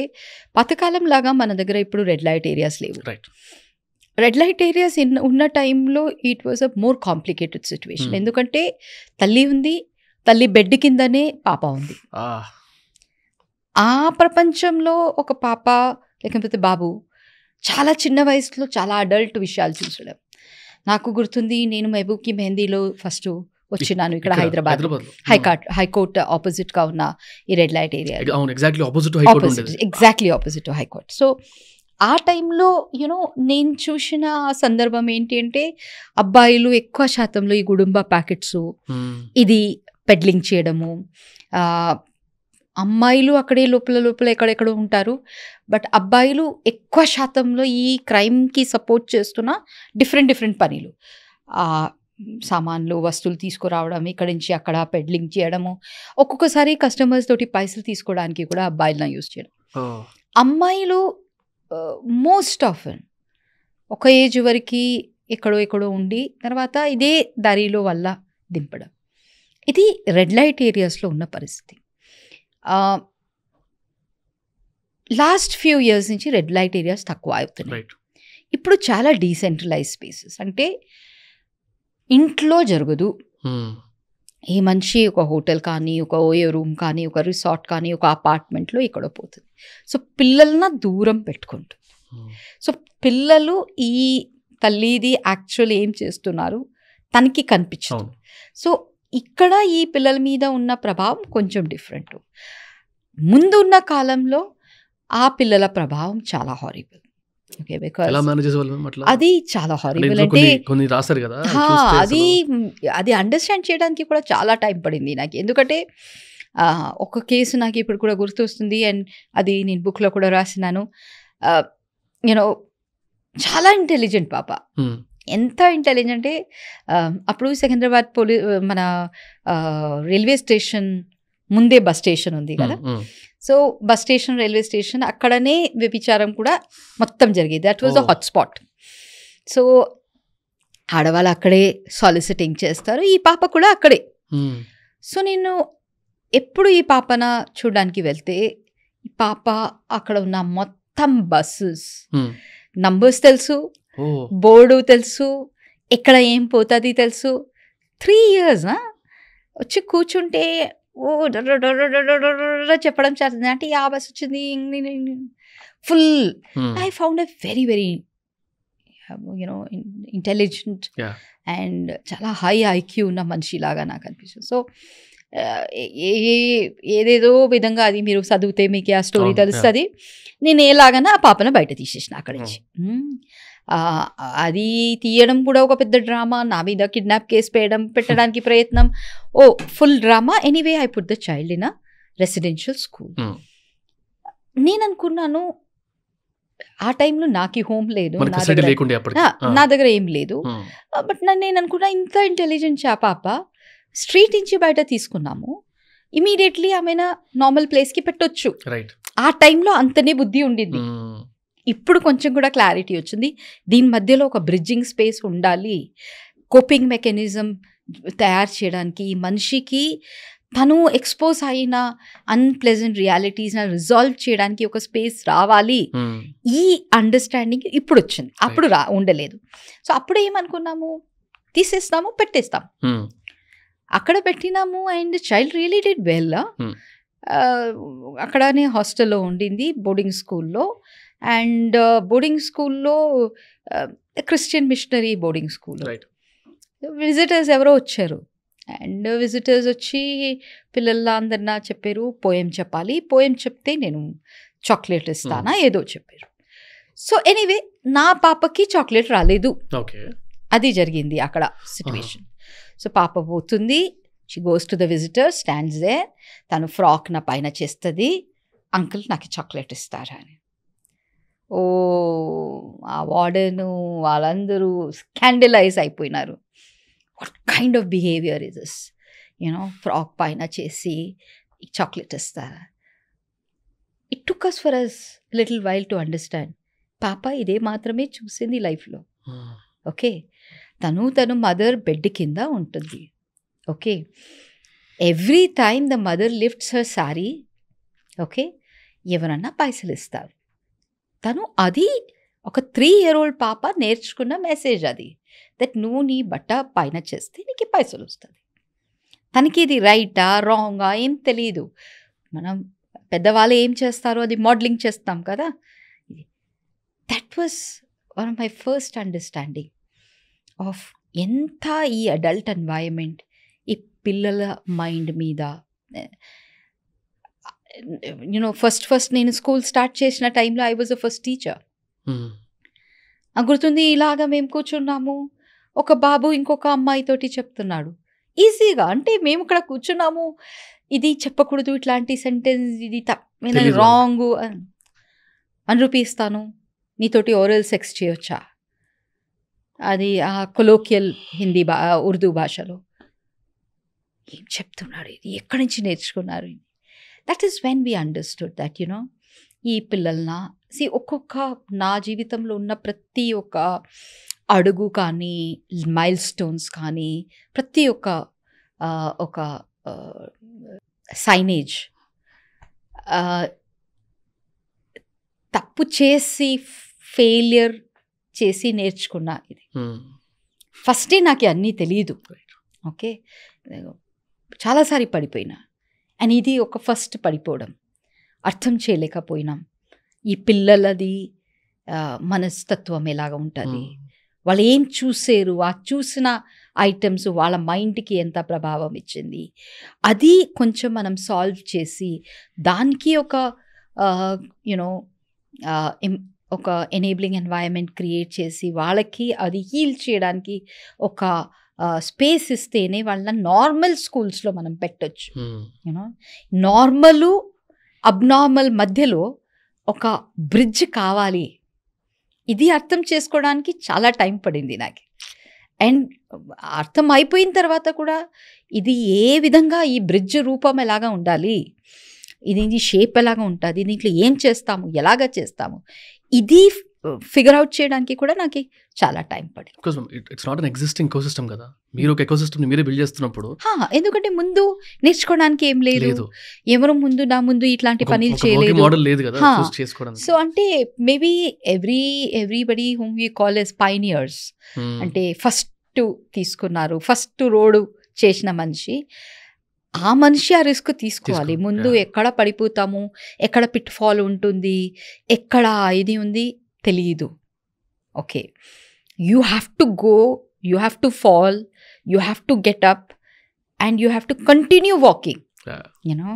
పాతకాలం లాగా మన దగ్గర ఇప్పుడు రెడ్ లైట్ ఏరియాస్ లేవు. రైట్, రెడ్ లైట్ ఏరియాస్ ఉన్న టైంలో it was a more complicated situation. ఎందుకంటే తల్లి ఉంది, తల్లి బెడ్ కిందనే పాప ఉంది. ఆ ప్రపంచంలో ఒక పాప లేకపోతే బాబు చాలా చిన్న వయసులో చాలా అడల్ట్ విషయాలు చూసడం. నాకు గుర్తుంది, నేను మహబూబ్కి మెహందీలో ఫస్ట్ వచ్చినాను ఇక్కడ హైదరాబాద్ హైకోర్ట్ ఆపోజిట్గా ఉన్న ఈ red light area, exactly opposite high court. So ఆ టైంలో నేను చూసిన సందర్భం ఏంటి అంటే అబ్బాయిలు ఎక్కువ శాతంలో ఈ గుడుంబ ప్యాకెట్స్ ఇది పెడ్లింగ్ చేయడము, అమ్మాయిలు అక్కడే లోపల ఎక్కడెక్కడో ఉంటారు. బట్ అబ్బాయిలు ఎక్కువ శాతంలో ఈ క్రైమ్కి సపోర్ట్ చేస్తున్న డిఫరెంట్ పనులు, సామాన్లు వస్తువులు తీసుకురావడం, ఇక్కడి నుంచి అక్కడ పెడ్లింగ్ చేయడము, ఒక్కొక్కసారి కస్టమర్స్ తోటి పైసలు తీసుకోవడానికి కూడా అబ్బాయిలను యూజ్ చేయడం. అమ్మాయిలు మోస్ట్ ఆఫెన్ ఒక ఏజ్ వరకు ఎక్కడో ఉండి తర్వాత ఇదే దారిలో వల్ల దింపడం. ఇది రెడ్ లైట్ ఏరియాస్లో ఉన్న పరిస్థితి. లాస్ట్ ఫ్యూ ఇయర్స్ నుంచి రెడ్ లైట్ ఏరియాస్ తక్కువ అవుతున్నాయి. ఇప్పుడు చాలా డీసెంట్రలైజ్ స్పేసెస్, అంటే ఇంట్లో జరగదు. ఈ మనిషి ఒక హోటల్ కానీ, ఒక ఓయో రూమ్ కానీ, ఒక రిసార్ట్ కానీ, ఒక అపార్ట్మెంట్లో ఇక్కడ పోతుంది. సో పిల్లల్ని దూరం పెట్టుకుంటుంది. సో పిల్లలు ఈ తల్లిది యాక్చువల్ ఏం చేస్తున్నారు తనకి కనిపించదు. సో ఇక్కడ ఈ పిల్లల మీద ఉన్న ప్రభావం కొంచెం డిఫరెంట్. ముందు ఉన్న కాలంలో ఆ పిల్లల ప్రభావం చాలా హారిబుల్. ఓకే, బికాజ్ అది చాలా హారిబుల్. అంటే అది అండర్స్టాండ్ చేయడానికి కూడా చాలా టైం పడింది నాకు. ఎందుకంటే ఒక కేసు నాకు ఇప్పుడు కూడా గుర్తొస్తుంది, అండ్ అది నేను బుక్లో కూడా రాసినాను. చాలా ఇంటెలిజెంట్ పాప. ఎంత ఇంటెలిజెంట్ అంటే అప్పుడు సికింద్రాబాద్ మన రైల్వే స్టేషన్ ముందే బస్ స్టేషన్ ఉంది కదా. So bus station, railway station అక్కడనే వ్యభిచారం కూడా మొత్తం జరిగేది. That was the hot spot. So ఆడవాళ్ళు అక్కడే సాలిసిటింగ్ చేస్తారు, ఈ పాప కూడా అక్కడే. సో నేను ఎప్పుడు ఈ పాపన చూడడానికి వెళ్తే ఈ పాప అక్కడ ఉన్న మొత్తం బస్సెస్ నంబర్స్ తెలుసు, బోర్డు తెలుసు, ఎక్కడ ఏం పోతుంది తెలుసు. 3 years వచ్చి కూర్చుంటే చెప్పడం చేస్తుంది. అంటే ఆ బస్ వచ్చింది full. I found a very very intelligent and చాలా హై ఐక్యూ ఉన్న మనిషిలాగా నాకు అనిపిస్తుంది. సో ఏదేదో విధంగా అది మీరు చదివితే మీకు ఆ స్టోరీ తెలుస్తుంది. నేను ఎలాగైనా ఆ పాపను బయట తీసేసిన అక్కడి నుంచి. అది తీయడం కూడా ఒక పెద్ద డ్రామా, నా మీద కిడ్నాప్ కేసు పెట్టడానికి ప్రయత్నం, full drama. Anyway I put the child in a residential school. నేను అనుకున్నాను ఆ టైంలో నాకు హోమ్ లేదు, నా దగ్గర ఏం లేదు. బట్ నేను అనుకున్నా ఇంత ఇంటెలిజెన్స్ ఆ పాప, స్ట్రీట్ నుంచి బయట తీసుకున్నాము, ఇమీడియట్లీ ఆమెను నార్మల్ ప్లేస్కి పెట్టొచ్చు. రైట్. ఆ టైంలో అంతనే బుద్ధి ఉండింది. ఇప్పుడు కొంచెం కూడా క్లారిటీ వచ్చింది. దీని మధ్యలో ఒక బ్రిడ్జింగ్ స్పేస్ ఉండాలి, కోపింగ్ మెకానిజం తయారు చేయడానికి, ఈ మనిషికి తను ఎక్స్పోజ్ అయిన అన్ప్లెజెంట్ రియాలిటీస్ని రిజాల్వ్ చేయడానికి ఒక స్పేస్ రావాలి. ఈ అండర్స్టాండింగ్ ఇప్పుడు వచ్చింది, అప్పుడు ఉండలేదు. సో అప్పుడు ఏమనుకున్నాము, తీసేస్తాము, పెట్టేస్తాము. అక్కడ పెట్టినాము and child really did well. అక్కడనే హాస్టల్లో ఉండింది, బోర్డింగ్ స్కూల్లో. అండ్ బోర్డింగ్ స్కూల్లో Christian missionary boarding school. Visitors ఎవరో వచ్చారు అండ్ విజిటర్స్ వచ్చి పిల్లలందరినా చెప్పారు, పోయం చెప్పాలి, పోయం చెప్తే నేను చాక్లెట్ ఇస్తానా ఏదో చెప్పారు. సో ఎనీవే నా పాపకి చాక్లెట్ రాలేదు. అది జరిగింది అక్కడ సిచ్యువేషన్. సో పాప పోతుంది, she goes to the visitor, stands there, తను ఫ్రాక్ నా పైన చేస్తుంది, అంకుల్ నాకు చాక్లెట్ ఇస్తారా అని. ఓ ఆ వార్డెను వాళ్ళందరూ స్కాండలైజ్ అయిపోయినారు. What kind of behaviour is this, you know, frock పైన చేసి చాక్లెట్ ఇస్తారా. It took us for us little while to understand, పాప ఇదే మాత్రమే చూసింది లైఫ్లో. ఓకే, తను మదర్ బెడ్ కింద ఉంటుంది. Okay, every time the mother lifts her sorry, okay, ఎవరన్నా పైసలు ఇస్తారు. తను అది ఒక 3-year-old పాప నేర్చుకున్న మెసేజ్ అది, దట్ నువ్వు నీ బట్ట పైన చేస్తే నీకు పైసలు వస్తుంది. తనకి ఇది రైటా రాంగా ఏం తెలియదు. మనం పెద్దవాళ్ళు ఏం చేస్తారో అది మోడలింగ్ చేస్తాం కదా. That was one of my first understanding of ఎంత ఈ అడల్ట్ ఎన్వైరన్మెంట్ ఈ పిల్లల మైండ్ మీద. యూనో ఫస్ట్ నేను స్కూల్ స్టార్ట్ చేసిన టైంలో I was the first teacher. గుర్తుంది, ఇలాగా మేము కూర్చున్నాము, ఒక బాబు ఇంకొక అమ్మాయితోటి చెప్తున్నాడు ఈజీగా. అంటే మేము ఇక్కడ కూర్చున్నాము, ఇది చెప్పకూడదు, ఇట్లాంటి సెంటెన్స్ ఇది రాంగ్, 1 రూపీ ఇస్తాను, నీతోటి ఓరల్ సెక్స్ చేయొచ్చా, అది ఆ కొలోకియల్ హిందీ ఉర్దూ భాషలో. ఏం చెప్తున్నాడు, ఇది ఎక్కడి నుంచి నేర్చుకున్నారు. That is when we understood that you know ఈ పిల్లలన ఒక్కొక్క నా జీవితంలో ఉన్న ప్రతి ఒక్క అడుగు కానీ, మైల్ స్టోన్స్ కానీ, ప్రతి ఒక సైనేజ్ తప్పు చేసి ఫెయిలియర్ చేసి నేర్చుకున్నా. ఇది ఫస్టే నాకు అన్నీ తెలియదు. ఓకే, చాలాసారి పడిపోయినా. అండ్ ఇది ఒక ఫస్ట్ పడిపోవడం, అర్థం చేయలేకపోయినాం ఈ పిల్లలది మనస్తత్వం ఎలాగ ఉంటుంది, వాళ్ళు ఏం చూసారు, ఆ చూసిన ఐటమ్స్ వాళ్ళ మైండ్కి ఎంత ప్రభావం ఇచ్చింది, అది కొంచెం మనం సాల్వ్ చేసి దానికి ఒక యునో ఒక ఎనేబులింగ్ ఎన్వైరన్మెంట్ క్రియేట్ చేసి వాళ్ళకి అది హీల్ చేయడానికి ఒక స్పేస్ ఇస్తేనే వాళ్ళని నార్మల్ స్కూల్స్లో మనం పెట్టచ్చు. యూనో నార్మల్ అబ్నార్మల్ మధ్యలో ఒక బ్రిడ్జ్ కావాలి. ఇది అర్థం చేసుకోవడానికి చాలా టైం పడింది నాకు. అండ్ అర్థం అయిపోయిన తర్వాత కూడా ఇది ఏ విధంగా ఈ బ్రిడ్జ్ రూపం ఎలాగా ఉండాలి, ఇది షేప్ ఎలాగా ఉంటుంది, దీంట్లో ఏం చేస్తాము, ఎలాగ చేస్తాము, ఇది ఫిగర్ అవుట్ చేయడానికి కూడా నాకు చాలా టైం పడింది. It's not an existing ecosystem కదా, మీరు ఒక ఎకోసిస్టమ్ మీరే బిల్డ్ చేస్తున్నప్పుడు. ఎందుకంటే ముందు నేర్చుకోవడానికి ఏం లేదు, ఎవరు నా ముందు ఇట్లాంటి పనులు చేయలేదు. సో అంటే maybe everybody whom we call as pioneers, అంటే ఫస్ట్ తీసుకున్నారు, ఫస్ట్ రోడ్ చేసిన మనిషి, ఆ మనిషి ఆ రిస్క్ తీసుకోవాలి. ముందు ఎక్కడ పడిపోతాము, ఎక్కడ పిట్ ఫాల్ ఉంటుంది, ఎక్కడ ఇది ఉంది తెలియదు. Okay, you have to go, you have to fall, you have to get up and you have to continue walking. You know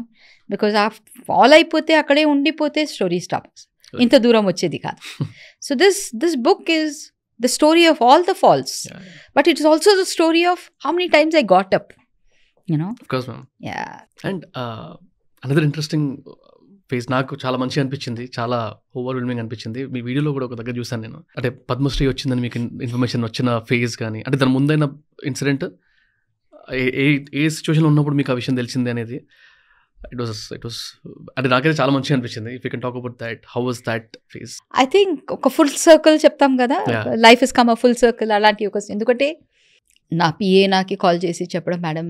because ఆ ఫాల్ అయిపోతే అక్కడే ఉండిపోతే స్టోరీ స్టాప్స్, ఇంత దూరం వచ్చేది కాదు. So this book is the story of all the falls, but it is also the story of how many times I got up, you know. Of course, ma'am. Yeah. And another interesting phase నాకు చాలా మంచిగా అనిపించింది, చాలా overwhelming అనిపించింది. మీ వీడియోలో కూడా ఒక దగ్గర చూసాను నేను, అంటే పద్మశ్రీ వచ్చిందని మీకు ఇన్ఫర్మేషన్ వచ్చిన ఫేజ్ కానీ, అంటే దాని ముందైన ఇన్సిడెంట్ ఏ సిచ్యువేషన్లో ఉన్నప్పుడు మీకు ఆ విషయం తెలిసింది అనేది. ఇట్ వాస్ అంటే నాకైతే చాలా మంచిగా అనిపించింది. If you can talk about that, how was that phase? I think ఒక ఫుల్ సర్కిల్ చెప్తాం కదా, Yeah. Life is come a full circle, అలాంటి ఒక, ఎందుకంటే నా పిఏ నాకి కాల్ చేసి చెప్పడం, madam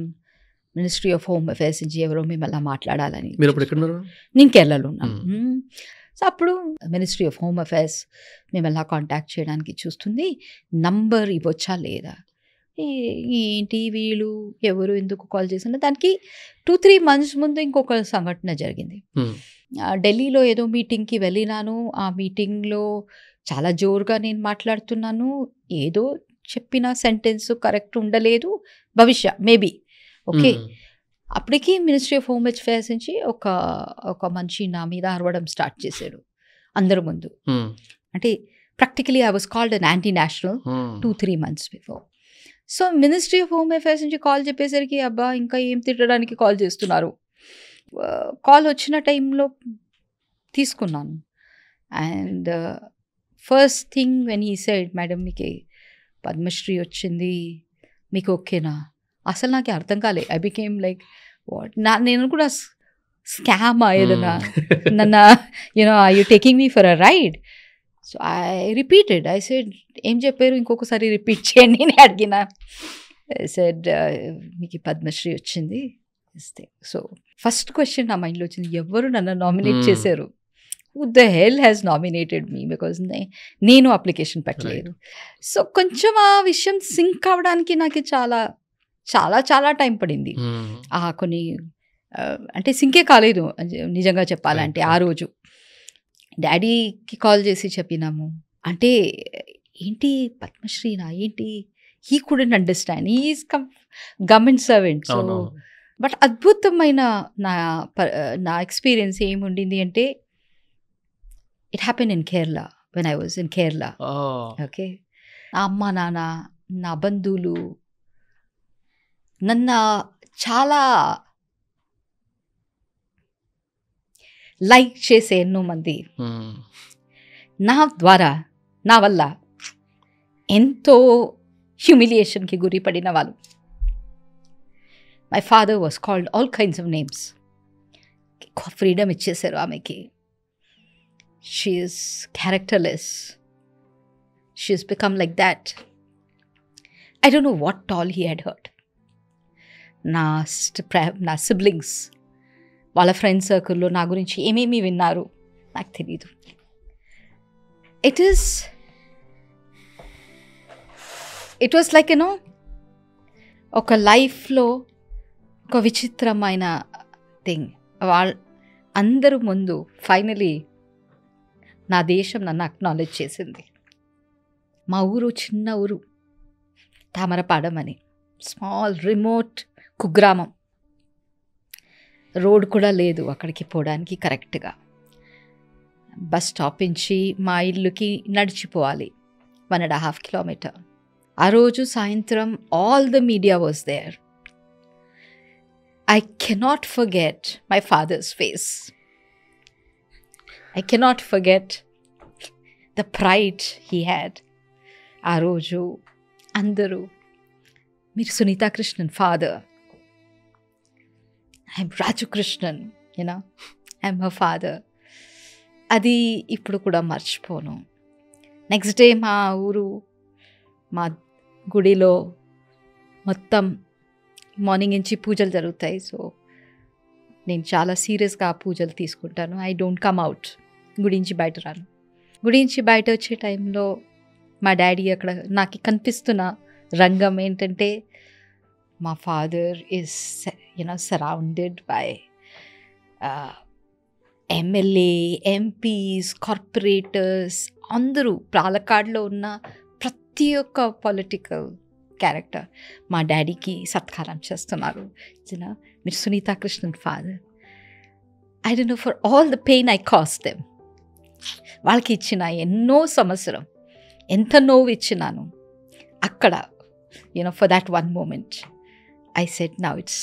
ministry of home affairs నుంచి ఎవరో మేము అలా మాట్లాడాలని. మీరు అప్పుడు ఎక్కడ ఉన్నారు? నేను కేరళలో ఉన్నాను. సో అప్పుడు మినిస్ట్రీ ఆఫ్ హోమ్ అఫేర్స్ మేము ఎలా కాంటాక్ట్ చేయడానికి చూస్తుంది, నంబర్ ఇవ్వచ్చా లేదా, ఏంటి వీళ్ళు ఎవరు ఎందుకు కాల్ చేసిన. దానికి 2-3 months ముందు ఇంకొక సంఘటన జరిగింది. ఢిల్లీలో ఏదో మీటింగ్కి వెళ్ళినాను. ఆ మీటింగ్లో చాలా జోరుగా నేను మాట్లాడుతున్నాను, ఏదో చెప్పిన సెంటెన్స్ కరెక్ట్ ఉండలేదు, భవిష్య మేబీ ఓకే. అప్పటికి మినిస్ట్రీ ఆఫ్ హోమ్ అఫేర్స్ నుంచి ఒక మనిషి నా మీద అరవడం స్టార్ట్ చేశాడు అందరి ముందు. అంటే practically I was called an anti national 2-3 months before. So ministry of home affairs నుంచి కాల్ చెప్పేసరికి అబ్బా ఇంకా ఏం తిట్టడానికి కాల్ చేస్తున్నారు. కాల్ వచ్చిన టైంలో తీసుకున్నాను. And first thing when he said, madam మీకు పద్మశ్రీ వచ్చింది, మీకు ఓకేనా? అసలు నాకు అర్థం కాలే. ఐ బికేమ్ లైక్ వాట్, నేను కూడా స్కామ్ ఏదన్నా నన్ను are you taking me for a ride? So I repeated, I said ఏం చెప్పారు, ఇంకొకసారి రిపీట్ చేయండి అని అడిగిన. ఐ సెడ్ మీకు పద్మశ్రీ వచ్చింది ఇస్తే. సో ఫస్ట్ క్వశ్చన్ నా మైండ్లో వచ్చింది, ఎవరు నన్ను నామినేట్ చేశారు? Who the hell has nominated me? Because నేను అప్లికేషన్ పెట్టలేదు. సో కొంచెం ఆ విషయం సింక్ అవ్వడానికి నాకు చాలా చాలా చాలా టైం పడింది. కొన్ని అంటే సింకే కాలేదు నిజంగా చెప్పాలంటే. ఆ రోజు డాడీకి కాల్ చేసి చెప్పినాము, అంటే ఏంటి పద్మశ్రీనా ఏంటి, he couldn't understand, he is government servant. So but అద్భుతమైన నా ఎక్స్పీరియన్స్ ఏముండింది అంటే, it happen in Kerala when I was in Kerala. Okay, నా అమ్మ నాన్న నా బంధువులు నన్ను చాలా లైక్ చేసే ఎన్నో మంది నా ద్వారా, నా వల్ల ఎంతో హ్యూమిలియేషన్కి గురి పడిన వాళ్ళు. My father was called all kinds of names. Freedom ఇచ్చేశారు ఆమెకి. She is characterless, she is become like that. I don't know what all he had heard. నా సిబ్లింగ్స్ వాళ్ళ ఫ్రెండ్ సర్కిల్లో నా గురించి ఏమేమి విన్నారు నాకు తెలీదు. ఇట్ వాస్ లైక్ ఒక లైఫ్లో ఒక విచిత్రమైన థింగ్. అందరూ ముందు ఫైనలీ నా దేశం నన్ను అక్నాలెడ్జ్ చేసింది. మా ఊరు చిన్న ఊరు, తామరపాడం అని, స్మాల్ రిమోట్ కుగ్రామం. రోడ్ కూడా లేదు అక్కడికి పోవడానికి కరెక్ట్గా. బస్ స్టాప్ నుంచి మా ఇల్లుకి నడిచిపోవాలి 1.5 kilometers. ఆ రోజు సాయంత్రం all the media was there. I cannot forget my father's face. I cannot forget the pride he had. ఆ రోజు అందరూ, మీరు Sunitha Krishnan father, I'm Raju Krishnan, I'm her father. అది ఇప్పుడు కూడా మర్చిపోను. నెక్స్ట్ డే మా ఊరు, మా గుడిలో మొత్తం మార్నింగ్ నుంచి పూజలు జరుగుతాయి. సో నేను చాలా సీరియస్గా ఆ పూజలు తీసుకుంటాను. ఐ డోంట్ కమ్ అవుట్, గుడి నుంచి బయట రాను. గుడి నుంచి బయట వచ్చే టైంలో మా డాడీ అక్కడ నాకు కనిపిస్తున్న రంగం ఏంటంటే, మా father is surrounded by MLA, MPs, corporators, అందరూ పాలక్కాడ్లో ఉన్న ప్రతి ఒక్క పొలిటికల్ క్యారెక్టర్ మా డాడీకి సత్కారం చేస్తున్నారు. మీరు Sunitha Krishnan father. I don't know for all the pain I caused them. వాళ్ళకి ఇచ్చిన ఎన్నో సంవత్సరం ఎంత నోవు ఇచ్చినాను అక్కడ, for that one moment I said now it's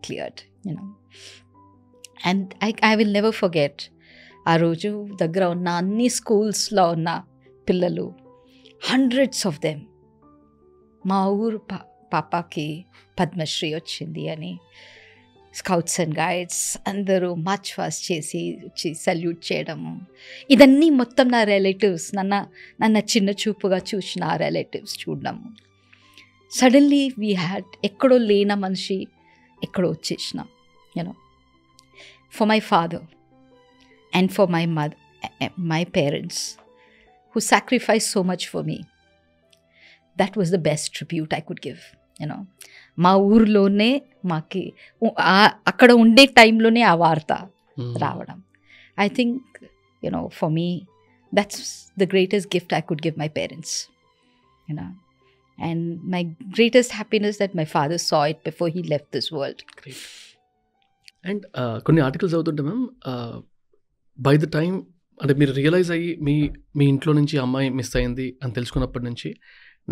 cleared, and I will never forget. ఆ రోజు దగ్గర ఉన్న అన్ని స్కూల్స్లో ఉన్న పిల్లలు, హండ్రెడ్స్ ఆఫ్ దెమ్, మా ఊరు పాపకి పద్మశ్రీ వచ్చింది అని స్కౌట్స్ అండ్ గైడ్స్ అందరూ మార్చ్ ఫాస్ట్ చేసి వచ్చి సల్యూట్ చేయడము, ఇదన్నీ మొత్తం నా రిలేటివ్స్ నన్న చిన్న చూపుగా చూసిన ఆ రిలేటివ్స్ చూడడము. సడన్లీ వీ హ్యాడ్ ఎక్కడో లేన మనిషి ఎక్కడో వచ్చేసినాం. You know, for my father and for my parents who sacrificed so much for me, that was the best tribute I could give. You know, మా ఊర్లోనే మాకి అక్కడ ఉండే టైంలోనే ఆ వార్త రావడం. I think you know for me that's the greatest gift I could give my parents. You know, and my greatest happiness that my father saw it before he left this world. And కొన్ని ఆర్టికల్స్ చదువుతుంటే ma'am, by the time అంటే మీరు realise అయ్యి మీ ఇంట్లో నుంచి అమ్మాయి miss అయింది అని తెలుసుకున్నప్పటి నుంచి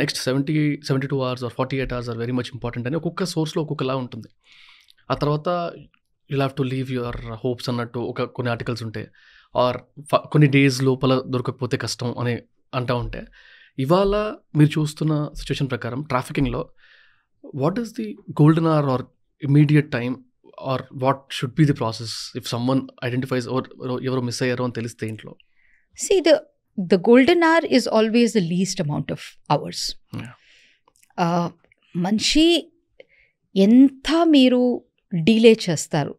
next 72 hours or 48 hours are very much important అని ఒక్కొక్క సోర్స్లో ఒక్కొక్కలా ఉంటుంది. ఆ తర్వాత you have to leave your hopes అన్నట్టు కొన్ని ఆర్టికల్స్ ఉంటాయి, ఆర్ కొన్ని డేస్ లోపల దొరకకపోతే కష్టం అని అంటూ ఉంటే, ఇవాళ మీరు చూస్తున్న సిచ్యువేషన్ ప్రకారం ట్రాఫికింగ్లో what is the golden hour or immediate time or what should be the process if someone identifies ఎవరో మిస్ అయ్యారో అని తెలిస్తే ఇంట్లో? See, the golden hour is always the least amount of hours. మనిషి ఎంత మీరు డీలే చేస్తారు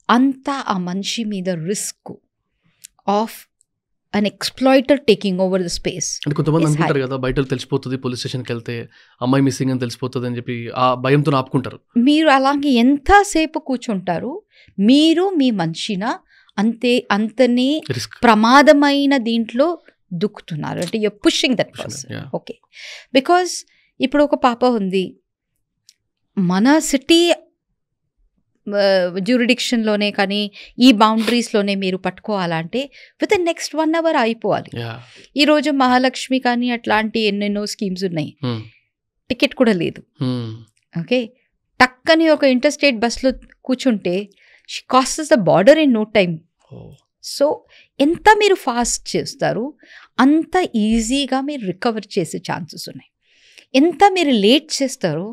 అంత ఆ మనిషి మీద risk of an exploiter taking over the space. అంటే కొంతమంది అనుకుంటారు కదా, బయట తెలిసిపోతుంది, పోలీస్ స్టేషన్కి వెళ్తే అమ్మాయి మిస్సింగ్ అని తెలిసిపోతుంది అని చెప్పి ఆ భయంతో ఆపుకుంటారు. మీరు అలాగే ఎంతసేపు కూర్చుంటారు, మీరు మీ మనిషిన అంతనే ప్రమాదమైన దీంట్లో దుక్కుతున్నారు. అంటే you're pushing that person. Okay, because ఇప్పుడు ఒక పాప ఉంది, మన సిటీ జ్యూరిడిక్షన్లోనే కానీ ఈ బౌండరీస్లోనే మీరు పట్టుకోవాలంటే విత్ ఇన్ నెక్స్ట్ 1 hour అయిపోవాలి. ఈరోజు మహాలక్ష్మి కానీ అట్లాంటి ఎన్నెన్నో స్కీమ్స్ ఉన్నాయి, టికెట్ కూడా లేదు. ఓకే, టక్కని ఒక ఇంటర్స్టేట్ బస్లో కూర్చుంటే she crosses the border in no time. So ఎంత మీరు ఫాస్ట్ చేస్తారు అంత ఈజీగా మీరు రికవర్ చేసే ఛాన్సెస్ ఉన్నాయి. ఎంత మీరు లేట్ చేస్తారో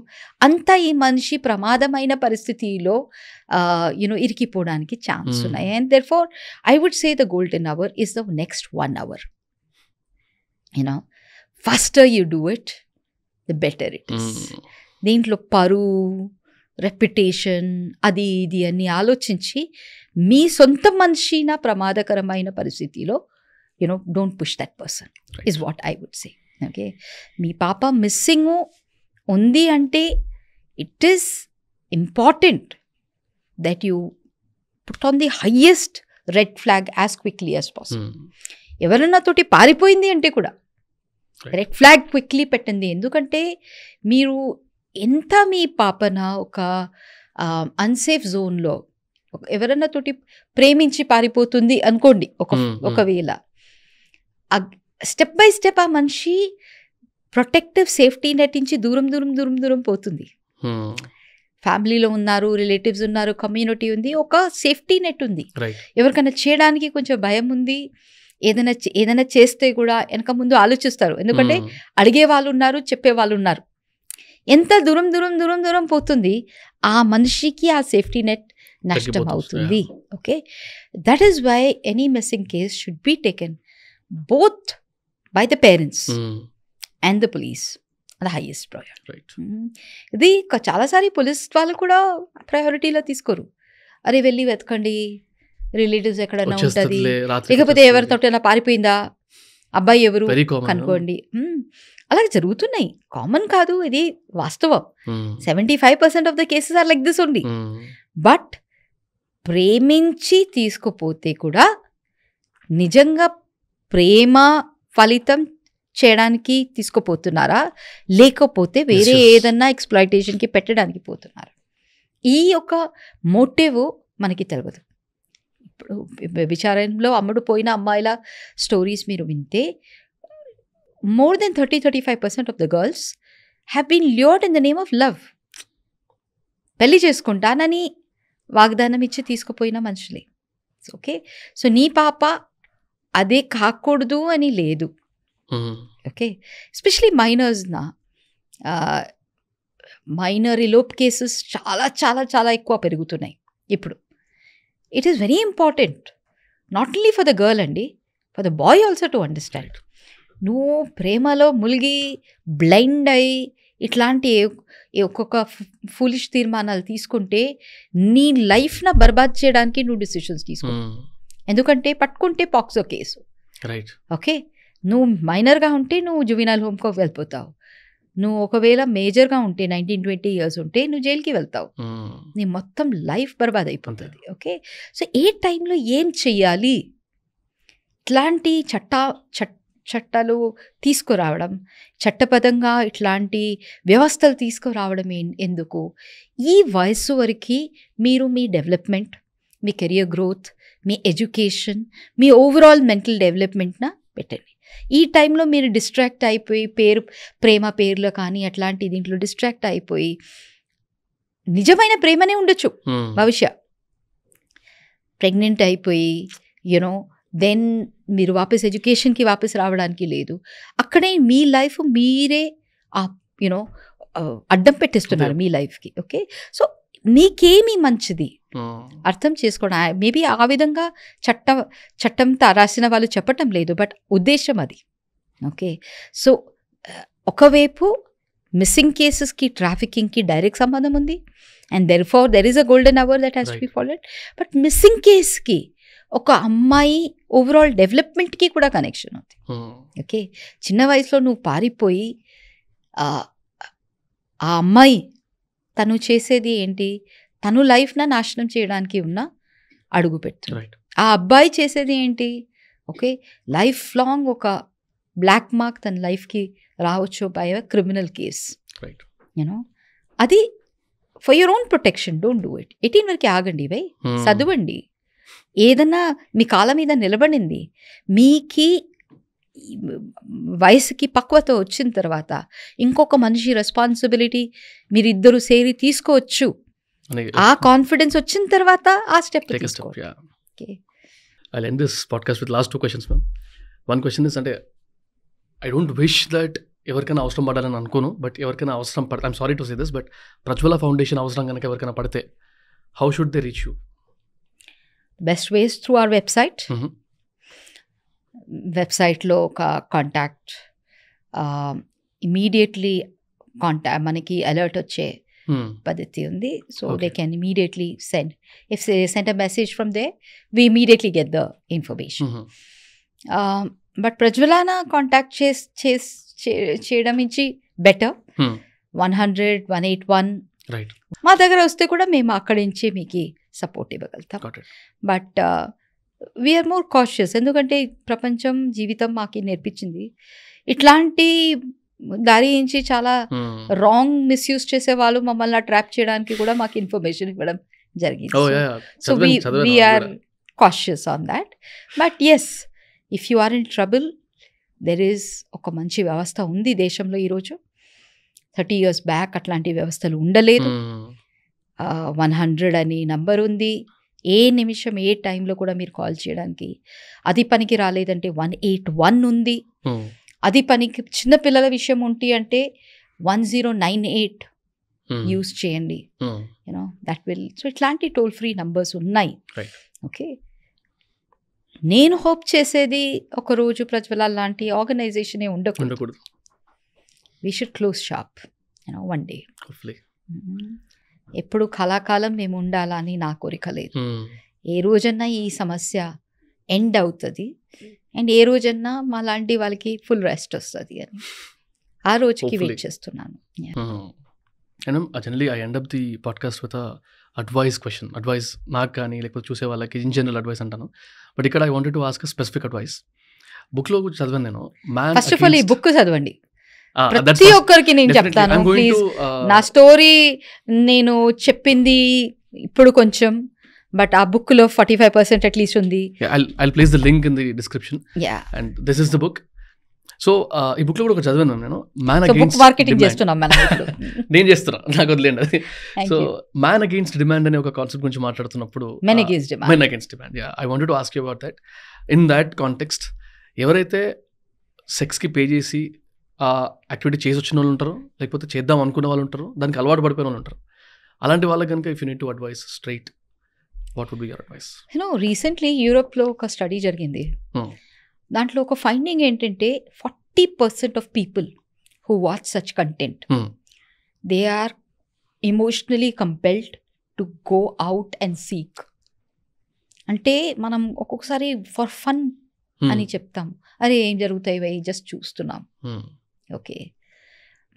అంత ఈ మనిషి ప్రమాదమైన పరిస్థితిలో ఇరికిపోవడానికి ఛాన్స్ ఉన్నాయి. And therefore I would say the golden hour is the next 1 hour. You know, faster you do it the better it is. దీంట్లో పరువు, రెప్యుటేషన్, అది ఇది అని ఆలోచించి మీ సొంత మనిషిన ప్రమాదకరమైన పరిస్థితిలో don't push that person is what I would say. Okay, మీ పాప మిస్సింగ్ ఉంది అంటే it is important that you put on the highest red flag as quickly as possible. ఎవరన్నా తోటి పారిపోయింది అంటే కూడా రెడ్ ఫ్లాగ్ క్విక్లీ పెట్టండి. ఎందుకంటే మీరు ఎంత మీ పాపన ఒక అన్సేఫ్ జోన్లో ఎవరన్నా తోటి ప్రేమించి పారిపోతుంది అనుకోండి, ఒకవేళ స్టెప్ బై స్టెప్ ఆ మనిషి ప్రొటెక్టివ్ సేఫ్టీ నెట్ నుంచి దూరం పోతుంది. ఫ్యామిలీలో ఉన్నారు, రిలేటివ్స్ ఉన్నారు, కమ్యూనిటీ ఉంది, ఒక సేఫ్టీ నెట్ ఉంది. ఎవరికైనా చేయడానికి కొంచెం భయం ఉంది, ఏదైనా చేస్తే కూడా వెనక ముందు ఆలోచిస్తారు, ఎందుకంటే అడిగే వాళ్ళు ఉన్నారు, చెప్పే వాళ్ళు ఉన్నారు. ఎంత దూరం పోతుంది ఆ మనిషికి ఆ సేఫ్టీ నెట్ నష్టం అవుతుంది. Okay, that is why any missing case should be taken both by the parents and the police the highest priority. ఇది చాలాసారి పోలీస్ వాళ్ళు కూడా ప్రయారిటీలో తీసుకోరు. అరే వెళ్ళి వెతకండి, రిలేటివ్స్ ఎక్కడైనా ఉంటుంది, లేకపోతే ఎవరితోటైనా పారిపోయిందా, అబ్బాయి ఎవరు కనుక్కోండి. అలాగే జరుగుతున్నాయి, కామన్ కాదు, ఇది వాస్తవం. 75% of the cases are like this only. But ప్రేమించి తీసుకుపోతే కూడా నిజంగా ప్రేమ ఫలితం చేయడానికి తీసుకుపోతున్నారా, లేకపోతే వేరే ఏదన్నా ఎక్స్ప్లాయిటేషన్కి పెట్టడానికి పోతున్నారా, ఈ ఒక మోటివ్ మనకి తెలియదు. ఇప్పుడు విచారణలో అమ్ముడు పోయిన అమ్మాయిల స్టోరీస్ మీరు వింటే more than 30-35% of the girls have been lured in the name of love. పెళ్లి చేసుకుంటానని వాగ్దానం ఇచ్చి తీసుకుపోయిన మనుషులే. ఓకే, సో నీ పాప అదే కాకూడదు అని లేదు. ఓకే, ఎస్పెషలీ మైనర్స్న మైనర్ ఎలోప్ కేసెస్ చాలా చాలా చాలా ఎక్కువ పెరుగుతున్నాయి ఇప్పుడు. It is very important not only for the girl అండి, for the boy also to understand. నువ్వు ప్రేమలో ములిగి బ్లైండ్ అయి ఇట్లాంటి ఒక్కొక్క ఫూలిష్ తీర్మానాలు తీసుకుంటే నీ లైఫ్న బర్బాద్ చేయడానికి నువ్వు డిసిషన్స్ తీసుకో. ఎందుకంటే పట్టుకుంటే పాక్సో కేసు. ఓకే, నువ్వు మైనర్గా ఉంటే నువ్వు జువెనైల్ హోమ్కి వెళ్ళిపోతావు. నువ్వు ఒకవేళ మేజర్గా ఉంటే 19-20 years ఉంటే నువ్వు జైలుకి వెళ్తావు. నీ మొత్తం లైఫ్ బర్బాద్ అయిపోతుంది. ఓకే, సో ఏ టైంలో ఏం చెయ్యాలి, ఇట్లాంటి చట్టాలు తీసుకురావడం, చట్టబద్ధంగా ఇట్లాంటి వ్యవస్థలు తీసుకురావడం ఎందుకు? ఈ వయస్సు వరకు మీరు మీ డెవలప్మెంట్, మీ కెరియర్ గ్రోత్, మీ ఎడ్యుకేషన్, మీ ఓవరాల్ మెంటల్ డెవలప్మెంట్న పెట్టండి. ఈ టైంలో మీరు డిస్ట్రాక్ట్ అయిపోయి ప్రేమ పేర్లో కానీ అట్లాంటి దీంట్లో డిస్ట్రాక్ట్ అయిపోయి నిజమైన ప్రేమనే ఉండొచ్చు భవిష్య, ప్రెగ్నెంట్ అయిపోయి యునో దెన్ మీరు వాపస్ ఎడ్యుకేషన్కి వాపస్ రావడానికి లేదు. అక్కడే మీ లైఫ్ మీరే యునో అడ్డం పెట్టేస్తున్నారు మీ లైఫ్కి. ఓకే, సో నీకేమి మంచిది అర్థం చేసుకోవడం. మేబీ ఆ విధంగా చట్టం రాసిన వాళ్ళు చెప్పటం లేదు, బట్ ఉద్దేశం అది. ఓకే, సో ఒకవైపు మిస్సింగ్ కేసెస్కి ట్రాఫికింగ్కి డైరెక్ట్ సంబంధం ఉంది, and there is a golden hour that has to be followed. But missing కేస్కి ఒక అమ్మాయి ఓవరాల్ డెవలప్మెంట్కి కూడా కనెక్షన్ ఉంది. ఓకే, చిన్న వయసులో నువ్వు పారిపోయి ఆ అమ్మాయి తను చేసేది ఏంటి, తను లైఫ్న నాశనం చేయడానికి ఉన్న అడుగు పెడుతుంది. ఆ అబ్బాయి చేసేది ఏంటి, ఓకే, లైఫ్ లాంగ్ ఒక బ్లాక్ మార్క్ తన లైఫ్కి రావచ్చు by a criminal case. You know అది for your own protection, don't do it. 18 వరకు ఆగండి బై, చదవండి, ఏదన్నా మీ కాళ్ళ మీద నిలబడింది, మీకి వయసుకి పక్వత వచ్చిన తర్వాత ఇంకొక మనిషి రెస్పాన్సిబిలిటీ మీరిద్దరూ సేరి తీసుకోవచ్చు. ఆ కాన్ఫిడెన్స్ వచ్చిన తర్వాత ఆ స్టెప్ తీసుకోవాలి. I'll end this podcast with last 2 questions, ma'am. One question is, అంటే I don't wish that ఎవరికైనా అవసరం పడాలని అనుకోను, బట్ ఎవరికైనా అవసరం పడితే, I'm sorry to say this, but Prajwala foundation అవసరం కనుక ఎవరికైనా పడితే how should they reach you? Best ways through our website. వెబ్సైట్లో ఒక కాంటాక్ట్, ఇమీడియట్లీ మనకి అలర్ట్ వచ్చే పద్ధతి ఉంది. So they can immediately send, if they send a message from they, we immediately get the information. But ప్రజ్వలాన contact చేయడం నుంచి better 100-181 మా దగ్గర వస్తే కూడా మేము అక్కడి నుంచి మీకు సపోర్ట్ ఇవ్వగలుగుతాం. బట్ వీఆర్ మోర్ కాషియస్, ఎందుకంటే ప్రపంచం జీవితం మాకు నేర్పించింది ఇట్లాంటి దారి నుంచి చాలా రాంగ్ మిస్యూజ్ చేసే వాళ్ళు మమ్మల్ని ట్రాప్ చేయడానికి కూడా మాకు ఇన్ఫర్మేషన్ ఇవ్వడం జరిగింది. So we're cautious on that. But yes, if you are in trouble, there is ఒక మంచి వ్యవస్థ ఉంది దేశంలో ఈరోజు. 30 years బ్యాక్ అట్లాంటి వ్యవస్థలు ఉండలేదు. 100 అని నంబర్ ఉంది. ఏ నిమిషం ఏ టైంలో కూడా మీరు కాల్ చేయడానికి. అది పనికి రాలేదంటే 181 ఉంది. అది పనికి చిన్నపిల్లల విషయం ఉంటే అంటే 1098 యూజ్ చేయండి. You know that will. సో ఇట్లాంటి టోల్ ఫ్రీ నంబర్స్ ఉన్నాయి. ఓకే, నేను హోప్ చేసేది ఒకరోజు ప్రజ్వల లాంటి ఆర్గనైజేషన్ ఉండకూడదు. We should close shop one day. ఎప్పుడు కళాకాలం మేము ఉండాలని నా కోరిక లేదు. ఏ రోజన్నా ఈ సమస్య ఎండ్ అవుతుంది, అండ్ ఏ రోజన్నా మా లాంటి వాళ్ళకి ఫుల్ రెస్ట్ వస్తుంది అని ఆ రోజుకి వెయిట్ చేస్తున్నాను. Generally I end up the podcast with advice question. Advice నాకు కానీ లేకపోతే చూసే వాళ్ళకి ఇన్ జనరల్ అడ్వైస్ అంటాను, బట్ ఇక్కడ I wanted to ask specific advice. బుక్లో చదివాను నేను. ఫస్ట్ ఆఫ్ ఆల్ ఈ బుక్ చదవండి. ప్రతి ఒక్కరికి నేను చెప్తాను, ప్లీజ్. నా స్టోరీ నేను చెప్పింది ఇప్పుడు కొంచెం, బట్ ఆ బుక్ లో 45% అట్లీస్ట్ ఉంది. I'll place the link in the description. Yeah. And this is the book. So ఈ బుక్ లో కూడా ఒక చదివాను నేను. మ్యాన్ అగైన్స్ట్ మార్కెటింగ్ చేస్తున్నాం నేను చేస్తున్నా, నాకు వదిలేండి అది. సో మ్యాన్ అగైన్స్ట్ డిమాండ్ అనే ఒక కాన్సెప్ట్ గురించి మాట్లాడుతున్నప్పుడు, men against demand, I wanted to ask you about that. In that context, ఎవరైతే సెక్స్కి పే చేసి ఆ యాక్టివిటీ చేసి వచ్చిన వాళ్ళు ఉంటారు, లేకపోతే చేద్దాం అనుకున్న వాళ్ళు ఉంటారు, దానికి అలవాటు పడిపోయిన వాళ్ళు ఉంటారు. అలాంటి వాళ్ళకి కనుక if you need to advise straight, what would be your advice? Recently యూరోప్లో ఒక స్టడీ జరిగింది. దాంట్లో ఒక ఫైండింగ్ ఏంటంటే 40% of people who watch such content they are emotionally compelled to go out and seek. అంటే మనం ఒక్కొక్కసారి ఫర్ ఫన్ అని చెప్తాం, అరే ఏం జరుగుతాయి వై జస్ట్ చూస్తున్నాం, ఓకే.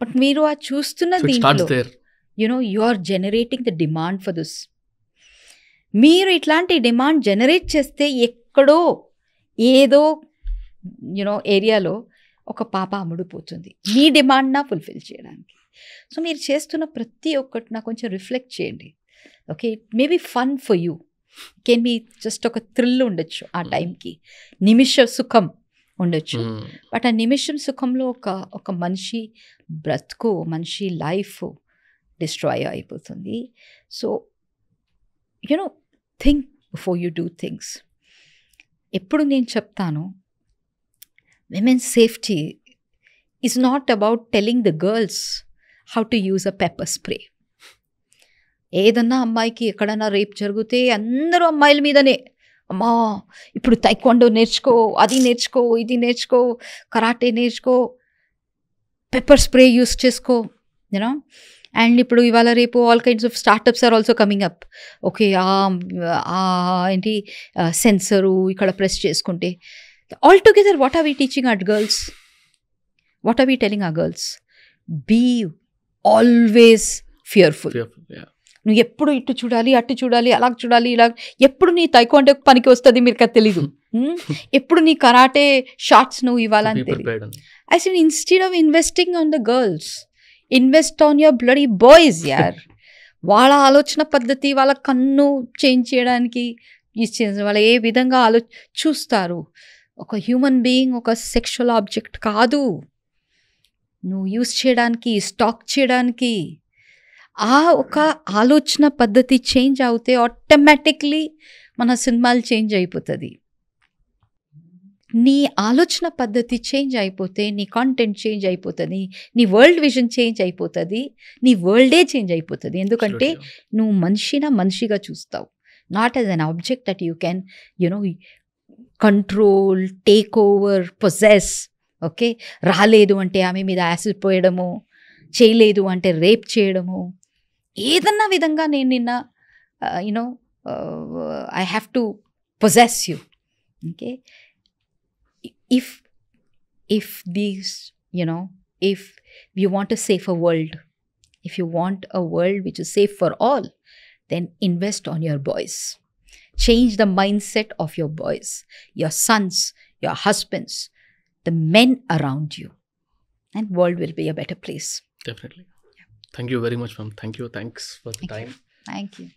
బట్ మీరు ఆ చూస్తున్న దీంట్లో you are generating the demand for this. మీరు ఇట్లాంటి డిమాండ్ జనరేట్ చేస్తే ఎక్కడో ఏదో ఏరియాలో ఒక పాప అమ్ముడుపోతుంది మీ డిమాండ్నా ఫుల్ఫిల్ చేయడానికి. సో మీరు చేస్తున్న ప్రతి ఒక్కటి నాకు కొంచెం రిఫ్లెక్ట్ చేయండి, okay. Maybe fun for you, can be just ఒక థ్రిల్ ఉండొచ్చు ఆ టైంకి, నిమిష సుఖం ఉండొచ్చు. బట్ ఆ నిమిషం సుఖంలో ఒక మనిషి బ్రతుకు, మనిషి లైఫ్ డిస్ట్రాయ్ అయిపోతుంది. So think before you do things. ఎప్పుడు నేను చెప్తాను, women's safety is not about telling the girls how to use a pepper spray. ఏదన్నా అమ్మాయికి ఎక్కడన్నా రేప్ జరిగితే అందరూ అమ్మాయిల మీదనే, అమ్మా ఇప్పుడు తైక్వాండో నేర్చుకో, అది నేర్చుకో, ఇది నేర్చుకో, కరాటే నేర్చుకో, పెప్పర్ స్ప్రే యూస్ చేసుకో, యూనో. అండ్ ఇప్పుడు ఇవాళ రేపు all kinds of startups are also coming up. Okay, ఏంటి సెన్సరు ఇక్కడ ప్రెస్ చేసుకుంటే all together what are we teaching at girls? What are we telling our girls? Be always fearful. నువ్వు ఎప్పుడు ఇటు చూడాలి, అటు చూడాలి, అలా చూడాలి, ఇలా. ఎప్పుడు నీ తైక్వాండో పనికి వస్తుంది మీకు అది తెలీదు. ఎప్పుడు నీ కరాటే షార్ట్స్ నువ్వు ఇవ్వాలని తెలియదు. I said instead of investing on the girls, invest on your bloody boys యార్. వాళ్ళ ఆలోచన పద్ధతి, వాళ్ళ కన్ను చేంజ్ చేయడానికి వాళ్ళు ఏ విధంగా చూస్తారు. ఒక హ్యూమన్ బీయింగ్ ఒక సెక్షువల్ ఆబ్జెక్ట్ కాదు, నువ్వు యూస్ చేయడానికి, స్టాక్ చేయడానికి. ఆ ఒక ఆలోచన పద్ధతి చేంజ్ అవుతే ఆటోమేటిక్లీ మన సినిమాలు చేంజ్ అయిపోతుంది. నీ ఆలోచన పద్ధతి చేంజ్ అయిపోతే నీ కాంటెంట్ చేంజ్ అయిపోతుంది, నీ వరల్డ్ విజన్ చేంజ్ అయిపోతుంది, నీ వరల్డే చేంజ్ అయిపోతుంది. ఎందుకంటే నువ్వు మనిషిగా చూస్తావు, not as an object that you can control, take over, possess. Okay, రాలేదు అంటే ఆమె మీద యాసిడ్ పోయడము, చేయలేదు అంటే రేప్ చేయడము, ఏదన్నా విధంగా నేను నిన్న I have to possess you. Okay, if these, if you want a safer world, if you want a world which is safe for all, then invest on your boys. Change the mindset of your boys, your sons, your husbands, the men around you, and world will be a better place. Definitely. Yeah. Thank you very much, ma'am. Thank you. Thanks for the time. Thank you.